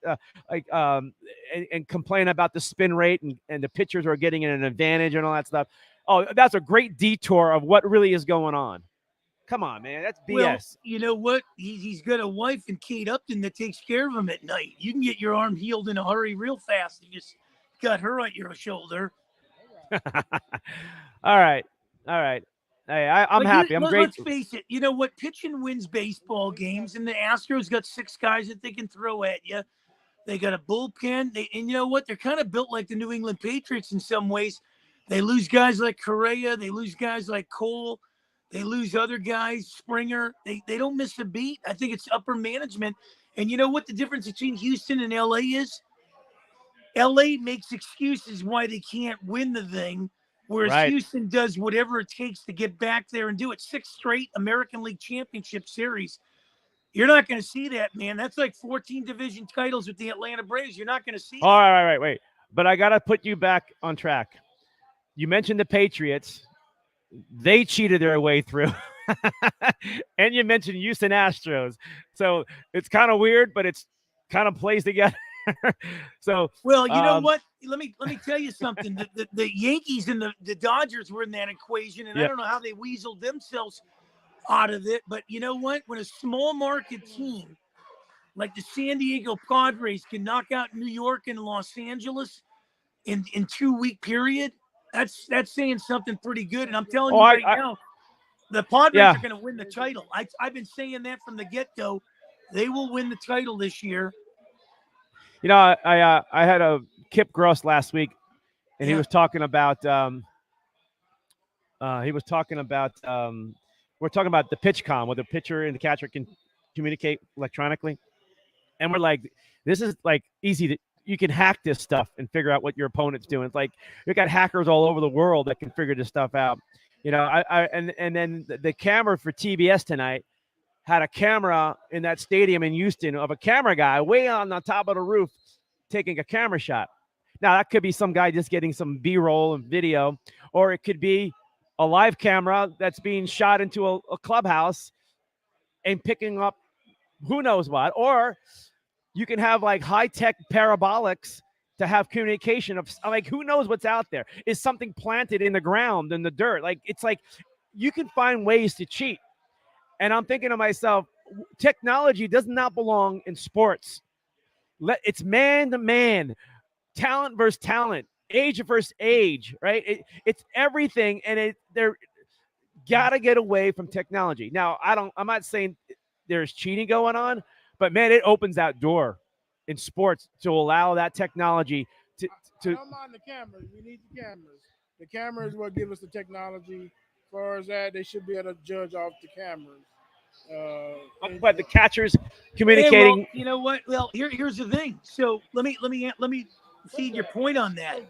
and complain about the spin rate and the pitchers are getting an advantage and all that stuff. Oh, that's a great detour of what really is going on. Come on, man, that's BS. Well, you know what? He's got a wife in Kate Upton that takes care of him at night. You can get your arm healed in a hurry real fast. You just got her at your shoulder. All right. Hey, I'm happy. I'm great. Let's face it. You know what? Pitching wins baseball games, and the Astros got 6 guys that they can throw at you. They got a bullpen. And you know what? They're kind of built like the New England Patriots in some ways. They lose guys like Correa. They lose guys like Cole. They lose other guys, Springer. They don't miss a beat. I think it's upper management. And you know what the difference between Houston and LA is? LA makes excuses why they can't win the thing, whereas Houston does whatever it takes to get back there and do it. 6 straight American League Championship Series. You're not going to see that, man. That's like 14 division titles with the Atlanta Braves. You're not going to see All right, wait. But I got to put you back on track. You mentioned the Patriots. They cheated their way through. And you mentioned Houston Astros. So it's kind of weird, but it's kind of plays together. So well, you know what? Let me tell you something. The Yankees and the Dodgers were in that equation, and I don't know how they weaseled themselves out of it. But you know what? When a small market team like the San Diego Padres can knock out New York and Los Angeles in 2-week period, that's saying something pretty good. And I'm telling you right now, the Padres are going to win the title. I've been saying that from the get-go. They will win the title this year. You know, I had a Kip Gross last week, and he was talking about we're talking about the pitch comm, where the pitcher and the catcher can communicate electronically, and we're like, this is like easy you can hack this stuff and figure out what your opponent's doing. It's like you got hackers all over the world that can figure this stuff out. You know, and then the camera for TBS tonight had a camera in that stadium in Houston of a camera guy way on the top of the roof taking a camera shot. Now, that could be some guy just getting some B-roll and video, or it could be a live camera that's being shot into a clubhouse and picking up who knows what. Or you can have like high-tech parabolics to have communication of like, who knows what's out there? Is something planted in the ground, in the dirt? Like, it's like you can find ways to cheat. And I'm thinking to myself, technology does not belong in sports. It's man to man, talent versus talent, age versus age, right? It's everything, and they're gotta get away from technology. Now, I'm not saying there's cheating going on, but man, it opens that door in sports to allow that technology to. I don't mind the cameras. We need the cameras. The cameras will give us the technology. As far as that, they should be able to judge off the cameras. But the catchers Yeah, communicating. well, you know what? Well, here's the thing. So let me feed your point on that.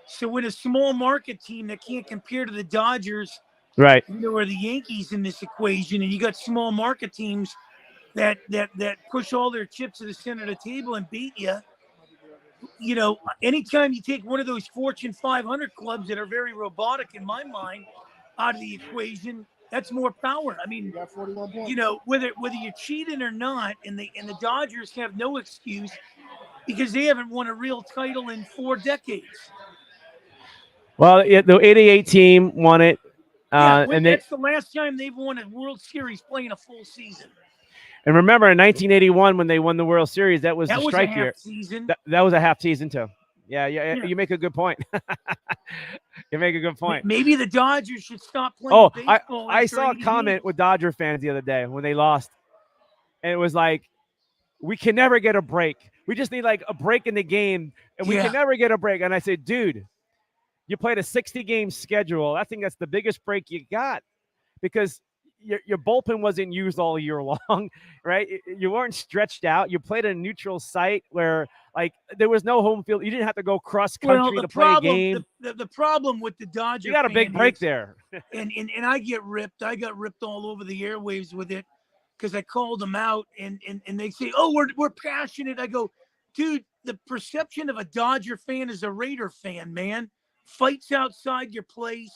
So with a small market team that can't compare to the Dodgers, Right. or the Yankees in this equation, and you got small market teams that push all their chips to the center of the table and beat you. Anytime you take one of those Fortune 500 clubs that are very robotic in my mind out of the equation, that's more power. I mean, got 41 points. Whether you're cheating or not, and the Dodgers have no excuse because they haven't won a real title in 4 decades. Well, the '88 team won it. That's the last time they've won a World Series playing a full season. And remember, in 1981, when they won the World Series, that was the strike year. Season. That was a half season too. Yeah. You make a good point. You make a good point. Maybe the Dodgers should stop playing baseball. I saw a comment with Dodger fans the other day when they lost, and it was like, we can never get a break. We just need like a break in the game, and we can never get a break. And I said, dude, you played a 60-game schedule. I think that's the biggest break you got, because your bullpen wasn't used all year long, right? You weren't stretched out. You played a neutral site where, like, there was no home field. You didn't have to go cross country to play a game. The problem with the Dodgers, you got a big break there. and I get ripped. I got ripped all over the airwaves with it because I called them out, and they say, "Oh, we're passionate." I go, dude, the perception of a Dodger fan is a Raider fan, man. Fights outside your place.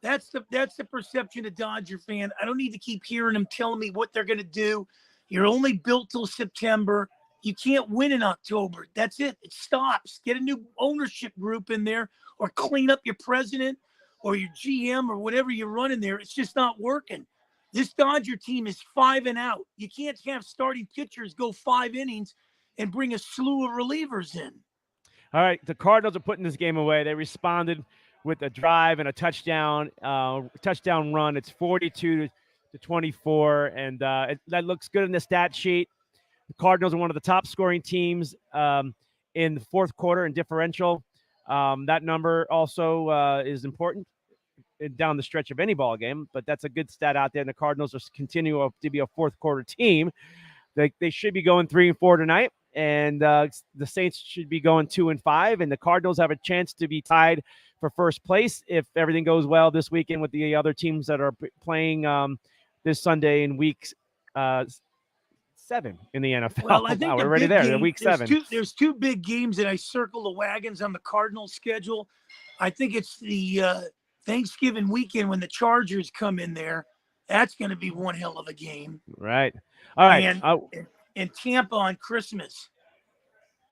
That's the perception of Dodger fan. I don't need to keep hearing them telling me what they're going to do. You're only built till September. You can't win in October. That's it. It stops. Get a new ownership group in there, or clean up your president or your GM or whatever you're running there. It's just not working. This Dodger team is 5 and out. You can't have starting pitchers go 5 innings and bring a slew of relievers in. All right, the Cardinals are putting this game away. They responded with a drive and a touchdown run. It's 42-24, and that looks good in the stat sheet. The Cardinals are one of the top scoring teams in the fourth quarter in differential. That number also is important down the stretch of any ball game, but that's a good stat out there. And the Cardinals are continue to be a fourth quarter team. They should be going 3-4 tonight. And the Saints should be going 2-5, and the Cardinals have a chance to be tied for first place if everything goes well this weekend with the other teams that are playing this Sunday in week 7 in the NFL. Well, I think we're already there. Game, week 7. There's 2 big games that I circle the wagons on the Cardinals schedule. I think it's the Thanksgiving weekend when the Chargers come in there. That's going to be one hell of a game. Right. All right. And Tampa on Christmas.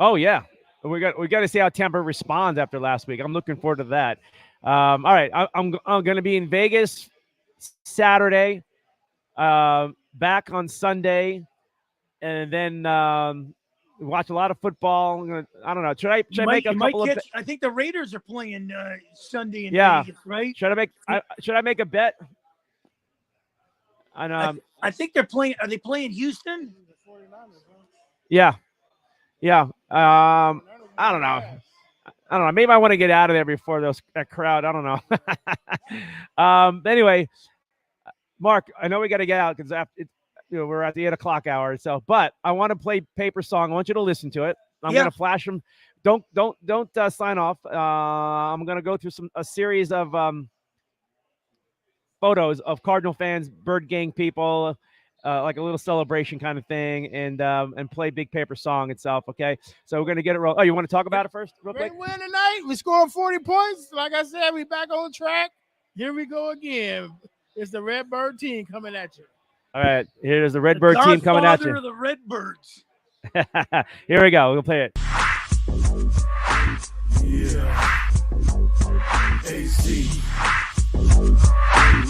Oh yeah, we got to see how Tampa responds after last week. I'm looking forward to that. All right, I'm going to be in Vegas Saturday, back on Sunday, and then watch a lot of football. I don't know. Should I make a couple of? I think the Raiders are playing Sunday in Vegas, right? Should I make a bet? I think they're playing. Are they playing Houston? Yeah. I don't know. Maybe I want to get out of there before that crowd. I don't know. Anyway, Mark, I know we got to get out because we're at the 8:00 hour. So, but I want to play Paper Song. I want you to listen to it. I'm going to flash them. Don't sign off. I'm going to go through a series of photos of Cardinal fans, Bird Gang people, like a little celebration kind of thing, and play Big Paper Song itself. Okay, so we're gonna get it roll. Oh, you want to talk about it first, real quick? Great win tonight. We scored 40 points. Like I said, we back on track. Here we go again. It's the Redbird team coming at you. All right, here's the Redbird team coming at you. The Redbirds. Here we go. We'll play it. Yeah. AC.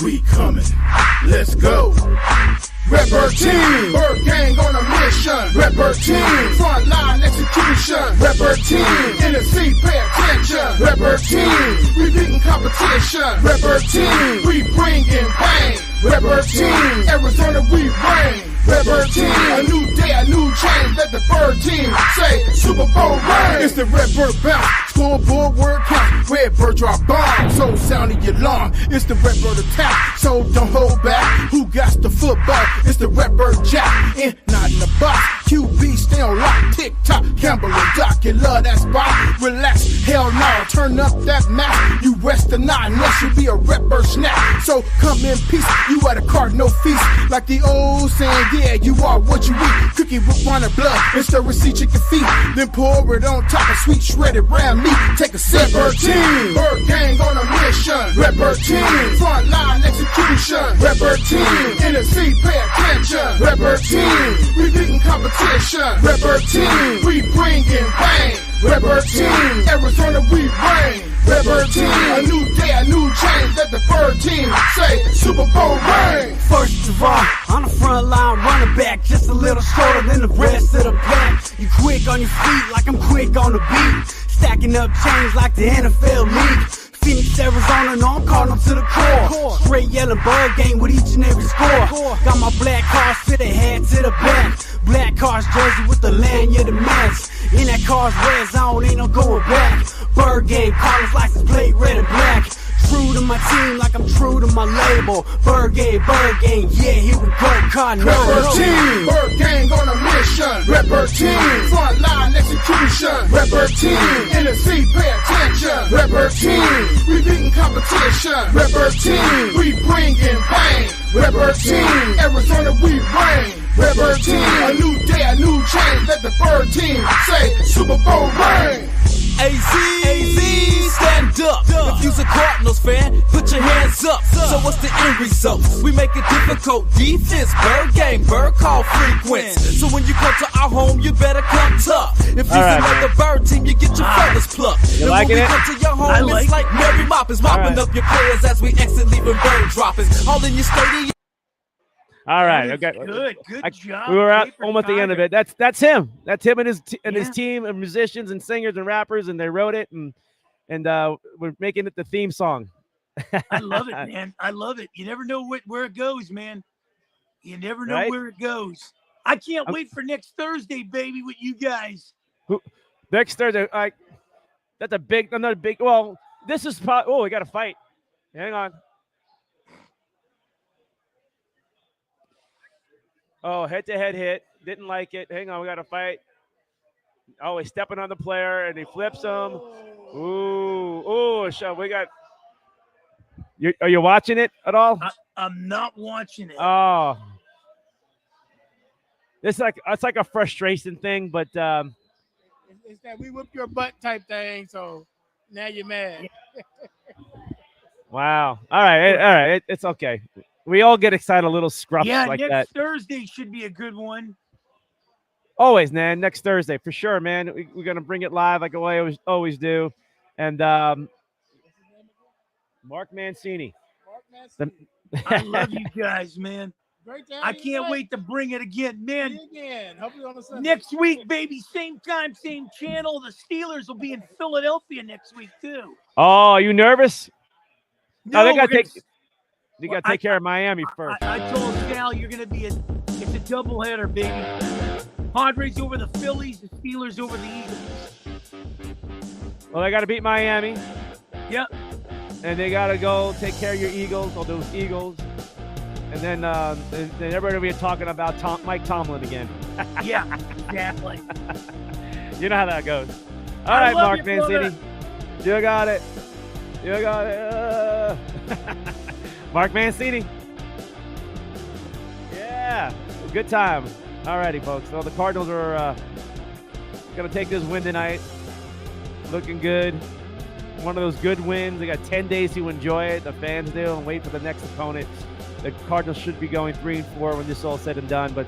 We coming. Let's go. Red Bird Team, Bird Gang on a mission. Red Bird Team, front line execution. Red Bird Team, in the seat, pay attention. Red Bird Team, we beating competition. Red Bird Team, we bringing pain. Red Bird Team, Arizona we reign. Red Bird Team, a new day, a new change. Let the Bird Team say Super Bowl reign. It's the Red Bird bounce, scoreboard word count. Red Bird drop bombs, so sounding your alarm. It's the Red Bird attack, so don't hold back. Who got the football? It's the Red Bird jack, in, not in the box. QB stay on lock, tick tock, Campbell and Doc, you love that spot. Relax, hell no, turn up that map. You rest the night, unless you be a Red Bird snack. So come in peace, you at a cardinal feast. Like the old saying, yeah, you are what you eat. Cookie with wine and blood, and stir with sea chicken feet. Then pour it on top of sweet shredded ram meat. Take a sip. Red Bird Team, Bird Gang on a mission. Red Bird Team, front line execution. Red Bird Team, in the seat, pay attention. Red Bird Team, we beating competition. Red Bird Team, we bringing pain. Red Bird Team, Arizona we reign. Red Bird Team, a new day, a new change. Let the Bird Team say Super Bowl reign. First of all, on the front line, running back, just a little shorter than the rest of the pack. You quick on your feet like I'm quick on the beat. Stacking up chains like the NFL League. Phoenix, Arizona, no, I'm calling them to the core. Straight yelling Bird Gang with each and every score. Got my black cars fitted head to the back. Black cars jersey with the lanyard and mask. In that car's red zone, ain't no going back. Bird Gang, college license plate red and black. True to my team like I'm true to my label. Bird Gang, yeah, here we go, Cardinal. Red Bird Team, Bird Gang on a mission. Red Bird Team, front line execution. Red Bird Team, in the seat, pay attention. Red Bird Team, we beating competition. Red Bird Team, we bringing pain. Red Bird Team, Arizona we reign. Red Bird Team, a new day, a new change. Let the Bird Team say Super Bowl reign. AZ, stand up. If you's a Cardinals fan, put your hands up. So what's the end result? We make it difficult. Defense, Bird Gang, Bird call frequent. So when you come to our home, you better come tough. If you like the Bird Team, you get your feathers plucked. And when we come to your home, it's like Mary Moppins mopping up your players as we exit, leaving bird droppings. All in your stadium. All right, okay. Good job. We were at almost the end of it. That's him. That's him and his team of musicians and singers and rappers, and they wrote it, and we're making it the theme song. I love it, man. I love it. You never know where it goes, man. You never know where it goes. I can't wait for next Thursday, baby, with you guys. Next Thursday, that's another big. Well, this is probably. Oh, we got to fight. Hang on. Oh, head-to-head hit. Didn't like it. Hang on, we got to fight. Oh, he's stepping on the player, and he flips him. Ooh, so we got – are you watching it at all? I'm not watching it. Oh. It's like a frustration thing, but it's that we whip your butt type thing, so now you're mad. Wow. All right. It's okay. We all get excited, a little scruffs like that. Next Thursday should be a good one. Always, man. Next Thursday, for sure, man. We're going to bring it live like I always do. And Mark Mancini. I love you guys, man. Great to have I you can't back. wait to bring it again, man. Hopefully on the Sunday. Next week, baby, same time, same channel. The Steelers will be in Philadelphia next week, too. Oh, are you nervous? No, they got to take care of Miami first. I told Sal it's a doubleheader, baby. Padres over the Phillies, the Steelers over the Eagles. Well, they got to beat Miami. Yep. And they got to go take care of your Eagles, or those Eagles. And then everybody will be talking about Mike Tomlin again. Yeah, exactly. You know how that goes. All right, Mark Mancini. You got it. Mark Mancini. Yeah, good time. All righty, folks. So the Cardinals are going to take this win tonight. Looking good. One of those good wins. They got 10 days to enjoy it. The fans do, and wait for the next opponent. The Cardinals should be going 3-4 when this is all said and done, but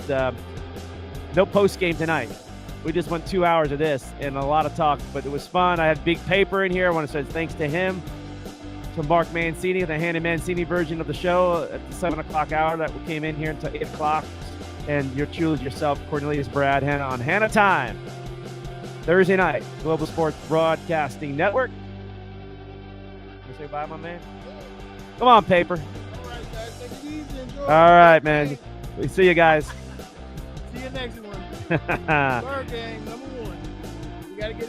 no post game tonight. We just went 2 hours of this and a lot of talk, but it was fun. I had Big Paper in here. I want to say thanks to him, to Mark Mancini, the Hanna Mancini version of the show at the 7 o'clock hour that came in here until 8 o'clock. And you choose yourself, Cornelius Brad Hanna on Hanna Time. Thursday night, Global Sports Broadcasting Network. You say bye, my man? Come on, Paper. All right, guys. Take it easy. Enjoy. All right, man. We see you guys. See you next one. Bird game, number 1. We got to get it.